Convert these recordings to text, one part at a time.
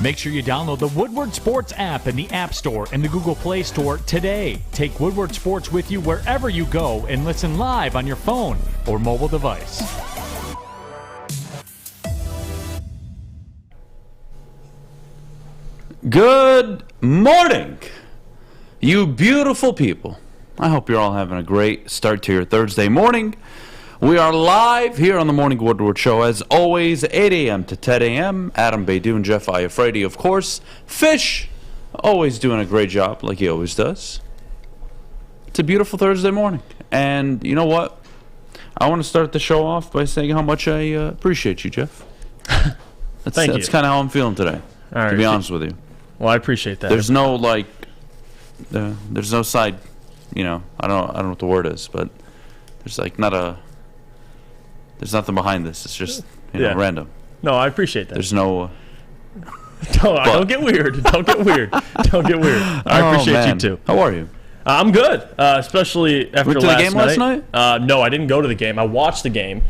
Make sure you download the Woodward Sports app in the App Store and the Google Play Store today. Take Woodward Sports with you wherever you go and listen live on your phone or mobile device. Good morning, you beautiful people. I hope you're all having a great start to your Thursday morning. We are live here on the Morning Woodward Show, as always, 8 a.m. to 10 a.m. Adham, Beydoun, Jeff, Iafrate, of course. Fish, always doing a great job, like he always does. It's a beautiful Thursday morning. And you know what? I want to start the show off by saying how much I appreciate you, Jeff. Thank you. That's kind of how I'm feeling today, to be honest with you. Well, I appreciate that. There's no, there's no side, I don't know what the word is, but there's there's nothing behind this. It's just, random. No, I appreciate that. There's no... Don't get weird. Don't get weird. Don't get weird. I appreciate you, too. How are you? I'm good, especially after Went to the game last night? No, I didn't go to the game. I watched the game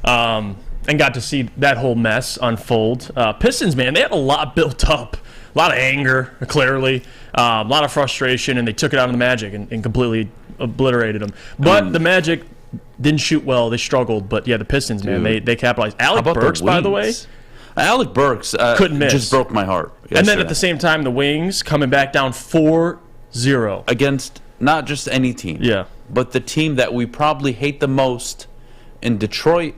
and got to see that whole mess unfold. Pistons, man, they had a lot built up. A lot of anger, clearly. A lot of frustration, and they took it out on the Magic and completely obliterated them. But the Magic didn't shoot well. They struggled. But, yeah, the Pistons, man, they capitalized. Alec Burks, by the way. Alec Burks couldn't miss. Just broke my heart yesterday. And then at the same time, the Wings coming back down 4-0. Against not just any team, but the team that we probably hate the most in Detroit,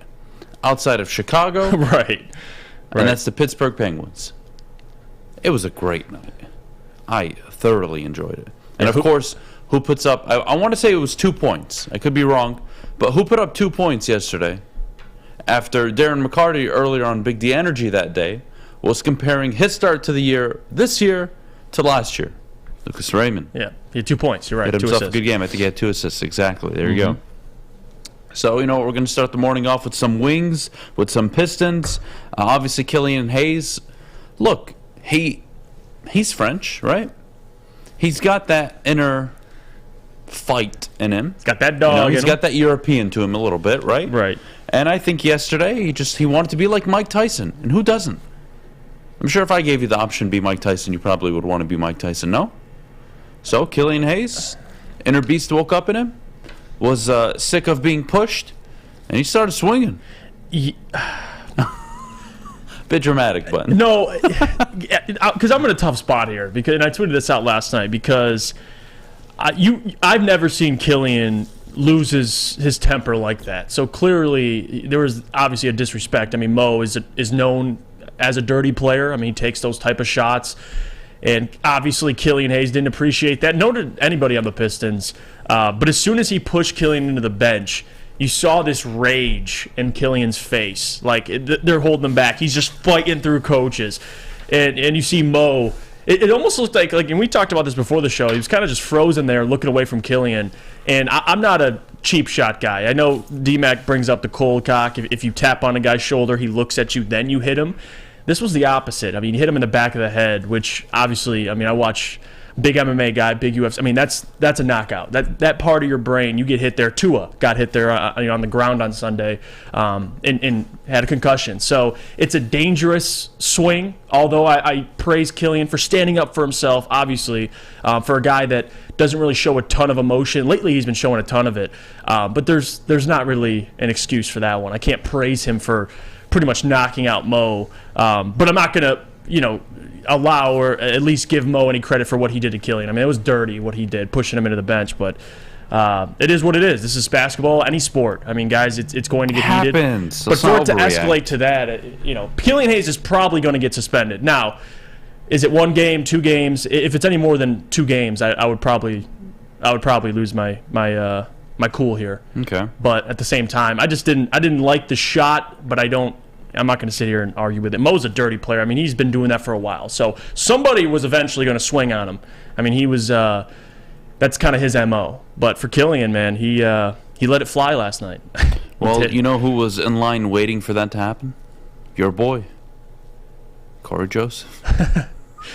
outside of Chicago. Right. And that's the Pittsburgh Penguins. It was a great night. I thoroughly enjoyed it. And, of course, who puts up... I want to say it was 2 points. I could be wrong. But who put up 2 points yesterday after Darren McCarty earlier on Big D Energy that day was comparing his start to the year this year to last year? Lucas Raymond. Yeah, he had 2 points. You're right. Had himself a good game. I think he had 2 assists. Exactly. There you go. So, we're going to start the morning off with some Wings, with some Pistons. Obviously, Killian Hayes. Look... He's French, right? He's got that inner fight in him. He's got that dog. He's got that European to him a little bit, right? Right. And I think yesterday he wanted to be like Mike Tyson, and who doesn't? I'm sure if I gave you the option to be Mike Tyson, you probably would want to be Mike Tyson. No? So Killian Hayes, inner beast woke up in him, was sick of being pushed, and he started swinging. Bit dramatic, but no, because I'm in a tough spot here. And I tweeted this out last night because I've never seen Killian lose his temper like that. So clearly there was obviously a disrespect. I mean, Mo is known as a dirty player. I mean, he takes those type of shots, and obviously Killian Hayes didn't appreciate that. Nor did anybody on the Pistons. But as soon as he pushed Killian into the bench, you saw this rage in Killian's face. Like, they're holding him back. He's just fighting through coaches. And you see Mo. It almost looked like, and we talked about this before the show, he was kind of just frozen there looking away from Killian. And I'm not a cheap shot guy. I know D-Mac brings up the cold cock. If you tap on a guy's shoulder, he looks at you, then you hit him. This was the opposite. I mean, you hit him in the back of the head, which obviously, I mean, I watch... Big MMA guy, big UFC. I mean, that's a knockout. That part of your brain, you get hit there. Tua got hit there on the ground on Sunday and had a concussion. So it's a dangerous swing, although I praise Killian for standing up for himself, obviously, for a guy that doesn't really show a ton of emotion. Lately, he's been showing a ton of it. But there's not really an excuse for that one. I can't praise him for pretty much knocking out Mo. But I'm not going to, allow or at least give Mo any credit for what he did to Killian. I mean, it was dirty what he did, pushing him into the bench, but it is what it is. This is basketball, any sport. I mean, guys, it's going to get heated. But for it to escalate to that, Killian Hayes is probably going to get suspended. Now, is it 1 game, 2 games? If it's any more than 2 games, I would probably lose my cool here. Okay. But at the same time, I didn't like the shot, but I'm not going to sit here and argue with it. Mo's a dirty player. I mean, he's been doing that for a while. So somebody was eventually going to swing on him. I mean, he was that's kind of his MO. But for Killian, man, he let it fly last night. Well, you know who was in line waiting for that to happen? Your boy, Corey Joseph.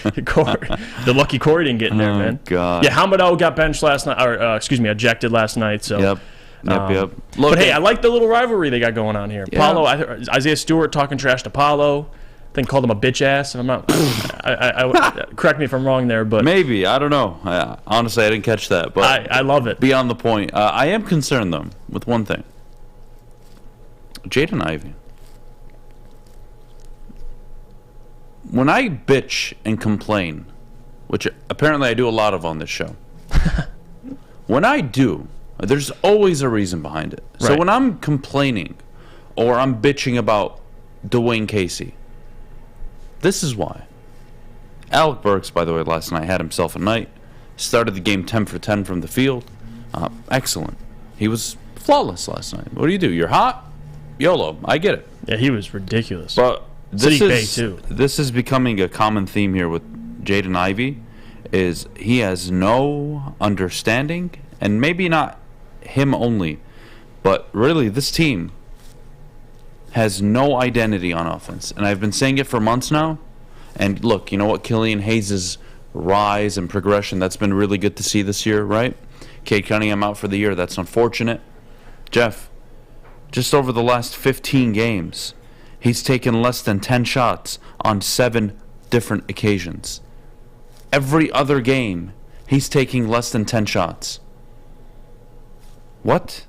The lucky Corey didn't get in there, man. God. Yeah, Hamidou got benched last night, or ejected last night. So. Yep. Look, but hey, I like the little rivalry they got going on here. Yeah. Paulo, Isaiah Stewart talking trash to Paulo. think called him a bitch ass. If I'm not, correct me if I'm wrong there, but maybe, I don't know. Honestly, I didn't catch that, but I love it. Beyond the point. I am concerned though with one thing. Jaden Ivey. When I bitch and complain, which apparently I do a lot of on this show, when I do, there's always a reason behind it. Right. So when I'm complaining or I'm bitching about Dwayne Casey, this is why. Alec Burks, by the way, last night had himself a night. Started the game 10 for 10 from the field. Excellent. He was flawless last night. What do? You're hot? YOLO. I get it. Yeah, he was ridiculous. But this Bay too. This is becoming a common theme here with Jaden Ivey, is he has no understanding, and maybe not him only, but really this team has no identity on offense. And I've been saying it for months now. And look, you know what? Killian Hayes' rise and progression, that's been really good to see this year, right? Cade Cunningham out for the year. That's unfortunate. Jeff, just over the last 15 games, he's taken less than 10 shots on 7 different occasions. Every other game, he's taking less than 10 shots. What?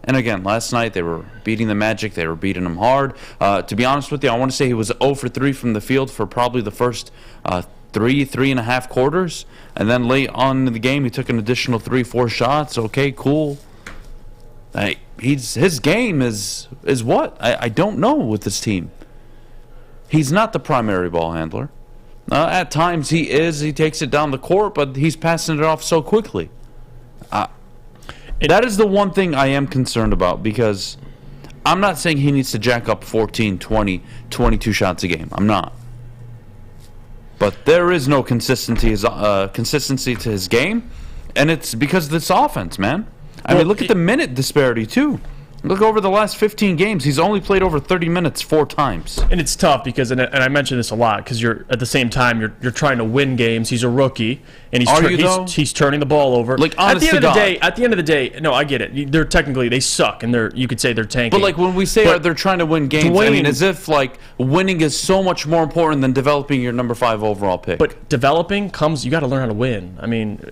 And again, last night they were beating the Magic. They were beating them hard. To be honest with you, I want to say he was 0 for 3 from the field for probably the first 3.5 quarters. And then late on in the game, he took an additional 3-4 shots. Okay, cool. His game is what? I don't know with this team. He's not the primary ball handler. At times he is. He takes it down the court, but he's passing it off so quickly. That is the one thing I am concerned about, because I'm not saying he needs to jack up 14, 20, 22 shots a game. I'm not. But there is no consistency to his game, and it's because of this offense, man. I mean, look at the minute disparity, too. Look over the last 15 games. He's only played over 30 minutes 4 times. And it's tough because, and I mention this a lot, because you're at the same time you're trying to win games. He's a rookie, and he's turning the ball over. Like, honest to God. At the end of the day, no, I get it. They're technically, they suck, and you could say they're tanking. But like when we say they're trying to win games, I mean, as if like winning is so much more important than developing your number 5 overall pick. But developing comes, you got to learn how to win. I mean,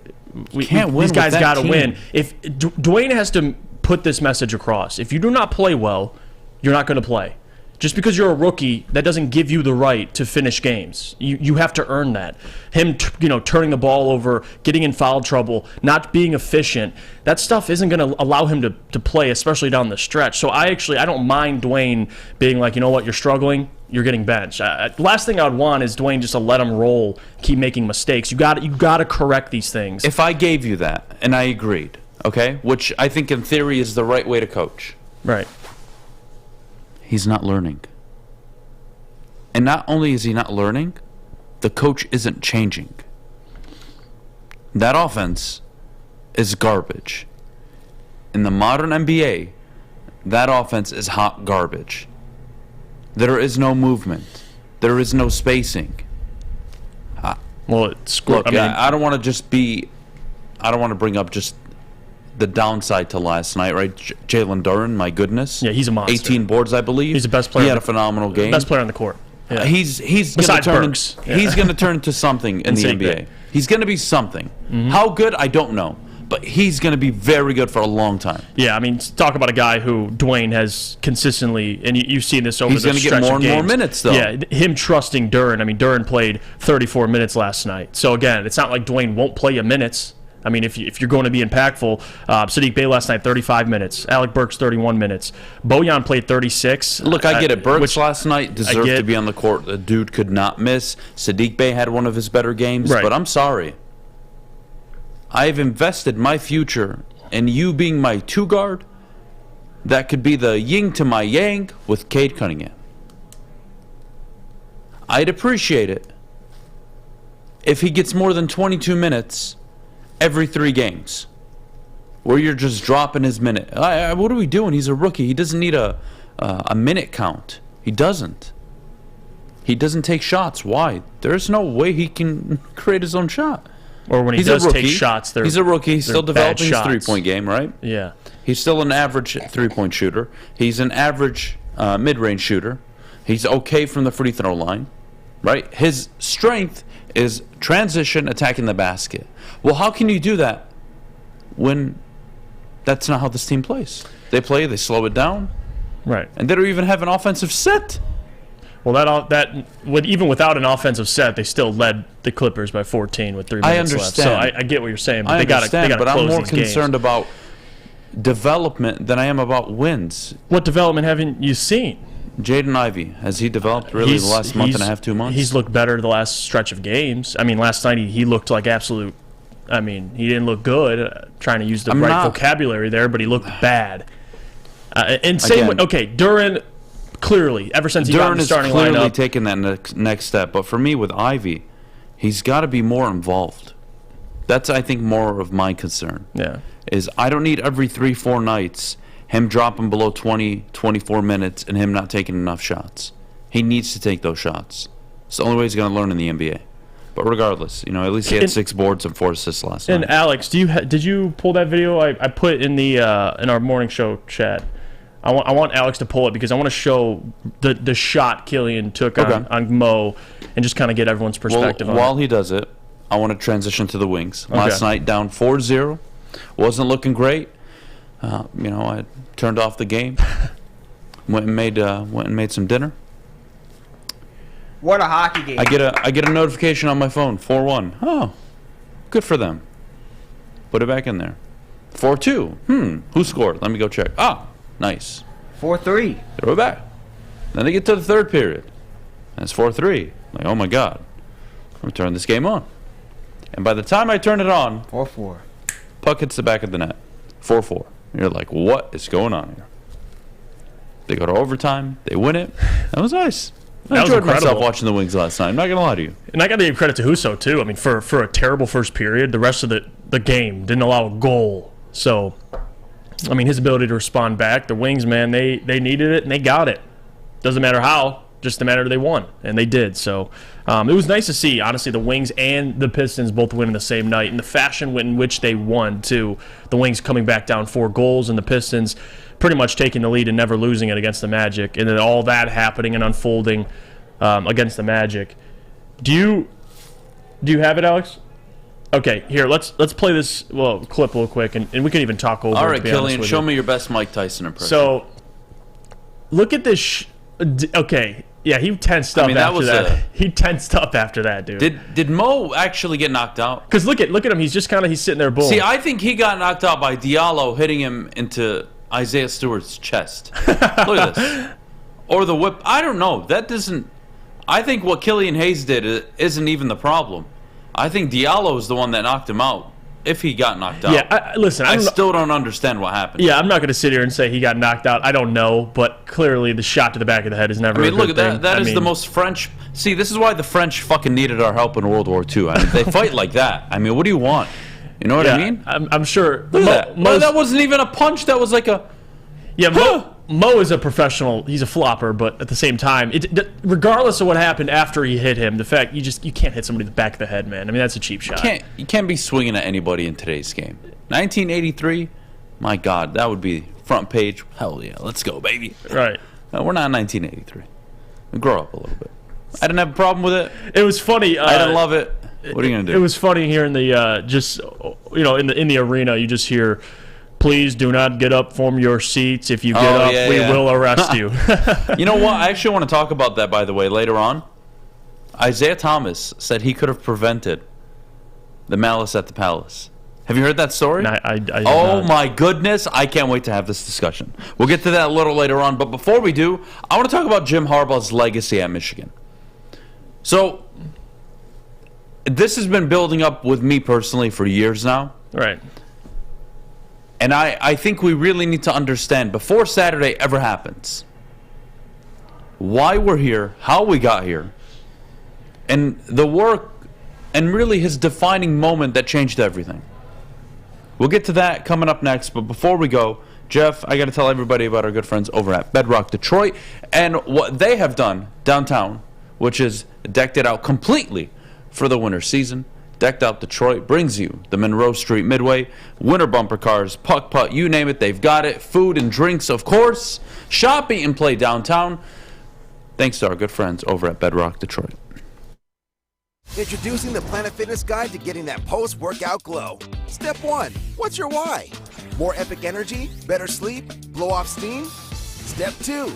these guys got to win. If Dwayne has to put this message across. If you do not play well, you're not going to play. Just because you're a rookie, that doesn't give you the right to finish games. You have to earn that. Him, turning the ball over, getting in foul trouble, not being efficient, that stuff isn't going to allow him to play, especially down the stretch. So I don't mind Dwayne being like, you know what, you're struggling, you're getting benched. Last thing I'd want is Dwayne just to let him roll, keep making mistakes. You got to correct these things. If I gave you that and I agreed, okay, which I think in theory is the right way to coach. Right. He's not learning. And not only is he not learning, the coach isn't changing. That offense is garbage. In the modern NBA, that offense is hot garbage. There is no movement. There is no spacing. Look, I don't want to bring up just the downside to last night, right? Jalen Duren, my goodness. Yeah, he's a monster. 18 boards, I believe. He's the best player. He had a phenomenal game. Best player on the court. Yeah. He's going to turn into something in the NBA. He's going to be something. Mm-hmm. How good, I don't know. But he's going to be very good for a long time. Yeah, I mean, talk about a guy who Dwayne has consistently, and you've seen this over the stretch of games. He's going to get more and more minutes, though. Yeah, him trusting Duren. I mean, Duren played 34 minutes last night. So, again, it's not like Dwayne won't play you minutes. I mean, if you're going to be impactful, Saddiq Bey last night, 35 minutes. Alec Burks, 31 minutes. Beydoun played 36. Look, I get it. Burks last night deserved to be on the court. The dude could not miss. Saddiq Bey had one of his better games. Right. But I'm sorry. I've invested my future in you being my 2-guard. That could be the yin to my yang with Cade Cunningham. I'd appreciate it if he gets more than 22 minutes every 3 games, where you're just dropping his minute. What are we doing? He's a rookie. He doesn't need a minute count. He doesn't. He doesn't take shots. Why? There's no way he can create his own shot. Or when he does take shots, he's a rookie. He's still developing his 3-point game, right? Yeah. He's still an average 3-point shooter. He's an average mid-range shooter. He's okay from the free throw line, right? His strength is transition, attacking the basket. Well, how can you do that when that's not how this team plays? They slow it down. Right. And they don't even have an offensive set. Well, even without an offensive set, they still led the Clippers by 14 with 3 minutes left. So I get what you're saying, but they got to close these games. But I'm more concerned about development than I am about wins. What development haven't you seen? Jaden Ivey, has he developed really the last month and a half, 2 months? He's looked better the last stretch of games. I mean, last night he looked like absolute. I mean, he didn't look good. Trying to use the right vocabulary there, but he looked bad. And same way, Duren. Clearly, ever since he got in the starting lineup. Duren is clearly taking that next step. But for me, with Ivey, he's got to be more involved. That's, I think, more of my concern. Yeah. Is I don't need every 3-4 nights him dropping below 20, 24 minutes and him not taking enough shots. He needs to take those shots. It's the only way he's going to learn in the NBA. But regardless, at least he had 6 boards and 4 assists last night. And Alex, did you pull that video I put in the in our morning show chat? I want Alex to pull it because I want to show the shot Killian took on Mo and just kind of get everyone's perspective on it. While he does it, I want to transition to the wings. Last night, down 4-0. Wasn't looking great. I turned off the game. went and made some dinner. What a hockey game. I get a notification on my phone, 4-1. Oh, good for them. Put it back in there. 4-2. Who scored? Let me go check. Nice. 4-3. Throw it back. Then they get to the third period. And it's 4-3. Like, oh my God. I'm going to turn this game on. And by the time I turn it on, 4-4. puck hits the back of the net. 4-4. You're like, what is going on here? They go to overtime. They win it. That was nice. I enjoyed myself watching the Wings last night. I'm not going to lie to you. And I got to give credit to Husso, too. I mean, for a terrible first period, the rest of the game didn't allow a goal. So, I mean, his ability to respond back, the Wings, man, they needed it and they got it. Doesn't matter how, just the matter they won, and they did. So it was nice to see, honestly, the Wings and the Pistons both winning the same night, and the fashion in which they won, too. The Wings coming back down 4 goals, and the Pistons pretty much taking the lead and never losing it against the Magic, and then all that happening and unfolding against the Magic. Do you have it, Alex? Okay, here, let's play this clip real quick, and we can even talk over it. All right, Killian, show me your best Mike Tyson impression. So, look at this. Okay, yeah, he tensed up after that. He tensed up after that, dude. Did Mo actually get knocked out? Because look at him. He's just he's sitting there, boom. See, I think he got knocked out by Diallo hitting him into Isaiah Stewart's chest. Look at this. Or the whip. I don't know. That doesn't. I think what Killian Hayes did isn't even the problem. I think Diallo is the one that knocked him out. If he got knocked out. Yeah, listen. I still don't understand what happened. Yeah, I'm not going to sit here and say he got knocked out. I don't know, but clearly the shot to the back of the head is never. I mean, look at that. That is the most French. See, this is why the French fucking needed our help in World War II. I mean, they fight like that. I mean, what do you want? You know what I mean? I'm sure. Look at that. That wasn't even a punch. That was like a. Yeah, Mo is a professional. He's a flopper, but at the same time, regardless of what happened after he hit him, the fact you can't hit somebody in the back of the head, man. I mean, that's a cheap shot. You can't be swinging at anybody in today's game. 1983, my God, that would be front page. Hell yeah, let's go, baby. Right. No, we're not in 1983. We grow up a little bit. I didn't have a problem with it. It was funny. I didn't love it. What are you gonna do? It was funny hearing the in the arena. You just hear, "Please do not get up from your seats. If you get up, we will arrest you." You know what? I actually want to talk about that, by the way, later on. Isiah Thomas said he could have prevented the Malice at the Palace. Have you heard that story? I my goodness. I can't wait to have this discussion. We'll get to that a little later on. But before we do, I want to talk about Jim Harbaugh's legacy at Michigan. So, this has been building up with me personally for years now. Right. And I think we really need to understand, before Saturday ever happens, why we're here, how we got here, and the work, and really his defining moment that changed everything. We'll get to that coming up next, but before we go, Jeff, I got to tell everybody about our good friends over at Bedrock Detroit and what they have done downtown, which is decked it out completely for the winter season. Decked Out Detroit brings you the Monroe Street Midway, winter bumper cars, puck putt, you name it, they've got it. Food and drinks, of course. Shop, eat, and play downtown. thanks to our good friends over at Bedrock Detroit. Introducing the Planet Fitness Guide to getting that post-workout glow. Step 1. What's your why? More epic energy? Better sleep? Blow off steam? Step 2.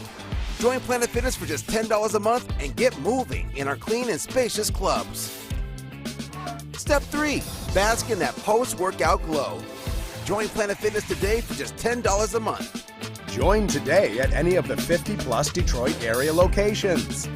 Join Planet Fitness for just $10 a month and get moving in our clean and spacious clubs. Step 3. Bask in that post-workout glow. Join Planet Fitness today for just $10 a month. Join today at any of the 50-plus Detroit area locations. 3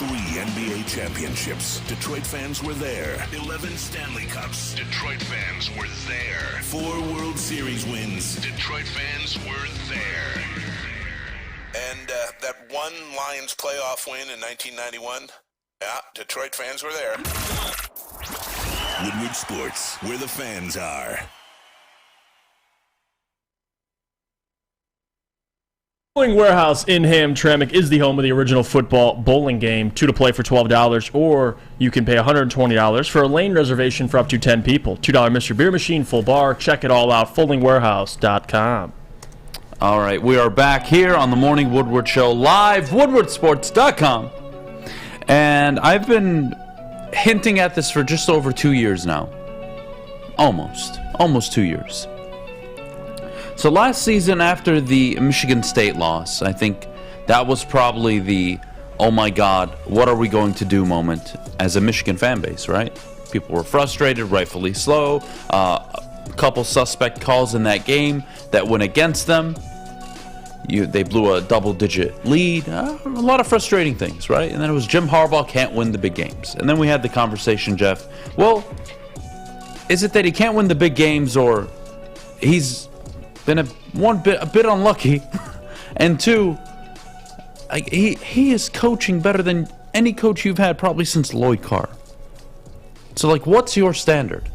NBA championships. Detroit fans were there. 11 Stanley Cups. Detroit fans were there. 4 World Series wins. Detroit fans were there. And that one Lions playoff win in 1991, yeah, Detroit fans were there. Woodward Sports, where the fans are. Bowling Warehouse in Hamtramck is the home of the original football bowling game. 2 to play for $12, or you can pay $120 for a lane reservation for up to 10 people. $2 Mr. Beer Machine, full bar. Check it all out, foldingwarehouse.com. All right, we are back here on the Morning Woodward Show, live, woodwardsports.com. And I've been hinting at this for just over 2 years now. Almost 2 years. So last season, after the Michigan State loss, I think that was probably the, oh my God, what are we going to do moment as a Michigan fan base, right? People were frustrated, rightfully so. A couple suspect calls in that game that went against them. They blew a double-digit lead. A lot of frustrating things, right? And then it was Jim Harbaugh can't win the big games. And then we had the conversation, Jeff. Well, is it that he can't win the big games, or he's been a bit unlucky, and 2, he is coaching better than any coach you've had probably since Lloyd Carr. So, what's your standard?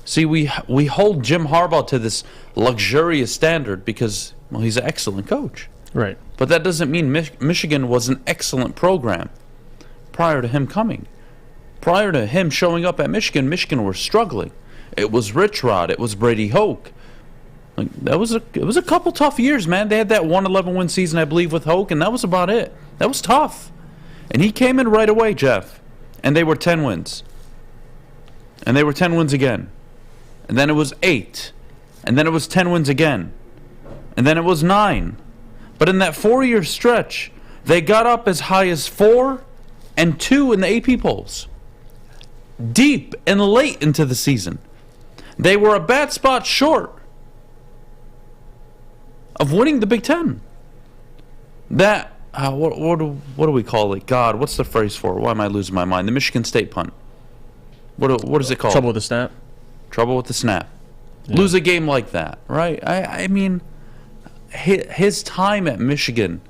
See, we hold Jim Harbaugh to this luxurious standard because, well, he's an excellent coach. Right. But that doesn't mean Michigan was an excellent program prior to him coming. Prior to him showing up at Michigan were struggling. It was Rich Rod. It was Brady Hoke. It was a couple tough years, man. They had that 111-win season, I believe, with Hoke, and that was about it. That was tough. And he came in right away, Jeff, and they were 10 wins. And they were 10 wins again. And then it was 8. And then it was 10 wins again. And then it was 9. But in that 4-year stretch, they got up as high as 4 and 2 in the AP polls. Deep and late into the season. They were a bad spot short of winning the Big Ten. That, what do we call it? God, what's the phrase for it? Why am I losing my mind? The Michigan State punt. What is it called? Trouble with the snap. Trouble with the snap. Yeah. Lose a game like that, right? I mean, his time at Michigan,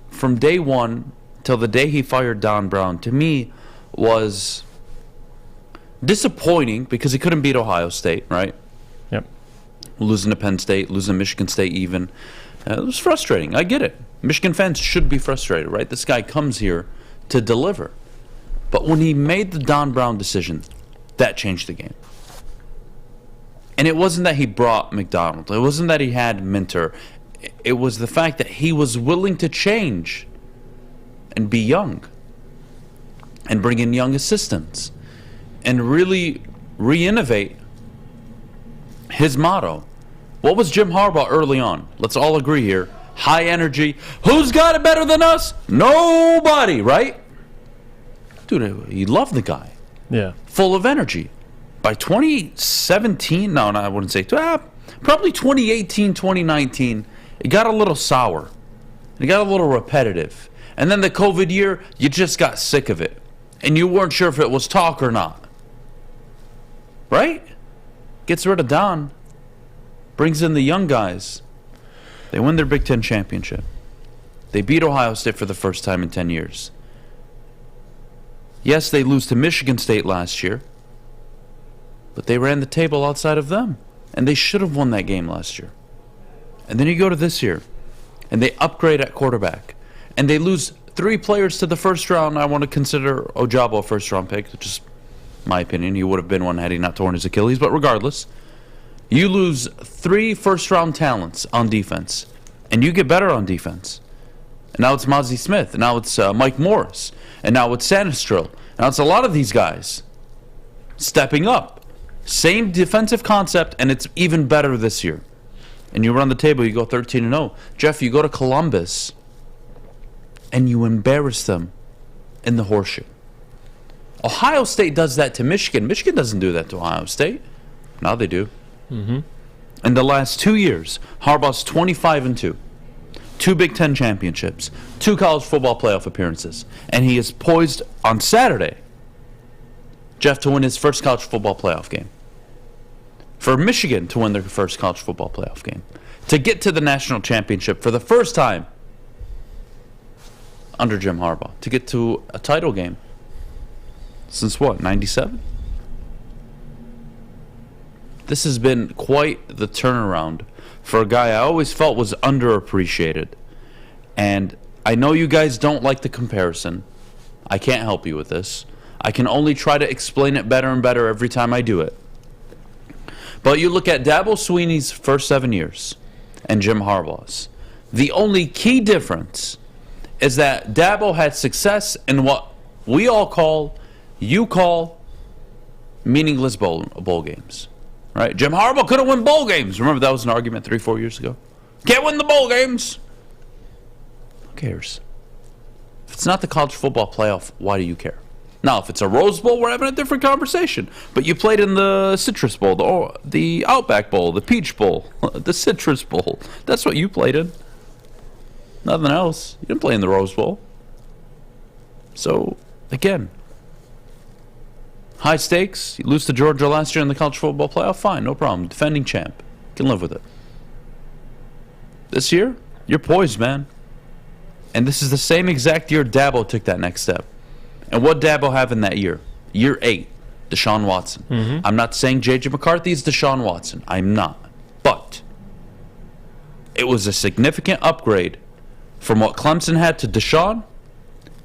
from day one till the day he fired Don Brown, to me was disappointing because he couldn't beat Ohio State, right? Yep. Losing to Penn State, losing to Michigan State even. It was frustrating. I get it. Michigan fans should be frustrated, right? This guy comes here to deliver. But when he made the Don Brown decision, that changed the game. And it wasn't that he brought McDonald. It wasn't that he had Minter. It was the fact that he was willing to change and be young and bring in young assistants and really re-innovate his motto. What was Jim Harbaugh early on? Let's all agree here. High energy. Who's got it better than us? Nobody, right? Dude, you love the guy. Yeah. Full of energy. By 2017, no, I wouldn't say, probably 2018, 2019, it got a little sour. It got a little repetitive. And then the COVID year, you just got sick of it. And you weren't sure if it was talk or not. Right? Gets rid of Don. Brings in the young guys. They win their Big Ten championship. They beat Ohio State for the first time in 10 years. Yes, they lose to Michigan State last year. But they ran the table outside of them. And they should have won that game last year. And then you go to this year. And they upgrade at quarterback. And they lose 3 players to the first round. I want to consider Ojabo a first-round pick. Just my opinion. He would have been one had he not torn his Achilles. But regardless, you lose 3 first-round talents on defense, and you get better on defense. And now it's Mozzie Smith. And now it's Mike Morris. And now it's Sanistril. Now it's a lot of these guys stepping up. Same defensive concept, and it's even better this year. And you run the table, you go 13-0. Jeff, you go to Columbus, and you embarrass them in the horseshoe. Ohio State does that to Michigan. Michigan doesn't do that to Ohio State. Now they do. In the last 2 years, Harbaugh's 25-2. 2 Big Ten championships, 2 college football playoff appearances, and he is poised on Saturday, Jeff, to win his first college football playoff game. For Michigan to win their first college football playoff game. To get to the national championship for the first time under Jim Harbaugh. To get to a title game. Since what, 97? This has been quite the turnaround for a guy I always felt was underappreciated. And I know you guys don't like the comparison. I can't help you with this. I can only try to explain it better and better every time I do it. But you look at Dabo Swinney's first 7 years and Jim Harbaugh's. The only key difference is that Dabo had success in what we all call, you call, meaningless bowl games. Right? Jim Harbaugh couldn't win bowl games. Remember that was an argument 3-4 years ago? Can't win the bowl games. Who cares? If it's not the college football playoff, why do you care? Now, if it's a Rose Bowl, we're having a different conversation. But you played in the Citrus Bowl, the Outback Bowl, the Peach Bowl, the Citrus Bowl. That's what you played in. Nothing else. You didn't play in the Rose Bowl. So, again, high stakes. You lose to Georgia last year in the college football playoff. Fine, no problem. Defending champ. Can live with it. This year, you're poised, man. And this is the same exact year Dabo took that next step. And what Dabo have in that year? Year 8, Deshaun Watson. I'm not saying J.J. McCarthy is Deshaun Watson. I'm not. But it was a significant upgrade from what Clemson had to Deshaun,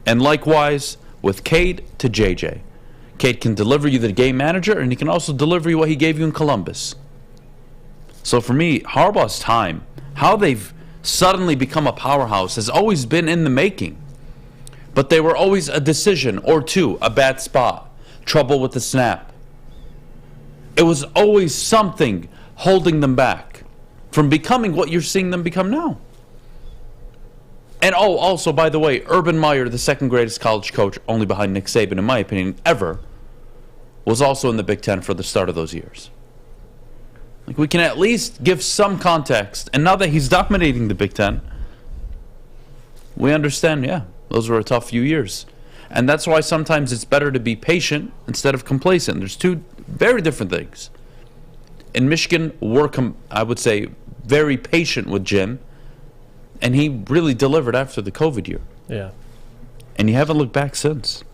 and likewise with Cade to J.J. Cade can deliver you the game manager, and he can also deliver you what he gave you in Columbus. So for me, Harbaugh's time, how they've suddenly become a powerhouse, has always been in the making. But they were always a decision or two, a bad spot, trouble with the snap. It was always something holding them back from becoming what you're seeing them become now. And also, by the way, Urban Meyer, the second greatest college coach, only behind Nick Saban, in my opinion, ever, was also in the Big Ten for the start of those years. Like, we can at least give some context. And now that he's dominating the Big Ten, we understand, yeah, those were a tough few years. And that's why sometimes it's better to be patient instead of complacent. There's two very different things. In Michigan, we're, I would say, very patient with Jim. And he really delivered after the COVID year. Yeah. And you haven't looked back since.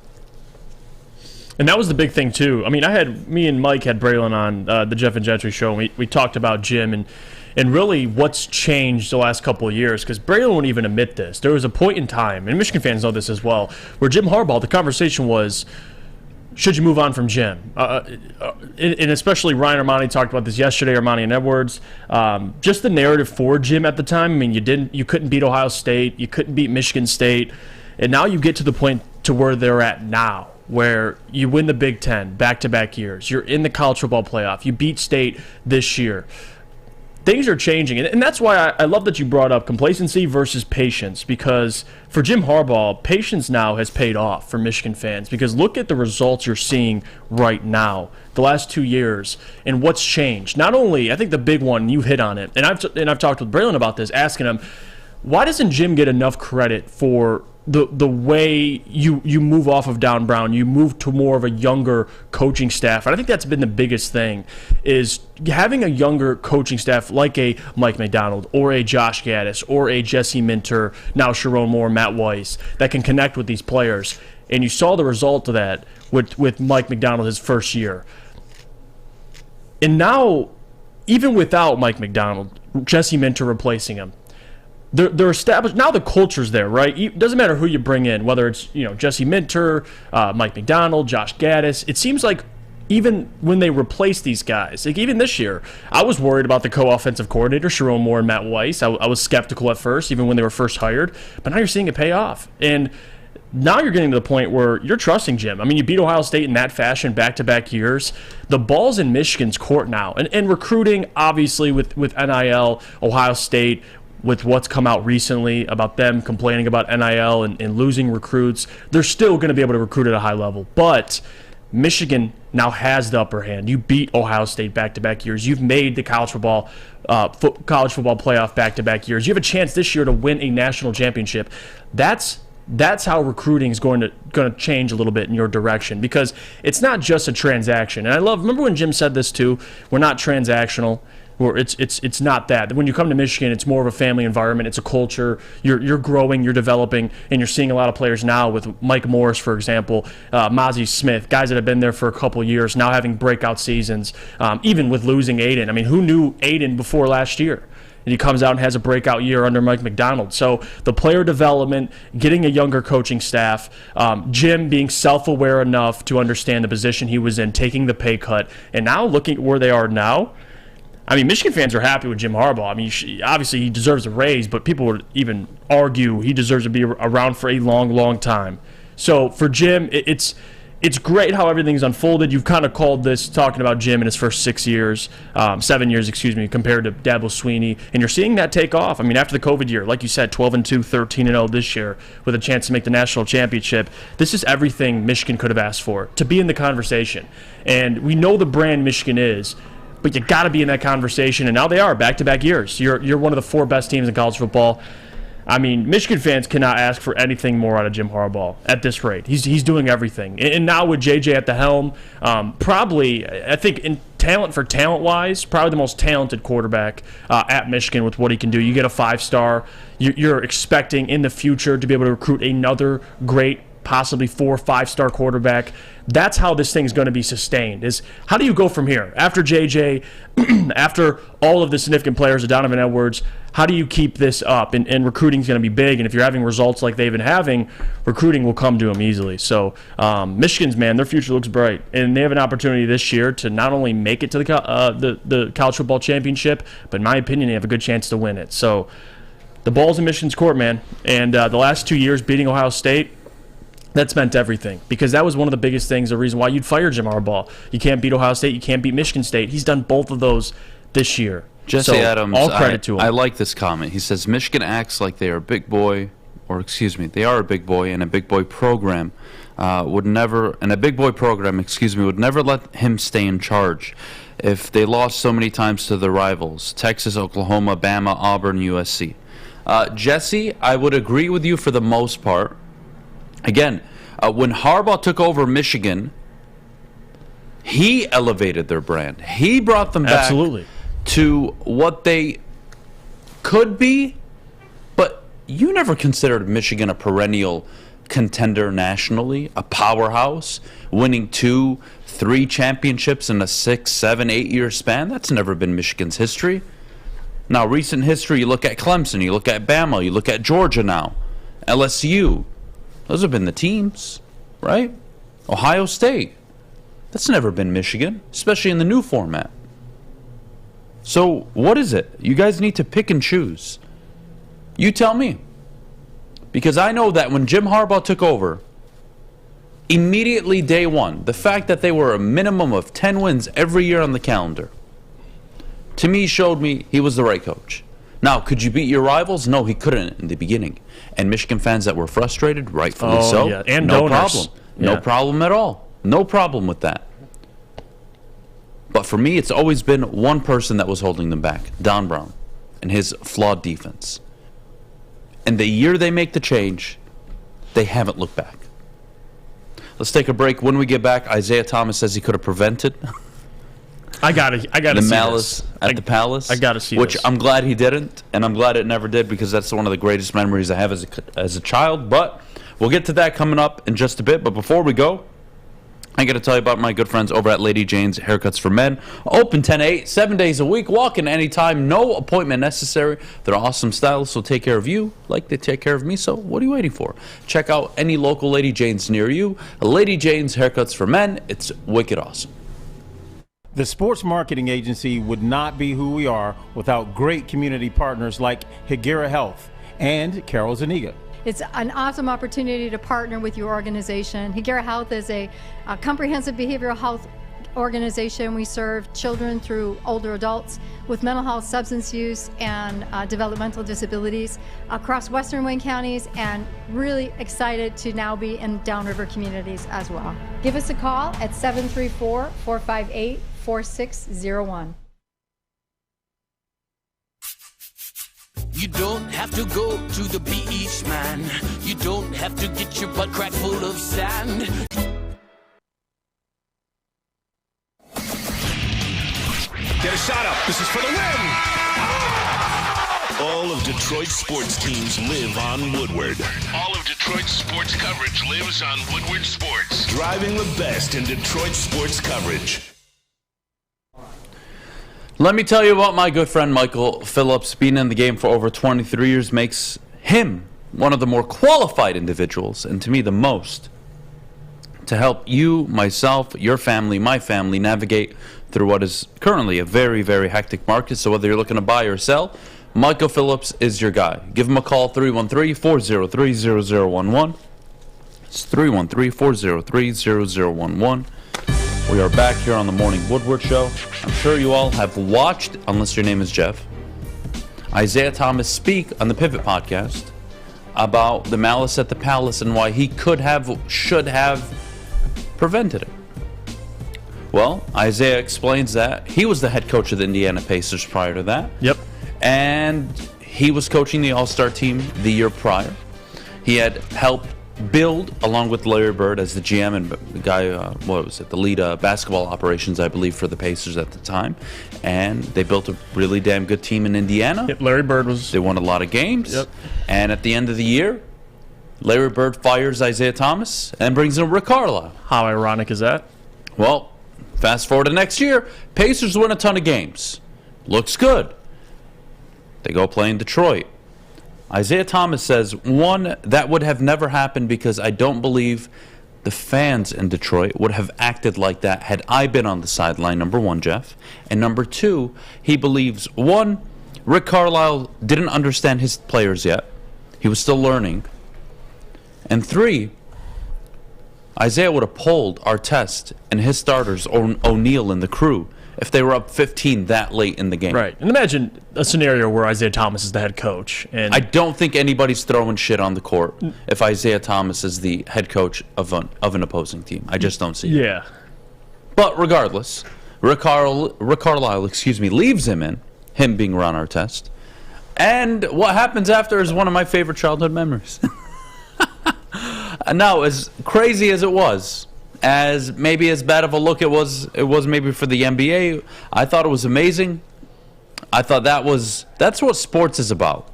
And that was the big thing, too. I mean, me and Mike had Braylon on the Jeff and Gentry show, and we talked about Jim and really what's changed the last couple of years, because Braylon won't even admit this. There was a point in time, and Michigan fans know this as well, where Jim Harbaugh, the conversation was, should you move on from Jim? And especially Ryan Armani talked about this yesterday, Armani and Edwards. Just the narrative for Jim at the time. I mean, you couldn't beat Ohio State, you couldn't beat Michigan State, and now you get to the point to where they're at now, where you win the Big Ten back-to-back years. You're in the college football playoff. You beat State this year. Things are changing, and that's why I love that you brought up complacency versus patience, because for Jim Harbaugh, patience now has paid off for Michigan fans, because look at the results you're seeing right now, the last 2 years, and what's changed. Not only, I think the big one, you hit on it, and I've talked with Braylon about this, asking him, why doesn't Jim get enough credit for the way you move off of Don Brown, you move to more of a younger coaching staff? And I think that's been the biggest thing, is having a younger coaching staff like a Mike McDonald or a Josh Gaddis or a Jesse Minter, now Sharon Moore, Matt Weiss, that can connect with these players. And you saw the result of that with Mike McDonald his first year. And now, even without Mike McDonald, Jesse Minter replacing him, they're established. Now the culture's there, right? It doesn't matter who you bring in, whether it's Jesse Minter, Mike McDonald, Josh Gaddis. It seems like even when they replace these guys, like even this year, I was worried about the co-offensive coordinator, Sharon Moore and Matt Weiss. I was skeptical at first, even when they were first hired, but now you're seeing it pay off. And now you're getting to the point where you're trusting Jim. I mean, you beat Ohio State in that fashion back-to-back years. The ball's in Michigan's court now. And recruiting, obviously, with NIL, Ohio State, with what's come out recently about them complaining about NIL and losing recruits, they're still going to be able to recruit at a high level. But Michigan now has the upper hand. You beat Ohio State back-to-back years. You've made the college football playoff back-to-back years. You have a chance this year to win a national championship. That's how recruiting is going to change a little bit in your direction, because it's not just a transaction. And remember when Jim said this too, we're not transactional. Or it's not that. When you come to Michigan, it's more of a family environment. It's a culture. You're growing, you're developing, and you're seeing a lot of players now with Mike Morris, for example, Mozzie Smith, guys that have been there for a couple of years, now having breakout seasons, even with losing Aiden. I mean, who knew Aiden before last year? And he comes out and has a breakout year under Mike McDonald. So the player development, getting a younger coaching staff, Jim being self-aware enough to understand the position he was in, taking the pay cut, and now looking at where they are now, I mean, Michigan fans are happy with Jim Harbaugh. I mean, obviously he deserves a raise, but people would even argue he deserves to be around for a long, long time. So for Jim, it's great how everything's unfolded. You've kind of called this talking about Jim in his first 7 years, compared to Dabo Swinney, and you're seeing that take off. I mean, after the COVID year, like you said, 12-2, 13-0 this year with a chance to make the national championship. This is everything Michigan could have asked for, to be in the conversation. And we know the brand Michigan is, but you got to be in that conversation, and now they are back-to-back years. You're one of the 4 best teams in college football. I mean, Michigan fans cannot ask for anything more out of Jim Harbaugh at this rate. He's doing everything, and now with JJ at the helm, probably I think in talent-wise, probably the most talented quarterback at Michigan with what he can do. You get a 5-star. You're expecting in the future to be able to recruit another great, possibly 4 or 5-star quarterback. That's how this thing's going to be sustained, is how do you go from here? After JJ, after all of the significant players of Donovan Edwards, how do you keep this up? And recruiting's going to be big, and if you're having results like they've been having, recruiting will come to them easily. So Michigan's, man, their future looks bright, and they have an opportunity this year to not only make it to the college football championship, but in my opinion, they have a good chance to win it. So the ball's in Michigan's court, man, and the last 2 years beating Ohio State, that's meant everything, because that was one of the biggest things, the reason why you'd fire Jim Harbaugh. You can't beat Ohio State, you can't beat Michigan State. He's done both of those this year. Jesse Adams, all credit to him. I like this comment. He says, Michigan acts like they are a big boy, they are a big boy, and a big boy program would never let him stay in charge. If they lost so many times to the rivals, Texas, Oklahoma, Bama, Auburn, USC. Jesse, I would agree with you for the most part. Again, when Harbaugh took over Michigan, he elevated their brand. He brought them back to what they could be, but you never considered Michigan a perennial contender nationally, a powerhouse, winning 2, 3 championships in a 6, 7, 8 year span. That's never been Michigan's history. Now, recent history, you look at Clemson, you look at Bama, you look at Georgia now, LSU. Those have been the teams, right? Ohio State. That's never been Michigan, especially in the new format. So what is it? You guys need to pick and choose. You tell me. Because I know that when Jim Harbaugh took over, immediately day one, the fact that they were a minimum of 10 wins every year on the calendar, to me showed me he was the right coach. Now, could you beat your rivals? No, he couldn't in the beginning. And Michigan fans that were frustrated, rightfully so, yeah. And no donors. problem. No problem at all. No problem with that. But for me, it's always been one person that was holding them back, Don Brown, and his flawed defense. And the year they make the change, they haven't looked back. Let's take a break. When we get back, Isiah Thomas says he could have prevented I gotta the see Malice this. at the Palace. I gotta see which this. I'm glad he didn't, and I'm glad it never did, because that's one of the greatest memories I have as a child. But we'll get to that coming up in just a bit. But before we go, I got to tell you about my good friends over at Lady Jane's Haircuts for Men. Open 10 to 8, 7 days a week. Walk in anytime. No appointment necessary. They're awesome stylists, will take care of you like they take care of me. So what are you waiting for? Check out any local Lady Jane's near you. Lady Jane's Haircuts for Men. It's wicked awesome. The sports marketing agency would not be who we are without great community partners like Higuera Health and Carol Zaniga. It's an awesome opportunity to partner with your organization. Higuera Health is a comprehensive behavioral health organization. We serve children through older adults with mental health, substance use, and developmental disabilities across Western Wayne counties, and really excited to now be in downriver communities as well. Give us a call at 734-458-4601. You don't have to go to the beach, man. You don't have to get your butt crack full of sand. Get a shot up. This is for the win. All of Detroit's sports teams live on Woodward. All of Detroit's sports coverage lives on Woodward Sports. Driving the best in Detroit sports coverage. Let me tell you about my good friend Michael Phillips. Being in the game for over 23 years makes him one of the more qualified individuals, and to me the most, to help you, myself, your family, my family navigate through what is currently a very, very hectic market. So whether you're looking to buy or sell, Michael Phillips is your guy. Give him a call, 313-403-0011. It's 313-403-0011. We are back here on the Morning Woodward Show. I'm sure you all have watched, unless your name is Jeff, Isiah Thomas speak on the Pivot podcast about the malice at the palace and why he could have, should have prevented it. Well, Isiah explains that he was the head coach of the Indiana Pacers prior to that. Yep. And he was coaching the All-Star team the year prior. He had helped build, along with Larry Bird as the GM and the guy, the lead basketball operations, I believe, for the Pacers at the time. And they built a really damn good team in Indiana. Yep, Larry Bird was... They won a lot of games. Yep. And at the end of the year, Larry Bird fires Isiah Thomas and brings in Rick Carlisle. How ironic is that? Well, fast forward to next year, Pacers win a ton of games. Looks good. They go play in Detroit. Isiah Thomas says, one, that would have never happened because I don't believe the fans in Detroit would have acted like that had I been on the sideline, number one, Jeff. And number two, he believes, one, Rick Carlisle didn't understand his players yet. He was still learning. And three, Isiah would have pulled Artest and his starters, O'Neal and the crew, if they were up 15 that late in the game. Right. And imagine a scenario where Isiah Thomas is the head coach. And I don't think anybody's throwing shit on the court if Isiah Thomas is the head coach of an opposing team. I just don't see it. Yeah. But regardless, Rick Carlisle, leaves him in, him being Ron Artest. And what happens after is one of my favorite childhood memories. Now, as crazy as it was, as maybe as bad of a look it was maybe for the NBA, I thought it was amazing. I thought that's what sports is about.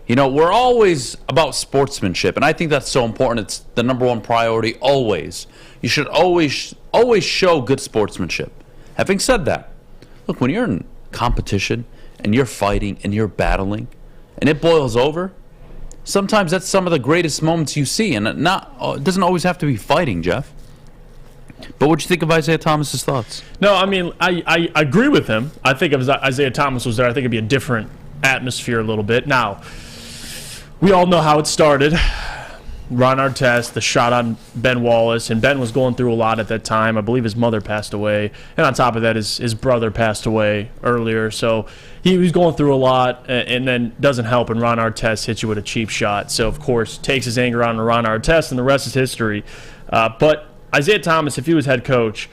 You know, we're always about sportsmanship, and I think that's so important. It's the number one priority always. You should always show good sportsmanship. Having said that, look, when you're in competition and you're fighting and you're battling and it boils over, sometimes that's some of the greatest moments you see, and it doesn't always have to be fighting, Jeff. But what'd you think of Isiah Thomas's thoughts? No, I mean, I agree with him. I think if Isiah Thomas was there, I think it'd be a different atmosphere a little bit. Now, we all know how it started. Ron Artest, the shot on Ben Wallace, and Ben was going through a lot at that time. I believe his mother passed away, and on top of that, his brother passed away earlier. So he was going through a lot, and then doesn't help, and Ron Artest hits you with a cheap shot. So, of course, takes his anger on to Ron Artest, and the rest is history. But Isiah Thomas, if he was head coach,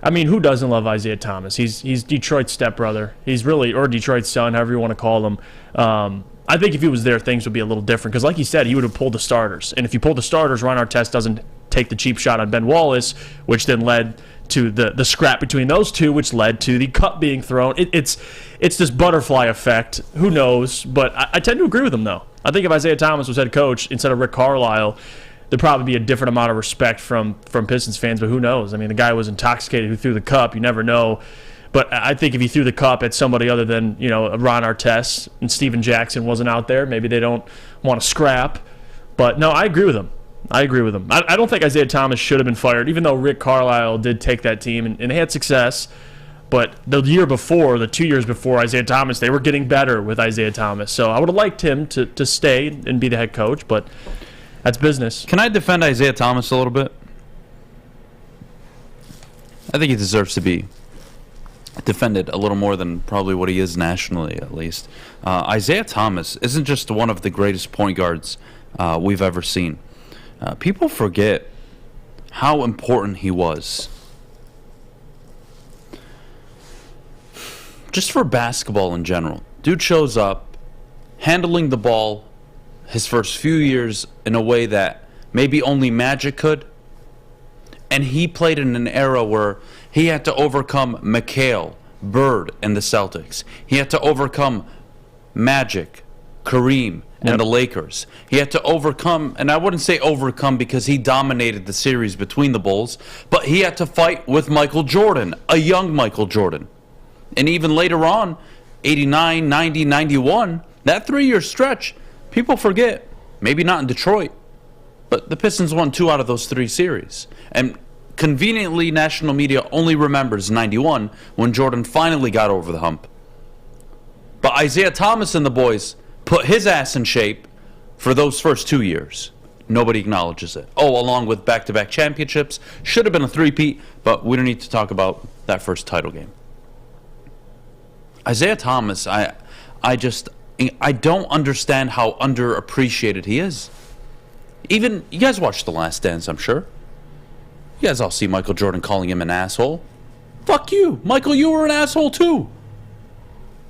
I mean, who doesn't love Isiah Thomas? He's Detroit's stepbrother. He's really, or Detroit's son, however you want to call him. I think if he was there, things would be a little different. Because like you said, he would have pulled the starters. And if you pull the starters, Ron Artest doesn't take the cheap shot on Ben Wallace, which then led to the scrap between those two, which led to the cup being thrown. It's this butterfly effect. Who knows? But I tend to agree with him, though. I think if Isiah Thomas was head coach instead of Rick Carlisle, there'd probably be a different amount of respect from Pistons fans. But who knows? I mean, the guy was intoxicated who threw the cup. You never know. But I think if he threw the cup at somebody other than, Ron Artest and Steven Jackson wasn't out there, maybe they don't want to scrap. But, no, I agree with him. I don't think Isiah Thomas should have been fired, even though Rick Carlisle did take that team and they had success. But the year before, the 2 years before Isiah Thomas, they were getting better with Isiah Thomas. So I would have liked him to stay and be the head coach, but that's business. Can I defend Isiah Thomas a little bit? I think he deserves to be defended a little more than probably what he is nationally, at least. Isiah Thomas isn't just one of the greatest point guards we've ever seen. People forget how important he was. Just for basketball in general. Dude shows up, handling the ball his first few years in a way that maybe only Magic could. And he played in an era where he had to overcome McHale, Bird, and the Celtics. He had to overcome Magic, Kareem, and the Lakers. He had to overcome, and I wouldn't say overcome because he dominated the series between the Bulls, but he had to fight with Michael Jordan, a young Michael Jordan. And even later on, 89, 90, 91, that 3-year stretch, people forget, maybe not in Detroit, but the Pistons won 2 out of those 3 series. And conveniently, national media only remembers 91 when Jordan finally got over the hump. But Isiah Thomas and the boys put his ass in shape for those first 2 years. Nobody acknowledges it. Oh, along with back-to-back championships. Should have been a three-peat, but we don't need to talk about that first title game. Isiah Thomas, I don't understand how underappreciated he is. Even, you guys watched The Last Dance, I'm sure. You guys all see Michael Jordan calling him an asshole. Fuck you. Michael, you were an asshole too.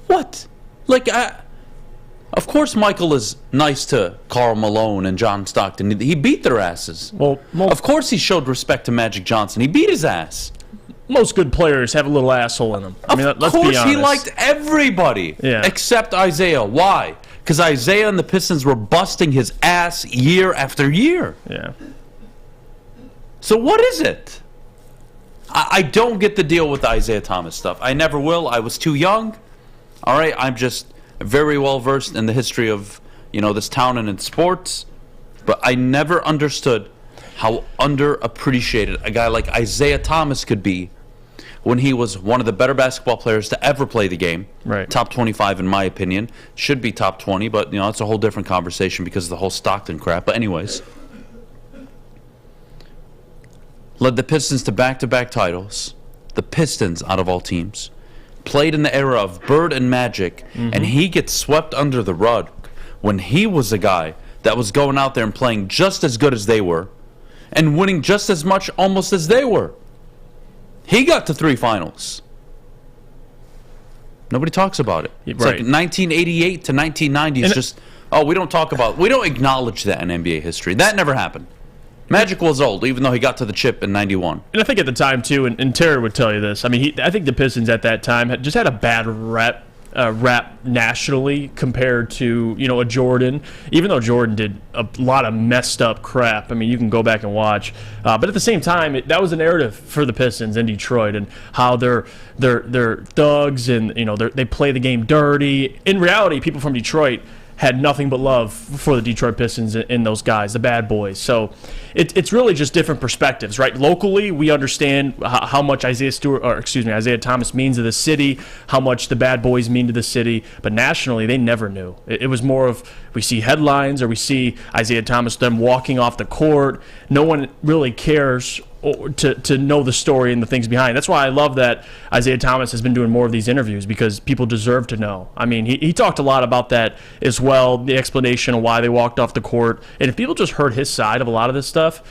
What? Of course Michael is nice to Karl Malone and John Stockton. He beat their asses. Well, of course he showed respect to Magic Johnson. He beat his ass. Most good players have a little asshole in them. I mean, let's be honest. Of course he liked everybody except Isiah. Why? Because Isiah and the Pistons were busting his ass year after year. Yeah. So what is it? I don't get the deal with the Isiah Thomas stuff. I never will. I was too young. All right, I'm just very well versed in the history of, this town and in sports. But I never understood how underappreciated a guy like Isiah Thomas could be when he was one of the better basketball players to ever play the game. Right. Top 25 in my opinion. Should be top 20, but it's a whole different conversation because of the whole Stockton crap. But anyways, led the Pistons to back-to-back titles. The Pistons, out of all teams, played in the era of Bird and Magic, and he gets swept under the rug when he was a guy that was going out there and playing just as good as they were and winning just as much almost as they were. He got to 3 finals. Nobody talks about it. It's like 1988 to 1990 is just, we don't acknowledge that in NBA history. That never happened. Magic was old, even though he got to the chip in 91. And I think at the time, too, and Terry would tell you this, I mean, I think the Pistons at that time had a bad rap nationally compared to, a Jordan, even though Jordan did a lot of messed up crap. I mean, you can go back and watch. But at the same time, that was a narrative for the Pistons in Detroit and how they're thugs and, they play the game dirty. In reality, people from Detroit had nothing but love for the Detroit Pistons and those guys, the bad boys. So it's really just different perspectives, right? Locally, we understand how much Isiah Thomas means to the city, how much the bad boys mean to the city. But nationally, they never knew. It was more of we see headlines or we see Isiah Thomas, them walking off the court. No one really cares to know the story and the things behind. That's why I love that Isiah Thomas has been doing more of these interviews because people deserve to know. I mean, he talked a lot about that as well, the explanation of why they walked off the court. And if people just heard his side of a lot of this stuff,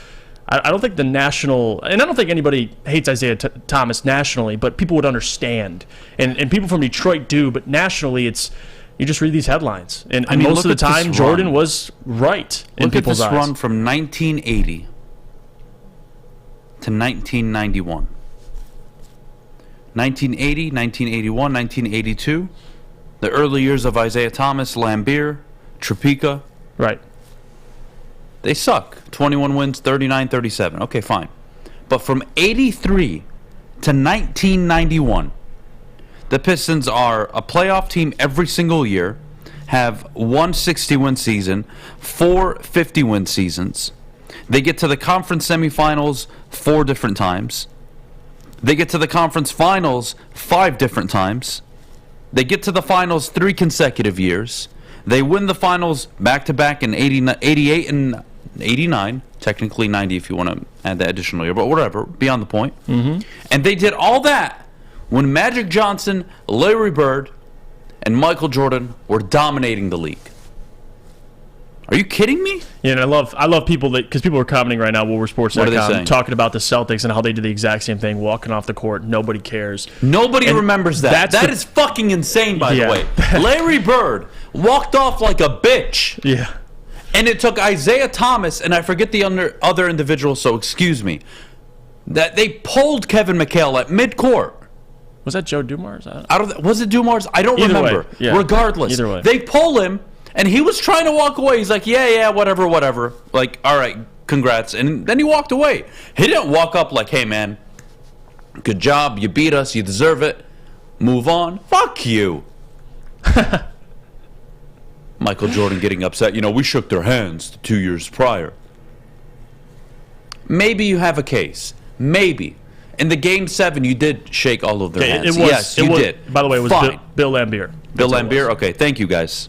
I don't think the national, and I don't think anybody hates Isiah Thomas nationally, but people would understand. And people from Detroit do, but nationally it's, you just read these headlines. And most of the time, Jordan was right in people's eyes. Look at this run from 1980 to 1991. 1980, 1981, 1982. The early years of Isiah Thomas, Lambeer, Tropika. Right. They suck. 21 wins, 39-37. Okay, fine. But from 83 to 1991, the Pistons are a playoff team every single year, have one 60-win season, 4 50-win seasons. They get to the conference semifinals 4 different times. They get to the conference finals 5 different times. They get to the finals 3 consecutive years. They win the finals back-to-back in 88 and 89. Technically 90 if you want to add that additional year, but whatever, beyond the point. Mm-hmm. And they did all that when Magic Johnson, Larry Bird, and Michael Jordan were dominating the league. Are you kidding me? Yeah, and I love people that, because people are commenting right now, WoodwardSports.com, talking about the Celtics and how they did the exact same thing, walking off the court. Nobody cares. Nobody remembers that. That is fucking insane, by the way. Larry Bird walked off like a bitch. Yeah. And it took Isiah Thomas, and I forget the other individual, so excuse me, that they pulled Kevin McHale at midcourt. Was that Joe Dumars? Was it Dumars? I don't remember. Way, yeah. Regardless, Either way. They pull him, and he was trying to walk away. He's like, yeah, whatever. Like, all right, congrats. And then he walked away. He didn't walk up like, hey, man, good job. You beat us. You deserve it. Move on. Fuck you. Michael Jordan getting upset. We shook their hands 2 years prior. Maybe you have a case. Maybe. In the Game 7, you did shake all of their hands. Yes, you did. By the way, it was Bill Laimbeer. Bill Laimbeer? Okay, thank you, guys.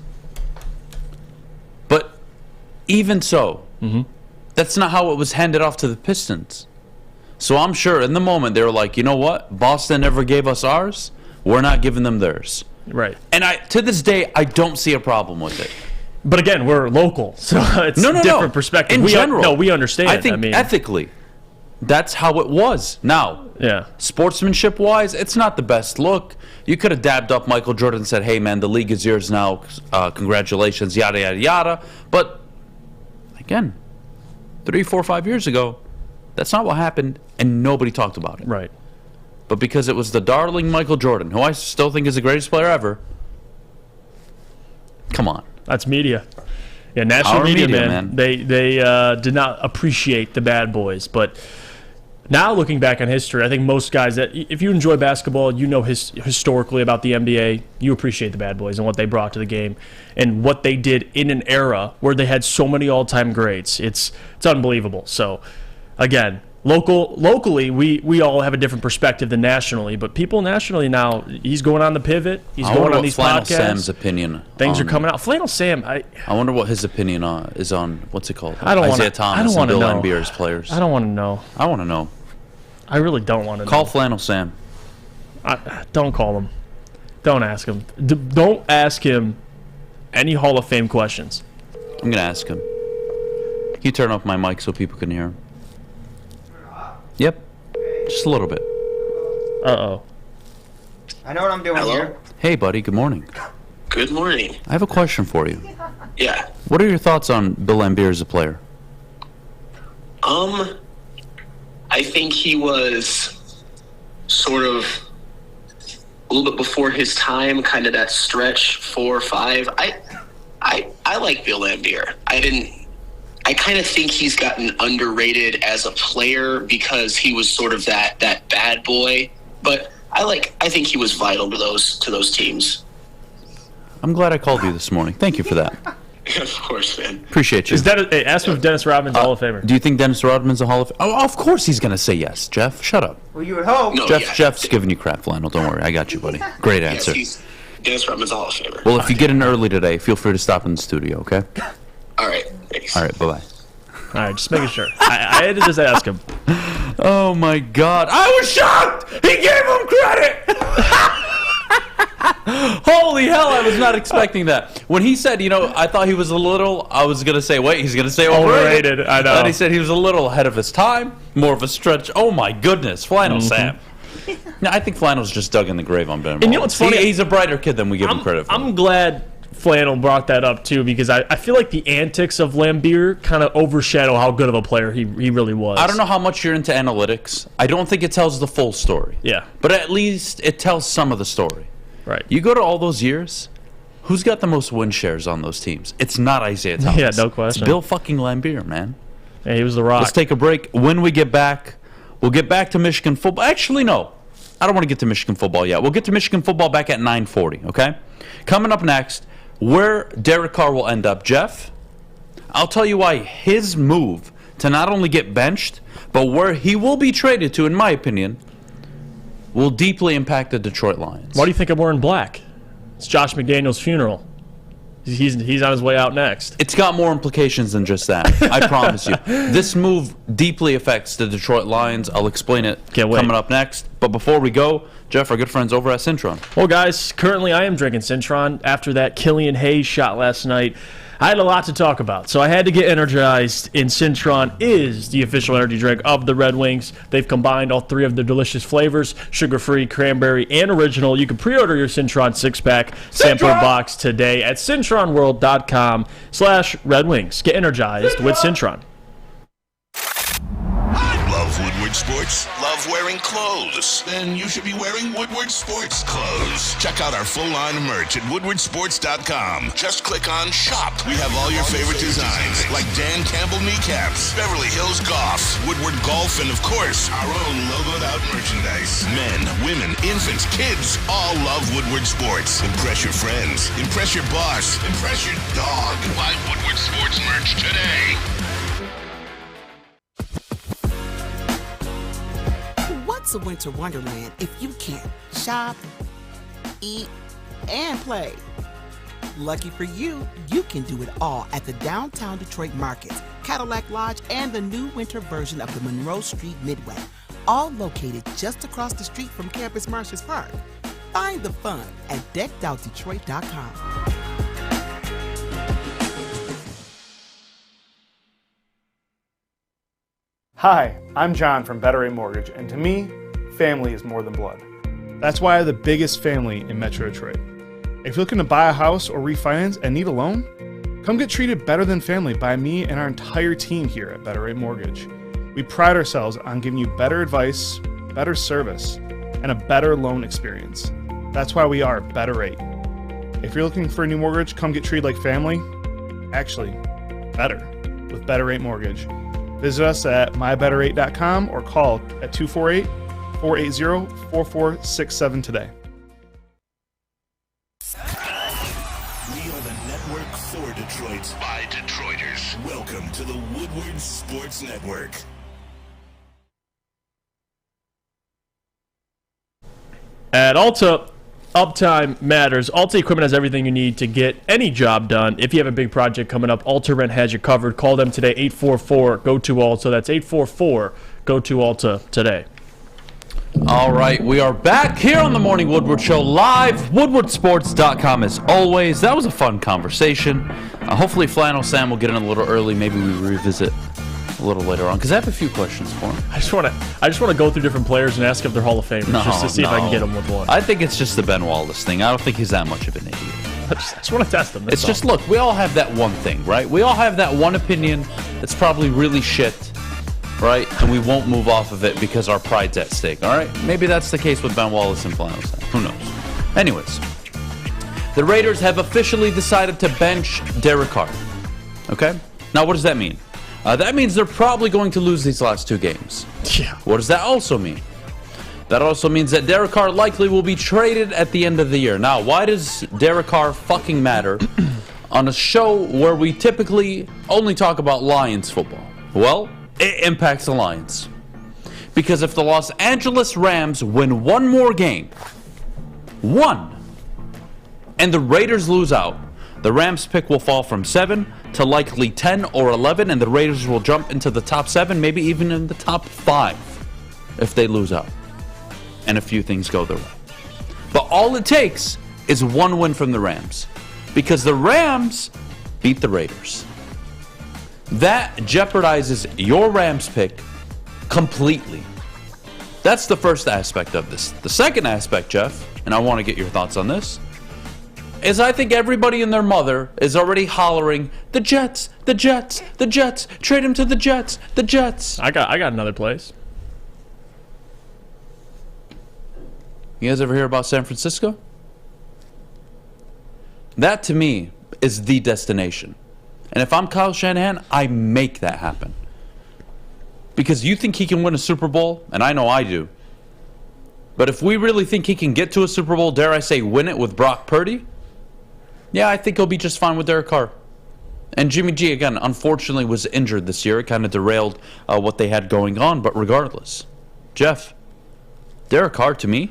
But even so, that's not how it was handed off to the Pistons. So I'm sure in the moment they were like, you know what? Boston never gave us ours. We're not giving them theirs. Right. And to this day, I don't see a problem with it. But again, we're local, so it's a different perspective. In general, we understand. I think ethically, that's how it was. Now, sportsmanship-wise, it's not the best look. You could have dabbed up Michael Jordan and said, hey, man, the league is yours now. Congratulations, yada, yada, yada. But, again, 3, 4, 5 years ago, that's not what happened, and nobody talked about it. Right. But because it was the darling Michael Jordan, who I still think is the greatest player ever, come on. That's media. Yeah, national media, man. They did not appreciate the bad boys. But now looking back on history, I think most guys, that if you enjoy basketball, historically about the NBA, you appreciate the bad boys and what they brought to the game and what they did in an era where they had so many all-time greats. It's unbelievable. So, again, locally, we all have a different perspective than nationally, but people nationally now, he's going on the pivot. He's going on these Flannel podcasts. Sam's opinion. Things are coming out. Flannel Sam, I wonder what his opinion is on, what's it called? I don't Isiah Thomas and Bill Laimbeer's players. I don't want to know. I want to know. I really don't want to know. Call Flannel Sam. Don't call him. Don't ask him. Don't ask him any Hall of Fame questions. I'm going to ask him. Can you turn off my mic so people can hear him? Yep. Just a little bit. Uh-oh. I know what I'm doing here. Hey, buddy. Good morning. Good morning. I have a question for you. Yeah. What are your thoughts on Bill Laimbeer as a player? I think he was sort of a little bit before his time, kind of that stretch 4 or 5. I like Bill Laimbeer. I kind of think he's gotten underrated as a player because he was sort of that bad boy. But I think he was vital to those teams. I'm glad I called you this morning. Thank you for that. Of course, man. Appreciate you. Ask him if Dennis Rodman's a Hall of Famer. Do you think Dennis Rodman's a Hall of Famer? Oh, of course he's going to say yes, Jeff. Shut up. Well, you would hope. No, Jeff's giving you crap, Flannel. Don't worry. I got you, buddy. Great answer. Dennis Rodman's a Hall of Famer. Well, if you get in early today, feel free to stop in the studio, okay? All right. Thanks. All right. Bye-bye. All right. Just making sure. I had to just ask him. Oh, my God. I was shocked. He gave him credit. Holy hell, I was not expecting that. When he said, I thought he was a little, I was going to say, wait, he's going to say overrated. I know. And he said he was a little ahead of his time, more of a stretch. Oh, my goodness. Flannel Sam. No, I think Flannel's just dug in the grave on Ben. And you know what's funny? He's a brighter kid than we give him credit for. I'm glad Flannel brought that up, too, because I feel like the antics of Laimbeer kind of overshadow how good of a player he really was. I don't know how much you're into analytics. I don't think it tells the full story. Yeah. But at least it tells some of the story. Right. You go to all those years, who's got the most win shares on those teams? It's not Isiah Thomas. Yeah, no question. It's Bill fucking Laimbeer, man. Yeah, he was the rock. Let's take a break. When we get back, we'll get back to Michigan football. Actually, no. I don't want to get to Michigan football yet. We'll get to Michigan football back at 9:40, okay? Coming up next, where Derek Carr will end up. Jeff, I'll tell you why his move to not only get benched, but where he will be traded to, in my opinion, will deeply impact the Detroit Lions. Why do you think I'm wearing black? It's Josh McDaniels' funeral. He's on his way out next. It's got more implications than just that. I promise you. This move deeply affects the Detroit Lions. I'll explain it coming up next. But before we go, Jeff, our good friends over at Cintron. Well, guys, currently I am drinking Cintron after that Killian Hayes shot last night. I had a lot to talk about, so I had to get energized, and Cintron is the official energy drink of the Red Wings. They've combined all three of their delicious flavors, sugar-free, cranberry, and original. You can pre-order your Cintron six-pack sampler box today at cintronworld.com/Red Wings. Get energized with Cintron. Love Woodward Sports? Love wearing clothes? Then you should be wearing Woodward Sports clothes. Check out our full line of merch at woodwardsports.com. Just click on Shop. We have all your favorite designs, like Dan Campbell kneecaps, Beverly Hills Golf, Woodward Golf, and of course, our own logoed out merchandise. Men, women, infants, kids, all love Woodward Sports. Impress your friends. Impress your boss. Impress your dog. Buy Woodward Sports merch today. What's a winter wonderland if you can't shop, eat, and play? Lucky for you, you can do it all at the Downtown Detroit Market, Cadillac Lodge, and the new winter version of the Monroe Street Midway, all located just across the street from Campus Martius Park. Find the fun at deckedoutdetroit.com. Hi, I'm John from Better Rate Mortgage, and to me, family is more than blood. That's why I have the biggest family in Metro Detroit. If you're looking to buy a house or refinance and need a loan, come get treated better than family by me and our entire team here at Better Rate Mortgage. We pride ourselves on giving you better advice, better service, and a better loan experience. That's why we are Better Rate. If you're looking for a new mortgage, come get treated like family. Actually, better with Better Rate Mortgage. Visit us at mybetterrate.com or call at 248-480-4467 today. We are the network for Detroit by Detroiters. Welcome to the Woodward Sports Network. At Alta, uptime matters. Alta Equipment has everything you need to get any job done. If you have a big project coming up, Alta Rent has you covered. Call them today, 844-GO-TO-ALTA. That's 844-GO-TO-ALTA today. All right, we are back here on the Morning Woodward Show live, woodwardsports.com as always. That was a fun conversation. Hopefully Flannel Sam will get in a little early. Maybe we revisit a little later on, because I have a few questions for him. I just want to go through different players and ask if they're Hall of Famers, just to see if I can get them with one. I think it's just the Ben Wallace thing. I don't think he's that much of an idiot. I just want to test him. It's just, look, we all have that one thing, right? We all have that one opinion that's probably really shit, right? And we won't move off of it because our pride's at stake, all right? Maybe that's the case with Ben Wallace and Flannel Sam. Who knows? Anyways, the Raiders have officially decided to bench Derek Carr. Okay? Now, what does that mean? That means they're probably going to lose these last two games. Yeah. What does that also mean? That also means that Derek Carr likely will be traded at the end of the year. Now, why does Derek Carr fucking matter on a show where we typically only talk about Lions football? Well, it impacts the Lions. Because if the Los Angeles Rams win one more game, and the Raiders lose out, the Rams pick will fall from 7 to likely 10 or 11, and the Raiders will jump into the top 7, maybe even in the top 5 if they lose out. And a few things go their way. But all it takes is one win from the Rams, because the Rams beat the Raiders. That jeopardizes your Rams pick completely. That's the first aspect of this. The second aspect, Jeff, and I want to get your thoughts on this, is I think everybody and their mother is already hollering, the Jets, the Jets, the Jets, trade him to the Jets, the Jets. I got another place. You guys ever hear about San Francisco? That, to me, is the destination. And if I'm Kyle Shanahan, I make that happen. Because you think he can win a Super Bowl, and I know I do. But if we really think he can get to a Super Bowl, dare I say win it with Brock Purdy, yeah, I think he'll be just fine with Derek Carr. And Jimmy G, again, unfortunately was injured this year. It kind of derailed what they had going on, but regardless. Jeff, Derek Carr, to me,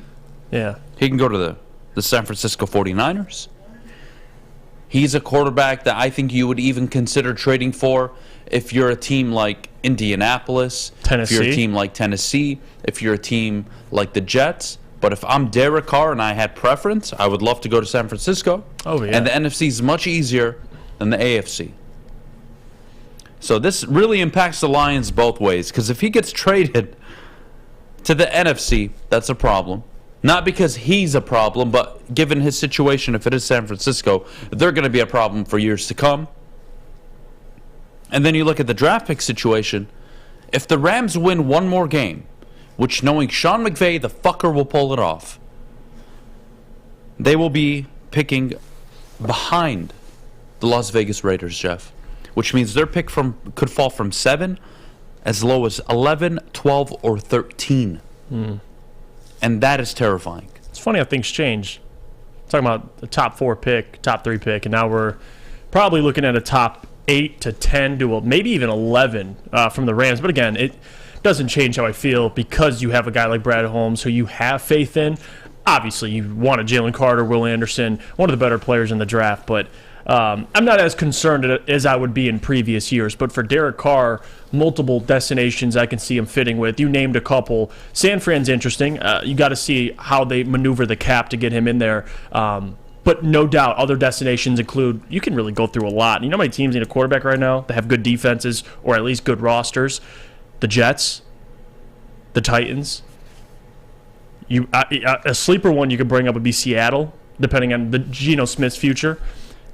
yeah, he can go to the San Francisco 49ers. He's a quarterback that I think you would even consider trading for if you're a team like Indianapolis, Tennessee. if you're a team like Tennessee, if you're a team like the Jets. But if I'm Derek Carr and I had preference, I would love to go to San Francisco. Oh, yeah. And the NFC is much easier than the AFC. So this really impacts the Lions both ways, because if he gets traded to the NFC, that's a problem. Not because he's a problem, but given his situation, if it is San Francisco, they're going to be a problem for years to come. And then you look at the draft pick situation. If the Rams win one more game, which knowing Sean McVay, the fucker will pull it off, they will be picking behind the Las Vegas Raiders, Jeff. Which means their pick could fall from 7 as low as 11, 12, or 13. And that is terrifying. It's funny how things change. Talking about the top 4 pick, top 3 pick, and now we're probably looking at a top 8 to 10 to maybe even 11 from the Rams. But again, it doesn't change how I feel because you have a guy like Brad Holmes who you have faith in. Obviously, you want a Jalen Carter, Will Anderson, one of the better players in the draft, but I'm not as concerned as I would be in previous years. But for Derek Carr, multiple destinations I can see him fitting with. You named a couple. San Fran's interesting. You got to see how they maneuver the cap to get him in there. But no doubt, other destinations include, you can really go through a lot. You know how many teams need a quarterback right now that have good defenses or at least good rosters? The Jets, the Titans. A sleeper one you could bring up would be Seattle, depending on the Geno Smith's future.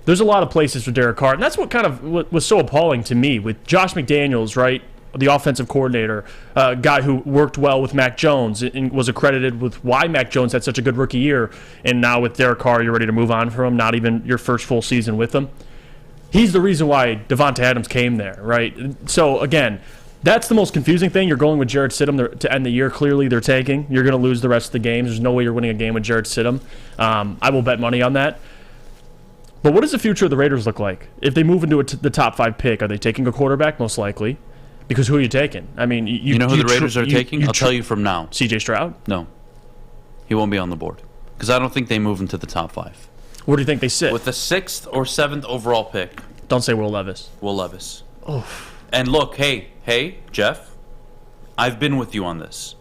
There's a lot of places for Derek Carr, and that's what kind of was so appalling to me with Josh McDaniels, right, the offensive coordinator, guy who worked well with Mac Jones and was accredited with why Mac Jones had such a good rookie year, and now with Derek Carr, you're ready to move on from him, not even your first full season with him. He's the reason why Devonta Adams came there, right? So, again, that's the most confusing thing. You're going with Jarrett Stidham to end the year. Clearly, they're tanking. You're going to lose the rest of the games. There's no way you're winning a game with Jarrett Stidham. I will bet money on that. But what does the future of the Raiders look like? If they move into the top 5 pick, are they taking a quarterback? Most likely. Because who are you taking? I mean, you know who the Raiders are taking? I'll tell you from now. CJ Stroud? No. He won't be on the board. Because I don't think they move into the top 5. Where do you think they sit? With the 6th or 7th overall pick. Don't say Will Levis. Will Levis. Oh. And look, hey, Jeff, I've been with you on this.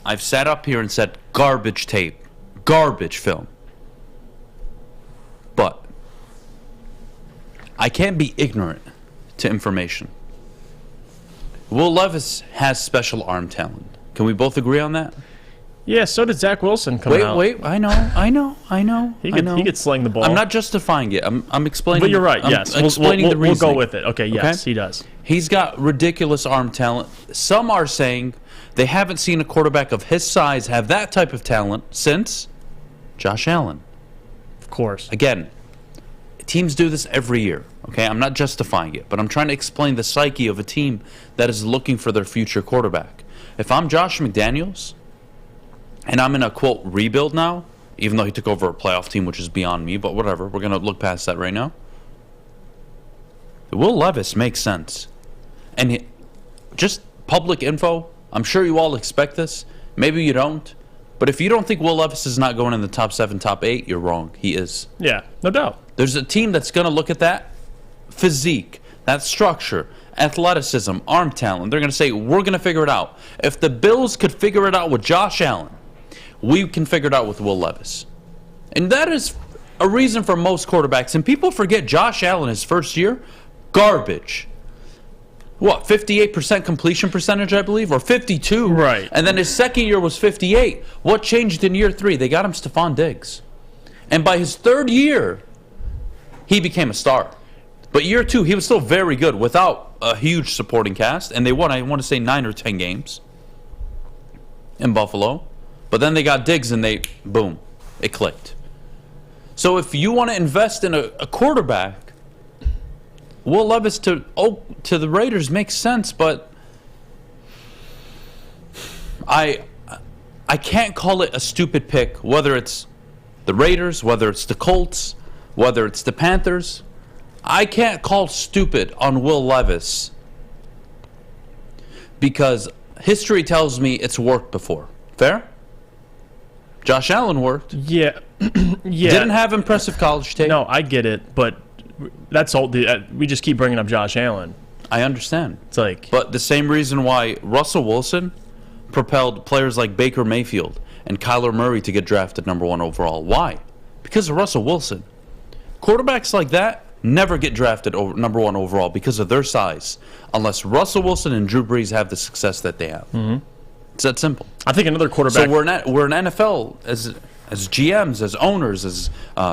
I've sat up here and said garbage tape, garbage film. But I can't be ignorant to information. Will Levis has special arm talent. Can we both agree on that? Yeah, so did Zach Wilson coming out. Wait, I know. He could sling the ball. I'm not justifying it. I'm explaining. But you're right, yes. Explaining the reasoning. We'll go with it. Okay, yes, he does. He's got ridiculous arm talent. Some are saying they haven't seen a quarterback of his size have that type of talent since Josh Allen. Of course. Again, teams do this every year, okay? I'm not justifying it, but I'm trying to explain the psyche of a team that is looking for their future quarterback. If I'm Josh McDaniels, and I'm in a, quote, rebuild now, even though he took over a playoff team, which is beyond me, but whatever. We're going to look past that right now. Will Levis makes sense. And just public info, I'm sure you all expect this. Maybe you don't. But if you don't think Will Levis is not going in the top 7, top 8, you're wrong. He is. Yeah, no doubt. There's a team that's going to look at that physique, that structure, athleticism, arm talent. They're going to say, we're going to figure it out. If the Bills could figure it out with Josh Allen, we can figure it out with Will Levis. And that is a reason for most quarterbacks. And people forget Josh Allen, his first year, garbage. What, 58% completion percentage, I believe, or 52? Right. And then his second year was 58. What changed in year 3? They got him Stephon Diggs. And by his 3rd year, he became a star. But year 2, he was still very good without a huge supporting cast. And they won, I want to say, 9 or 10 games in Buffalo. But then they got Diggs and boom, it clicked. So if you want to invest in a quarterback, Will Levis to the Raiders makes sense, but I can't call it a stupid pick, whether it's the Raiders, whether it's the Colts, whether it's the Panthers. I can't call stupid on Will Levis because history tells me it's worked before. Fair? Josh Allen worked. Yeah. Yeah. Didn't have impressive college tape. No, I get it, but that's all. We just keep bringing up Josh Allen. I understand. It's like, but the same reason why Russell Wilson propelled players like Baker Mayfield and Kyler Murray to get drafted number 1 overall. Why? Because of Russell Wilson. Quarterbacks like that never get drafted number 1 overall because of their size, unless Russell Wilson and Drew Brees have the success that they have. Mm-hmm. It's that simple. I think another quarterback. So we're an NFL as GMs, as owners, as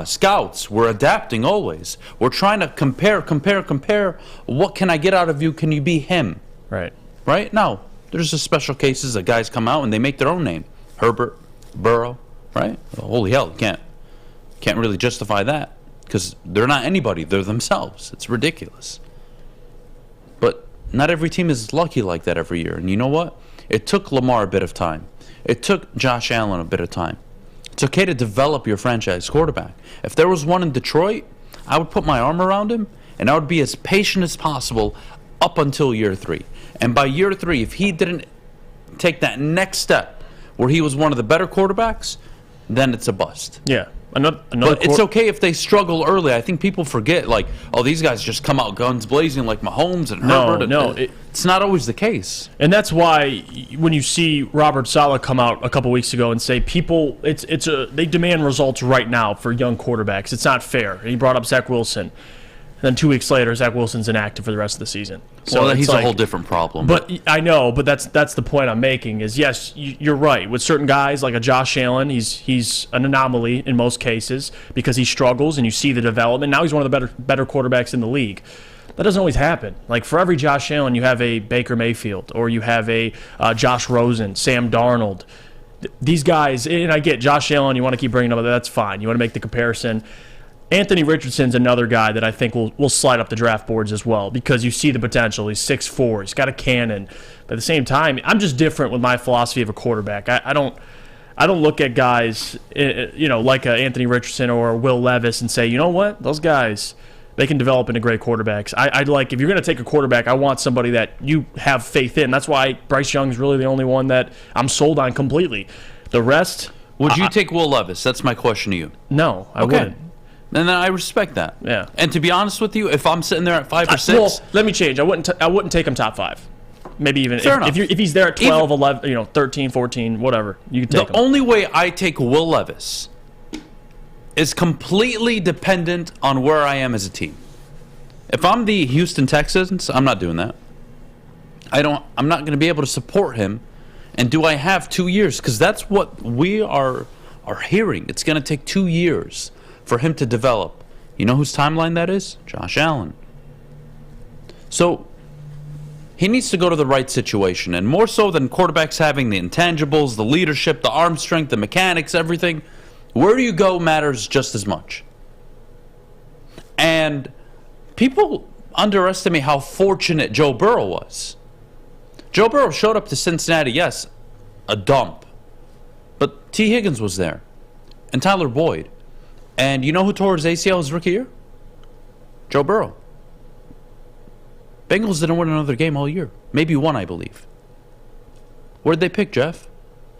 scouts. We're adapting always. We're trying to compare. What can I get out of you? Can you be him? Right? Now, there's just special cases that guys come out and they make their own name. Herbert, Burrow, right? Well, holy hell, you can't really justify that because they're not anybody. They're themselves. It's ridiculous. But not every team is lucky like that every year. And you know what? It took Lamar a bit of time. It took Josh Allen a bit of time. It's okay to develop your franchise quarterback. If there was one in Detroit, I would put my arm around him, and I would be as patient as possible up until year 3. And by year 3, if he didn't take that next step where he was one of the better quarterbacks, then it's a bust. Yeah. But it's okay if they struggle early. I think people forget, like, oh, these guys just come out guns blazing like Mahomes and Herbert. No, it's not always the case. And that's why when you see Robert Saleh come out a couple weeks ago and say they demand results right now for young quarterbacks. It's not fair. He brought up Zach Wilson. Then 2 weeks later, Zach Wilson's inactive for the rest of the season. So he's a whole different problem. But I know, but that's the point I'm making is, yes, you're right. With certain guys like a Josh Allen, he's an anomaly in most cases because he struggles and you see the development. Now he's one of the better quarterbacks in the league. That doesn't always happen. Like for every Josh Allen, you have a Baker Mayfield or you have a Josh Rosen, Sam Darnold. These guys, and I get Josh Allen, you want to keep bringing up, that's fine. You want to make the comparison. Anthony Richardson's another guy that I think will slide up the draft boards as well because you see the potential. He's 6'4", he's got a cannon. But at the same time, I'm just different with my philosophy of a quarterback. I don't look at guys like Anthony Richardson or Will Levis and say, you know what, those guys, they can develop into great quarterbacks. I'd like, if you're going to take a quarterback, I want somebody that you have faith in. That's why Bryce Young's really the only one that I'm sold on completely. The rest... Would you take Will Levis? That's my question to you. No, I wouldn't. And then I respect that. Yeah. And to be honest with you, if I'm sitting there at 5 or 6, well, let me change. I wouldn't take him top 5. Maybe even if he's there at 12, 11, 13, 14, whatever, you can take him. The only way I take Will Levis is completely dependent on where I am as a team. If I'm the Houston Texans, I'm not doing that. I'm not going to be able to support him. And do I have 2 years? Because that's what we are hearing. It's going to take 2 years for him to develop. You know whose timeline that is? Josh Allen. So he needs to go to the right situation. And more so than quarterbacks having the intangibles, the leadership, the arm strength, the mechanics, everything, where you go matters just as much. And people underestimate how fortunate Joe Burrow was. Joe Burrow showed up to Cincinnati, yes, a dump. But T. Higgins was there. And Tyler Boyd. And you know who tore his ACL his rookie year? Joe Burrow. Bengals didn't win another game all year. Maybe one, I believe. Where'd they pick, Jeff?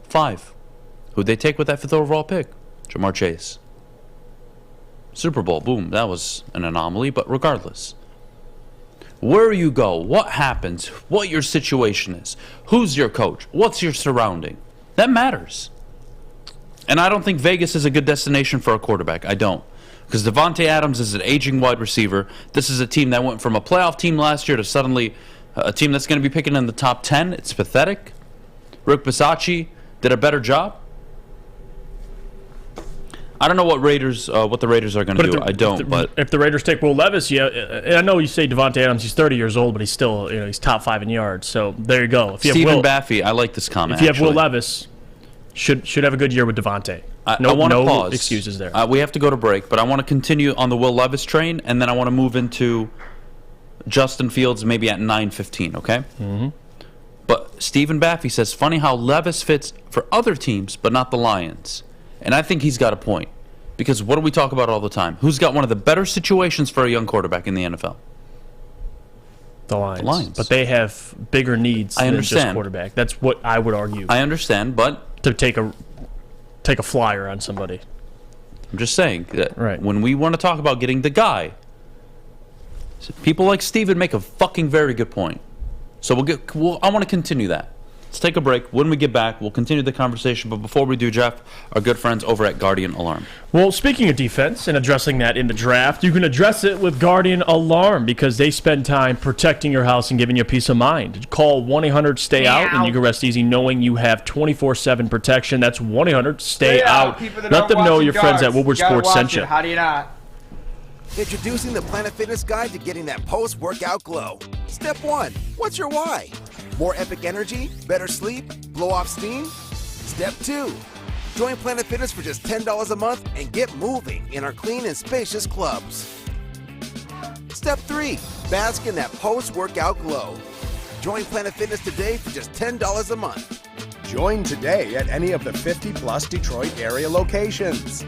5. Who'd they take with that 5th overall pick? Jamar Chase. Super Bowl, boom. That was an anomaly, but regardless. Where you go, what happens, what your situation is, who's your coach, what's your surrounding. That matters. And I don't think Vegas is a good destination for a quarterback. I don't. Because Devontae Adams is an aging wide receiver. This is a team that went from a playoff team last year to suddenly a team that's going to be picking in the top 10. It's pathetic. Rick Bisaccia did a better job. I don't know what the Raiders are going to do. I don't. But if the Raiders take Will Levis, yeah, and I know you say Devontae Adams, he's 30 years old, but he's still, he's top 5 in yards. So there you go. If you Stephen Baffy, I like this comment. If you have Will Levis, should have a good year with Devontae. No excuses there. We have to go to break, but I want to continue on the Will Levis train, and then I want to move into Justin Fields maybe at 9:15. Okay. Mm-hmm. But Stephen Baffy says, funny how Levis fits for other teams, but not the Lions. And I think he's got a point. Because what do we talk about all the time? Who's got one of the better situations for a young quarterback in the NFL? The Lions. But they have bigger needs than just quarterback. That's what I would argue. I understand, but... To take a... take a flyer on somebody. I'm just saying that when we want to talk about getting the guy, people like Steven make a fucking very good point. So I want to continue that. Let's take a break. When we get back, we'll continue the conversation. But before we do, Jeff, our good friends over at Guardian Alarm. Well, speaking of defense and addressing that in the draft, you can address it with Guardian Alarm because they spend time protecting your house and giving you peace of mind. Call 1-800-STAY-OUT and you can rest easy knowing you have 24/7 protection. That's 1-800-STAY-OUT. Let them know your friends at Woodward Sports sent you. How do you not? Introducing the Planet Fitness Guide to getting that post-workout glow. Step 1. What's your why? More epic energy? Better sleep? Blow off steam? Step 2. Join Planet Fitness for just $10 a month and get moving in our clean and spacious clubs. Step 3. Bask in that post-workout glow. Join Planet Fitness today for just $10 a month. Join today at any of the 50-plus Detroit area locations.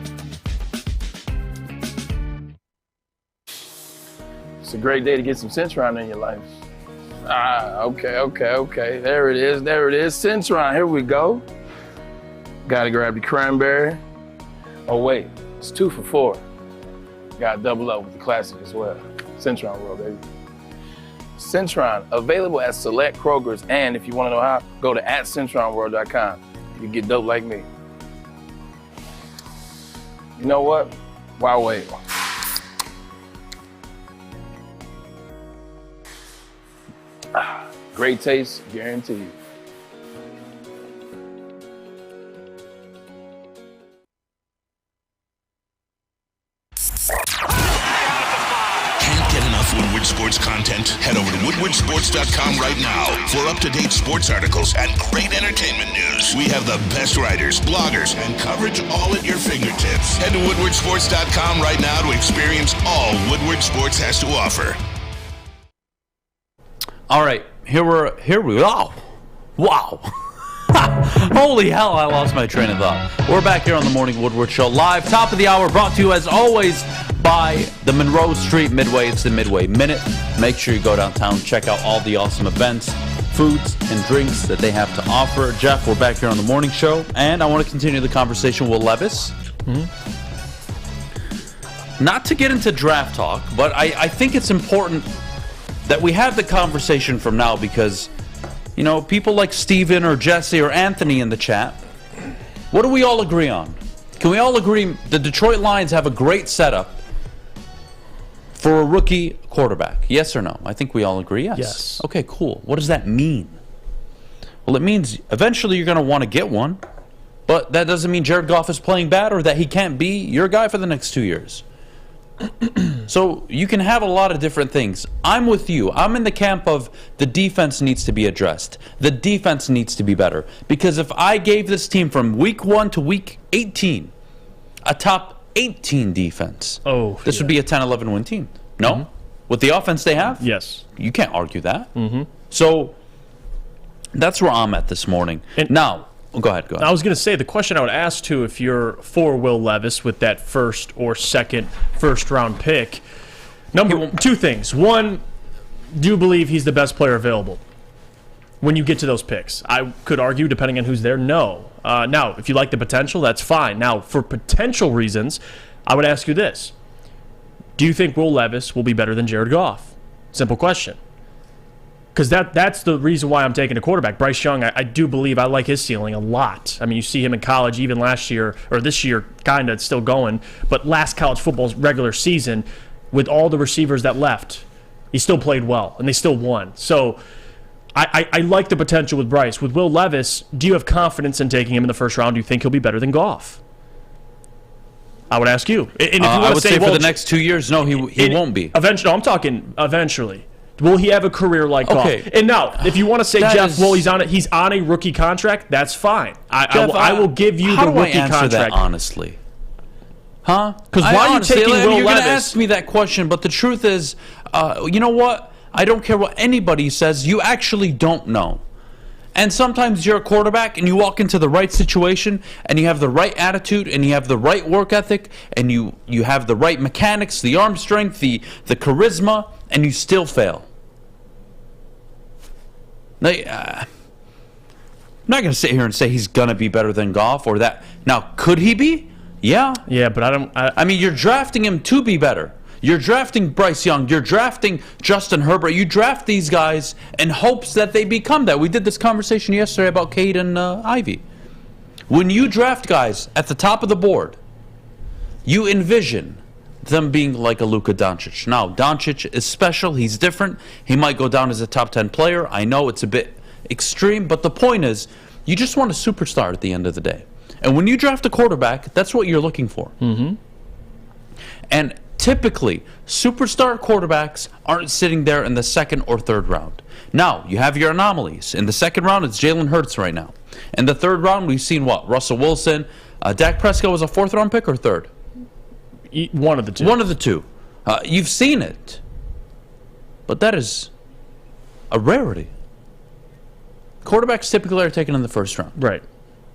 It's a great day to get some Centron in your life. Okay. There it is. Centron, here we go. Gotta grab the cranberry. Oh wait, it's 2 for $4. Gotta double up with the classic as well. Centron World, baby. Centron, available at select Kroger's, and if you wanna know how, go to @CentronWorld.com. You get dope like me. You know what? Why wait? Great taste, guaranteed. Can't get enough Woodward Sports content? Head over to woodwardsports.com right now for up-to-date sports articles and great entertainment news. We have the best writers, bloggers, and coverage all at your fingertips. Head to woodwardsports.com right now to experience all Woodward Sports has to offer. All right, here we go. Wow. Holy hell, I lost my train of thought. We're back here on the Morning Woodward Show live, top of the hour, brought to you as always by the Monroe Street Midway. It's the Midway Minute. Make sure you go downtown, check out all the awesome events, foods, and drinks that they have to offer. Jeff, we're back here on the morning show, and I want to continue the conversation with Levis. Not to get into draft talk, but I think it's important that we have the conversation from now because, you know, people like Steven or Jesse or Anthony in the chat, what do we all agree on? Can we all agree the Detroit Lions have a great setup for a rookie quarterback? Yes or no? I think we all agree yes. Yes. Okay, cool. What does that mean? Well, it means eventually you're going to want to get one, but that doesn't mean Jared Goff is playing bad or that he can't be your guy for the next 2 years. So you can have a lot of different things. I'm with you. I'm in the camp of the defense needs to be addressed. The defense needs to be better. Because if I gave this team from week 1 to week 18 a top 18 defense, this would be a 10-11 win team. No? Mm-hmm. With the offense they have? Yes. You can't argue that. Mm-hmm. So that's where I'm at this morning. And now, go ahead. I was going to say, the question I would ask, too, if you're for Will Levis with that first or second first-round pick, two things. One, do you believe he's the best player available when you get to those picks? I could argue, depending on who's there, no. Now, if you like the potential, that's fine. Now, for potential reasons, I would ask you this. Do you think Will Levis will be better than Jared Goff? Simple question. Because that's the reason why I'm taking a quarterback. Bryce Young, I do believe I like his ceiling a lot. I mean, you see him in college, even last year, or this year, kind of, it's still going. But last college football's regular season, with all the receivers that left, he still played well, and they still won. So I like the potential with Bryce. With Will Levis, do you have confidence in taking him in the first round? Do you think he'll be better than Goff? I would ask you. And if you I would say for the next 2 years, no, he won't be. Eventually, I'm talking eventually. Will he have a career like Goff? And now, if you want to say, Jeff, well, he's on a rookie contract, that's fine. I will give you the rookie contract. How do I answer that honestly? Huh? Because why are you taking Will Levis? You're going to ask me that question, but the truth is, you know what? I don't care what anybody says. You actually don't know. And sometimes you're a quarterback and you walk into the right situation and you have the right attitude and you have the right work ethic and you have the right mechanics, the arm strength, the charisma, and you still fail. not going to sit here and say he's going to be better than Goff or that. Now, could he be? Yeah. Yeah, but I mean, you're drafting him to be better. You're drafting Bryce Young. You're drafting Justin Herbert. You draft these guys in hopes that they become that. We did this conversation yesterday about Cade and Ivy. When you draft guys at the top of the board, you envision them being like a Luka Doncic. Now, Doncic is special. He's different. He might go down as a top 10 player. I know it's a bit extreme, but the point is, you just want a superstar at the end of the day. And when you draft a quarterback, that's what you're looking for. Mm-hmm. And typically, superstar quarterbacks aren't sitting there in the second or third round. Now, you have your anomalies. In the second round, it's Jalen Hurts right now. In the third round, we've seen what? Russell Wilson. Dak Prescott was a fourth-round pick or third? One of the two. One of the two. You've seen it. But that is a rarity. Quarterbacks typically are taken in the first round. Right.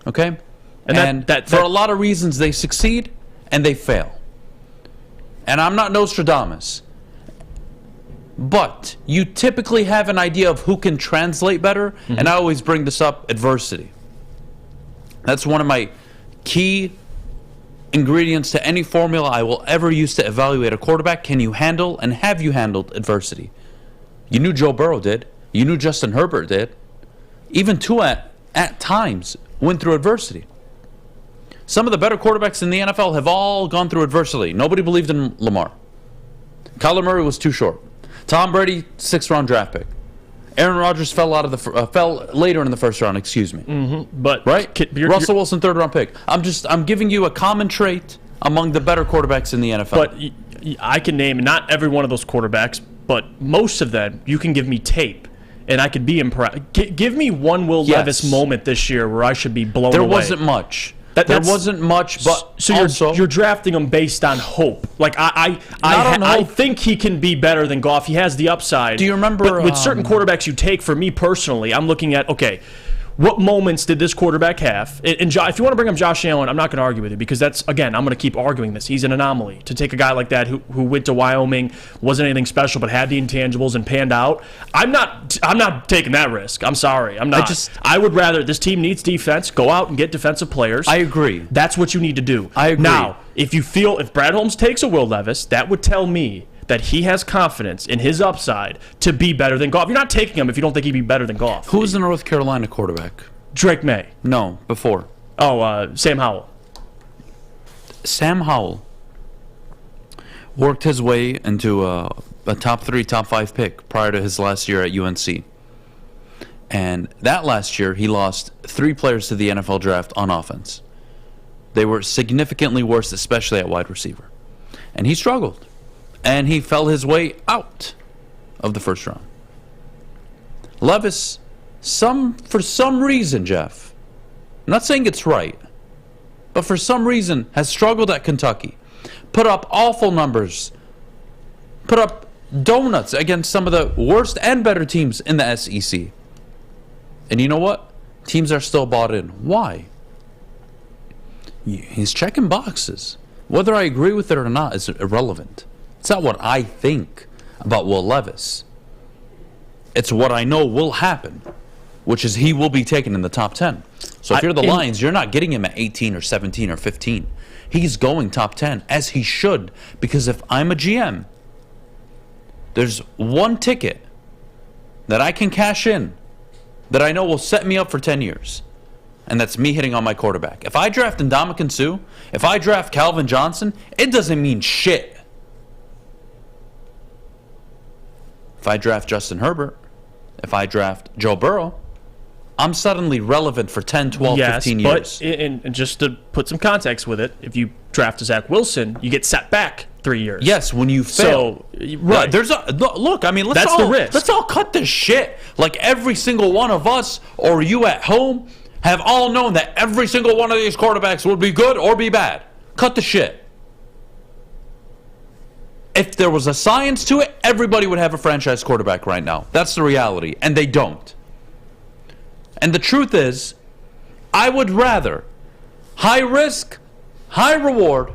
Okay? And that for a lot of reasons, they succeed and they fail. And I'm not Nostradamus. But you typically have an idea of who can translate better. Mm-hmm. And I always bring this up, adversity. That's one of my key ingredients to any formula I will ever use to evaluate a quarterback. Can you handle and have you handled adversity? You knew Joe Burrow did. You knew Justin Herbert did. Even Tua at times went through adversity. Some of the better quarterbacks in the NFL have all gone through adversity. Nobody believed in Lamar. Kyler Murray was too short. Tom Brady, 6th-round draft pick. Aaron Rodgers fell later in the first round. Excuse me. Mm-hmm. But right, Russell Wilson, 3rd-round pick. I'm giving you a common trait among the better quarterbacks in the NFL. But I can name not every one of those quarterbacks, but most of them. You can give me tape. And I could be impressed. Give me one Will Levis moment this year where I should be blown away. There wasn't much. There wasn't much, but so you're drafting him based on hope. Like I think he can be better than Goff. He has the upside. Do you remember? But with certain quarterbacks you take, for me personally, I'm looking at, okay, what moments did this quarterback have? And if you want to bring up Josh Allen, I'm not going to argue with you because that's, again, I'm going to keep arguing this. He's an anomaly. To take a guy like that who went to Wyoming, wasn't anything special, but had the intangibles and panned out, I'm not taking that risk. I'm sorry. I'm not. I would rather, this team needs defense. Go out and get defensive players. I agree. That's what you need to do. I agree. Now, if Brad Holmes takes a Will Levis, that would tell me that he has confidence in his upside to be better than Goff. You're not taking him if you don't think he'd be better than Goff. Who's the North Carolina quarterback? Drake May. No, before. Sam Howell. Sam Howell worked his way into a top 3, top 5 pick prior to his last year at UNC. And that last year, he lost 3 players to the NFL draft on offense. They were significantly worse, especially at wide receiver. And he struggled. And he fell his way out of the first round. Levis, for some reason, Jeff, I'm not saying it's right, but for some reason has struggled at Kentucky. Put up awful numbers. Put up donuts against some of the worst and better teams in the SEC. And you know what? Teams are still bought in. Why? He's checking boxes. Whether I agree with it or not is irrelevant. It's not what I think about Will Levis. It's what I know will happen, which is he will be taken in the top 10. So if you're the Lions, you're not getting him at 18 or 17 or 15. He's going top 10, as he should, because if I'm a GM, there's one ticket that I can cash in that I know will set me up for 10 years, and that's me hitting on my quarterback. If I draft Ndamukong Suh, if I draft Calvin Johnson, it doesn't mean shit. If I draft Justin Herbert, if I draft Joe Burrow, I'm suddenly relevant for 10, 12, 15 years. But and just to put some context with it, if you draft Zach Wilson, you get set back 3 years. Yes, when you fail. So, right. Look, I mean, that's the risk. Let's all cut this shit. Like every single one of us or you at home have all known that every single one of these quarterbacks would be good or be bad. Cut the shit. If there was a science to it, everybody would have a franchise quarterback right now. That's the reality, and they don't. And the truth is, I would rather high risk, high reward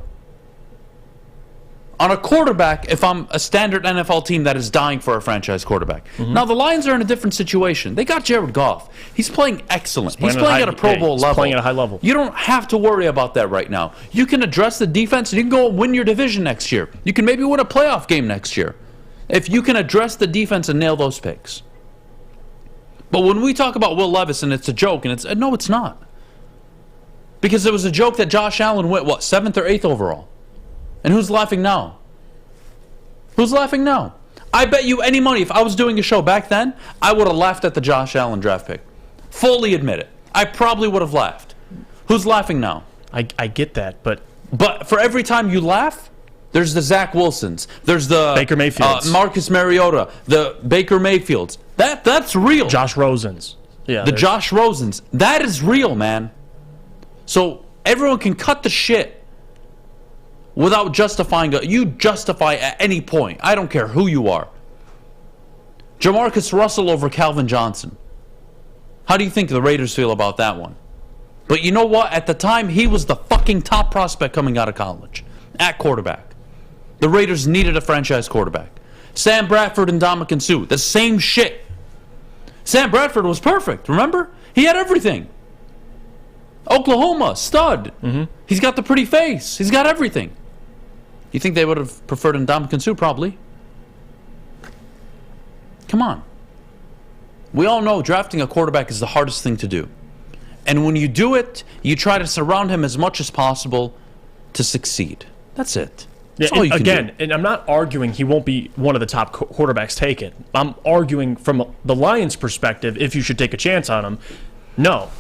on a quarterback if I'm a standard NFL team that is dying for a franchise quarterback. Now, the Lions are in a different situation. They got Jared Goff. He's playing excellent. He's playing at a Pro Bowl level. He's playing at a high level. You don't have to worry about that right now. You can address the defense, and you can go and win your division next year. You can maybe win a playoff game next year if you can address the defense and nail those picks. But when we talk about Will Levis and it's a joke, and no, it's not. Because it was a joke that Josh Allen went, 7th or 8th overall? And who's laughing now? Who's laughing now? I bet you any money, if I was doing a show back then, I would have laughed at the Josh Allen draft pick. Fully admit it. I probably would have laughed. Who's laughing now? I get that, but for every time you laugh, there's the Zach Wilsons. There's the Baker Mayfields. Marcus Mariota. The Baker Mayfields. That's real. Josh Rosens. Yeah, the Josh Rosens. That is real, man. So everyone can cut the shit without justifying it. You justify at any point. I don't care who you are. Jamarcus Russell over Calvin Johnson. How do you think the Raiders feel about that one? But you know what? At the time, he was the fucking top prospect coming out of college at quarterback. The Raiders needed a franchise quarterback. Sam Bradford and Ndamukong Suh, the same shit. Sam Bradford was perfect, remember? He had everything. Oklahoma, stud. He's got the pretty face. He's got everything. You think they would have preferred Ndamukong Suh? Probably. Come on. We all know drafting a quarterback is the hardest thing to do. And when you do it, you try to surround him as much as possible to succeed. That's it. That's all you can do. And I'm not arguing he won't be one of the top quarterbacks taken. I'm arguing from the Lions' perspective, if you should take a chance on him, no,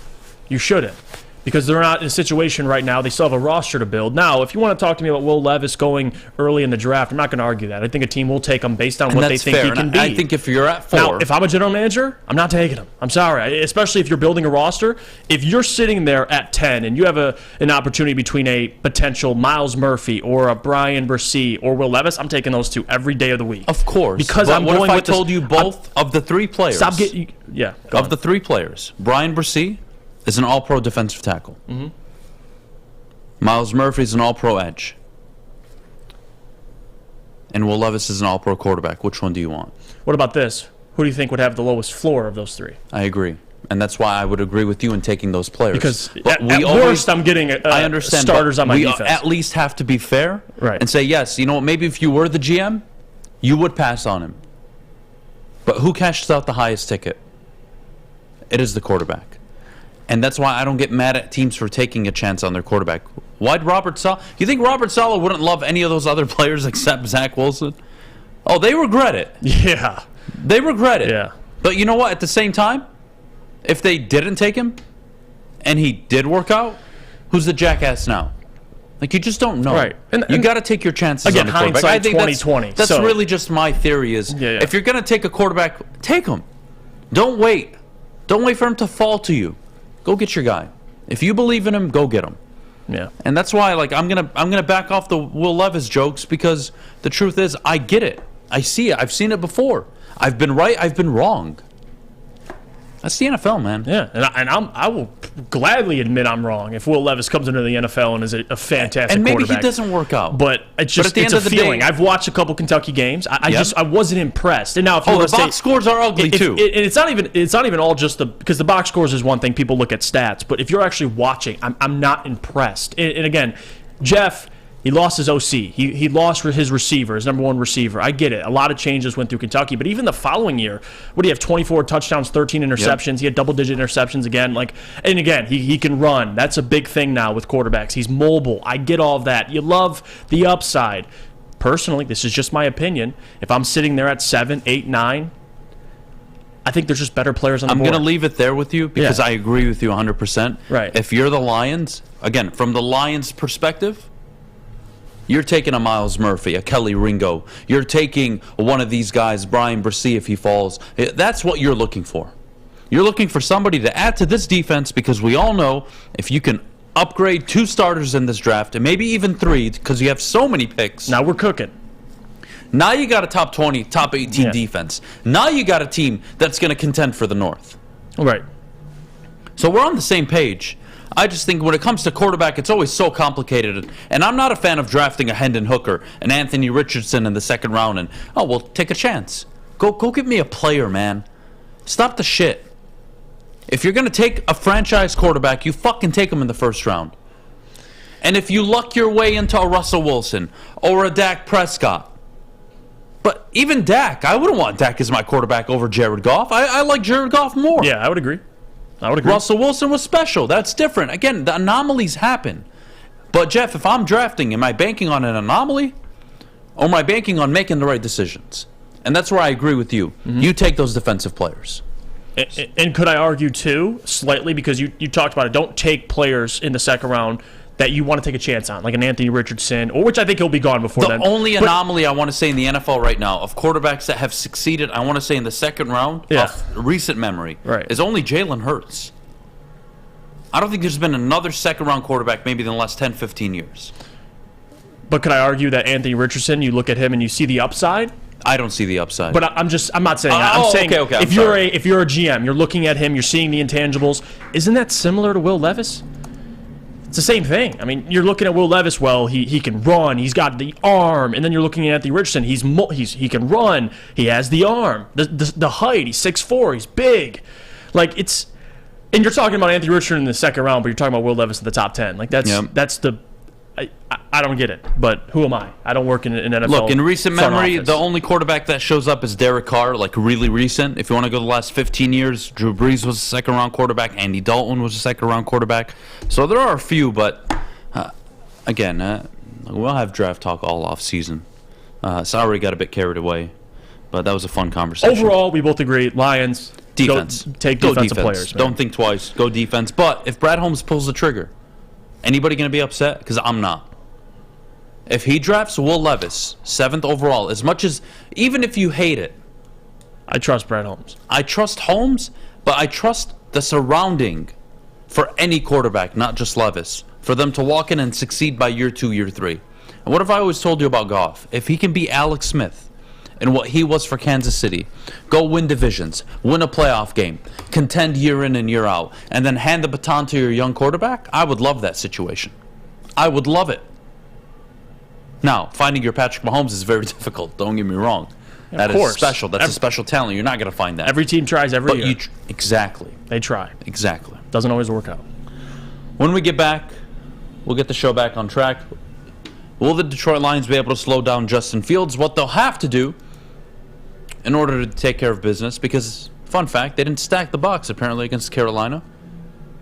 you shouldn't. Because they're not in a situation right now. They still have a roster to build. Now, if you want to talk to me about Will Levis going early in the draft, I'm not going to argue that. I think a team will take him based on what they think he can be. I think if you're at 4... Now, if I'm a general manager, I'm not taking him. I'm sorry. Especially if you're building a roster. If you're sitting there at 10 and you have an opportunity between a potential Miles Murphy or a Brian Bresee or Will Levis, I'm taking those two every day of the week. Of course. Because but I'm what going if I with told you both of the 3 players? Stop getting... Yeah. Of the 3 players, Brian Bresee is an all-pro defensive tackle. Miles Murphy is an all-pro edge. And Will Levis is an all-pro quarterback. Which one do you want? What about this? Who do you think would have the lowest floor of those 3? I agree. And that's why I would agree with you in taking those players. Because at worst, I'm getting I understand, starters on my defense. We at least have to be fair and say, yes, you know what, maybe if you were the GM, you would pass on him. But who cashes out the highest ticket? It is the quarterback. And that's why I don't get mad at teams for taking a chance on their quarterback. Why'd Robert Saleh? You think Robert Saleh wouldn't love any of those other players except Zach Wilson? Oh, they regret it. Yeah. They regret it. Yeah. But you know what? At the same time, if they didn't take him and he did work out, who's the jackass now? Like, you just don't know. Right. And you got to take your chances again, on the quarterback. hindsight I think 2020. That's really just my theory is if you're going to take a quarterback, take him. Don't wait. Don't wait for him to fall to you. Go get your guy. If you believe in him, go get him. Yeah. And that's why, like, I'm gonna back off the Will Levis jokes because the truth is, I get it. I see it. I've seen it before. I've been right. I've been wrong. That's the NFL, man. Yeah, and I will gladly admit I'm wrong if Will Levis comes into the NFL and is a fantastic and maybe quarterback. He doesn't work out. But it's just but at the end of the feeling. Day, I've watched a couple Kentucky games. I wasn't impressed. And now if you the box scores are ugly too. And it's not even all just because the box scores is one thing. People look at stats, but if you're actually watching, I'm not impressed. And again, Jeff. He lost his OC. He lost his receiver, his number 1 receiver. I get it. A lot of changes went through Kentucky. But even the following year, what do you have, 24 touchdowns, 13 interceptions? Yep. He had double-digit interceptions again. And again, he can run. That's a big thing now with quarterbacks. He's mobile. I get all of that. You love the upside. Personally, this is just my opinion. If I'm sitting there at 7, 8, 9, I think there's just better players on the board. I'm going to leave it there with you because I agree with you 100%. Right. If you're the Lions, again, from the Lions' perspective, you're taking a Miles Murphy, a Kelly Ringo. You're taking one of these guys, Brian Bresee, if he falls. That's what you're looking for. You're looking for somebody to add to this defense because we all know if you can upgrade 2 starters in this draft, and maybe even 3 because you have so many picks. Now we're cooking. Now you got a top 20, top 18 defense. Now you got a team that's going to contend for the North. Right. So we're on the same page. I just think when it comes to quarterback, it's always so complicated. And I'm not a fan of drafting a Hendon Hooker, an Anthony Richardson in the second round, and, we'll take a chance. Go get me a player, man. Stop the shit. If you're going to take a franchise quarterback, you fucking take him in the first round. And if you luck your way into a Russell Wilson or a Dak Prescott, but even Dak, I wouldn't want Dak as my quarterback over Jared Goff. I like Jared Goff more. Yeah, I would agree. Russell Wilson was special. That's different. Again, the anomalies happen. But, Jeff, if I'm drafting, am I banking on an anomaly? Or am I banking on making the right decisions? And that's where I agree with you. Mm-hmm. You take those defensive players. And could I argue, too, slightly, because you talked about it, don't take players in the second round that you want to take a chance on, like an Anthony Richardson, or which I think he'll be gone before then. The only anomaly I want to say in the NFL right now of quarterbacks that have succeeded, I want to say in the second round of recent memory, is only Jalen Hurts. I don't think there's been another second-round quarterback maybe in the last 10, 15 years. But could I argue that Anthony Richardson, you look at him and you see the upside? I don't see the upside. But I'm not saying that. I'm saying okay, if you're a GM, you're looking at him, you're seeing the intangibles. Isn't that similar to Will Levis? It's the same thing. I mean, you're looking at Will Levis. Well, he can run. He's got the arm, and then you're looking at Anthony Richardson. He can run. He has the arm, the height. He's 6'4". He's big. Like it's, and you're talking about Anthony Richardson in the second round, but you're talking about Will Levis in the top 10. Like that's the. I don't get it, but who am I? I don't work in NFL. Look, in recent memory, the only quarterback that shows up is Derek Carr, like really recent. If you want to go the last 15 years, Drew Brees was a second-round quarterback. Andy Dalton was a second-round quarterback. So there are a few, but again, we'll have draft talk all off season. So I already got a bit carried away, but that was a fun conversation. Overall, we both agree, Lions, defense. Take defensive players. Man. Don't think twice. Go defense. But if Brad Holmes pulls the trigger, anybody going to be upset? Because I'm not. If he drafts Will Levis, 7th overall, as much as, even if you hate it, I trust Brad Holmes. I trust Holmes, but I trust the surrounding for any quarterback, not just Levis, for them to walk in and succeed by year 2, year 3. And what have I always told you about Goff? If he can be Alex Smith and what he was for Kansas City, go win divisions, win a playoff game, contend year in and year out, and then hand the baton to your young quarterback, I would love that situation. I would love it. Now, finding your Patrick Mahomes is very difficult. Don't get me wrong. That is special. That's a special talent. You're not going to find that. Every team tries every year. Exactly. They try. Exactly. Doesn't always work out. When we get back, we'll get the show back on track. Will the Detroit Lions be able to slow down Justin Fields? What they'll have to do in order to take care of business, because, fun fact, they didn't stack the box, apparently, against Carolina.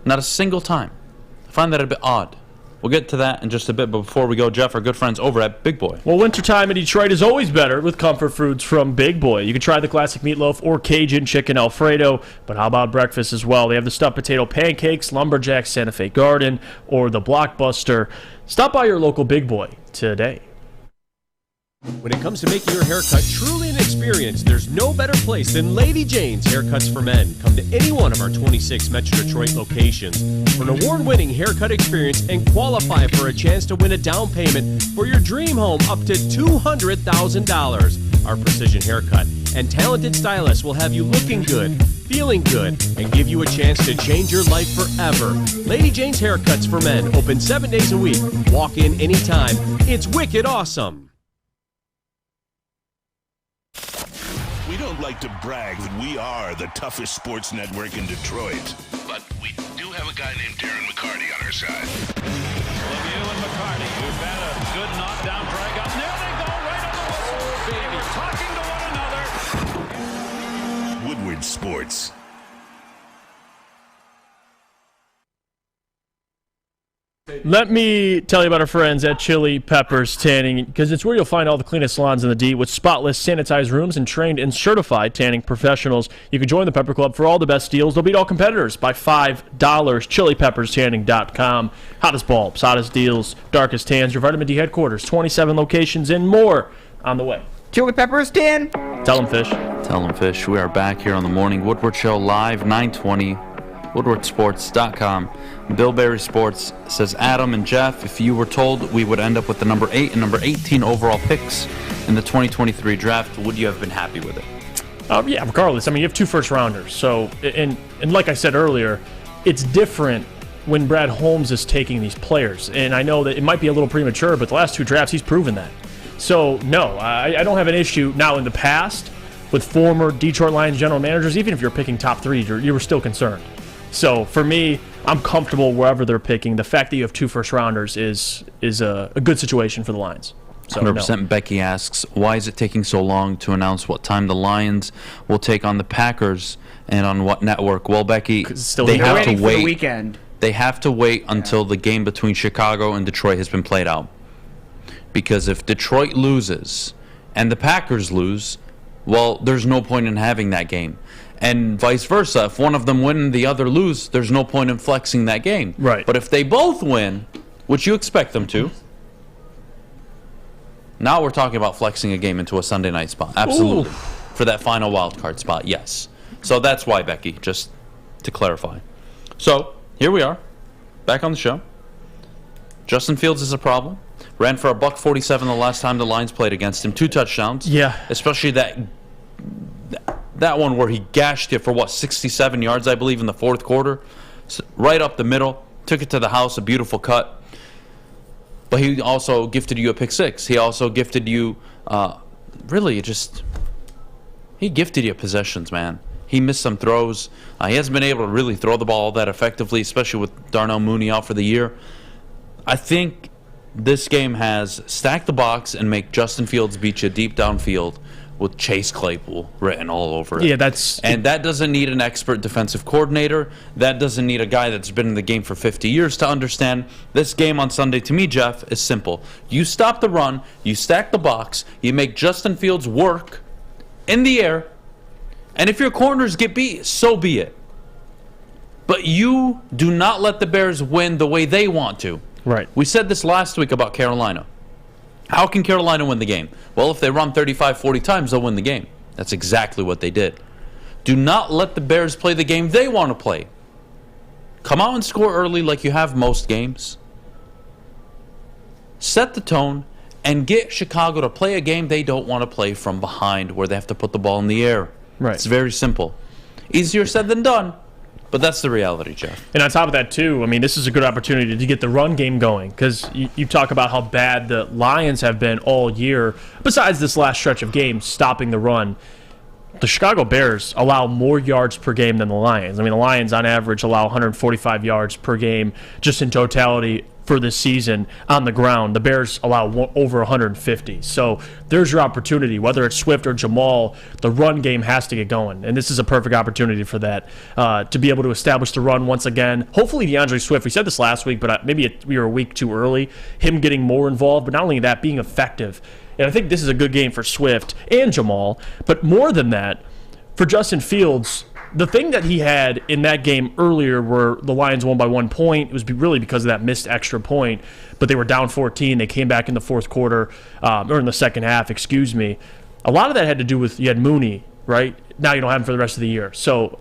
Not a single time. I find that a bit odd. We'll get to that in just a bit, but before we go, Jeff, our good friends over at Big Boy. Well, wintertime in Detroit is always better with comfort foods from Big Boy. You can try the classic meatloaf or Cajun chicken Alfredo, but how about breakfast as well? They have the stuffed potato pancakes, lumberjack Santa Fe Garden, or the blockbuster. Stop by your local Big Boy today. When it comes to making your haircut truly an experience, there's no better place than Lady Jane's Haircuts for Men. Come to any one of our 26 Metro Detroit locations for an award-winning haircut experience and qualify for a chance to win a down payment for your dream home up to $200,000. Our precision haircut and talented stylists will have you looking good, feeling good, and give you a chance to change your life forever. Lady Jane's Haircuts for Men, open 7 days a week. Walk in anytime. It's wicked awesome. We don't like to brag that we are the toughest sports network in Detroit, but we do have a guy named Darren McCarty on our side. Lemieux and McCarty, who've had a good knockdown drag up. There they go, right on the whistle, baby, talking to one another. Woodward Sports. Let me tell you about our friends at Chili Peppers Tanning, because it's where you'll find all the cleanest salons in the D with spotless, sanitized rooms and trained and certified tanning professionals. You can join the Pepper Club for all the best deals. They'll beat all competitors by $5. ChiliPeppersTanning.com. Hottest bulbs, hottest deals, darkest tans, your vitamin D headquarters, 27 locations and more on the way. Chili Peppers Tan. Tell them, Fish. Tell them, Fish. We are back here on the Morning Woodward Show live, 920. WoodwardSports.com. Bill Berry Sports says, Adam and Jeff, if you were told we would end up with the number 8 and number 18 overall picks in the 2023 draft, would you have been happy with it? Yeah, regardless. I mean, you have 2 first-rounders. So, and like I said earlier, it's different when Brad Holmes is taking these players. And I know that it might be a little premature, but the last 2 drafts, he's proven that. So, no, I don't have an issue. Now, in the past, with former Detroit Lions general managers, even if you're picking top 3, you were still concerned. So, for me, I'm comfortable wherever they're picking. The fact that you have 2 first-rounders is a good situation for the Lions. So, 100%. no. Becky asks, why is it taking so long to announce what time the Lions will take on the Packers and on what network? Well, Becky, they have to wait. For the weekend. They have to wait until the game between Chicago and Detroit has been played out. Because if Detroit loses and the Packers lose, well, there's no point in having that game. And vice versa. If one of them win and the other lose, there's no point in flexing that game. Right. But if they both win, which you expect them to, now we're talking about flexing a game into a Sunday night spot. Absolutely. Ooh. For that final wild card spot, yes. So that's why, Becky, just to clarify. So, here we are, back on the show. Justin Fields is a problem. Ran for $147 the last time the Lions played against him. 2 touchdowns. Yeah. Especially that one where he gashed you for, 67 yards, I believe, in the fourth quarter. So right up the middle. Took it to the house, a beautiful cut. But he also gifted you a pick 6. He also gifted you, he gifted you possessions, man. He missed some throws. He hasn't been able to really throw the ball that effectively, especially with Darnell Mooney out for the year. I think this game has stack the box and make Justin Fields beat you deep downfield with Chase Claypool written all over it. Yeah, that doesn't need an expert defensive coordinator. That doesn't need a guy that's been in the game for 50 years to understand. This game on Sunday, to me, Jeff, is simple. You stop the run, you stack the box, you make Justin Fields work in the air, and if your corners get beat, so be it. But you do not let the Bears win the way they want to. Right. We said this last week about Carolina. How can Carolina win the game? Well, if they run 35, 40 times, they'll win the game. That's exactly what they did. Do not let the Bears play the game they want to play. Come out and score early like you have most games. Set the tone and get Chicago to play a game they don't want to play from behind where they have to put the ball in the air. Right. It's very simple. Easier said than done. But that's the reality, Jeff. And on top of that, too, I mean, this is a good opportunity to get the run game going because you talk about how bad the Lions have been all year, besides this last stretch of games, stopping the run. The Chicago Bears allow more yards per game than the Lions. I mean, the Lions, on average, allow 145 yards per game just in totality for this season on the ground. The Bears allow over 150. So there's your opportunity. Whether it's Swift or Jamal, the run game has to get going. And this is a perfect opportunity for that, to be able to establish the run once again. Hopefully DeAndre Swift, we said this last week, but maybe we were a week too early, him getting more involved, but not only that, being effective. And I think this is a good game for Swift and Jamal. But more than that, for Justin Fields, the thing that he had in that game earlier where the Lions won by 1 point, it was really because of that missed extra point, but they were down 14. They came back in the fourth quarter, or in the second half, excuse me. A lot of that had to do with you had Mooney, right? Now you don't have him for the rest of the year. So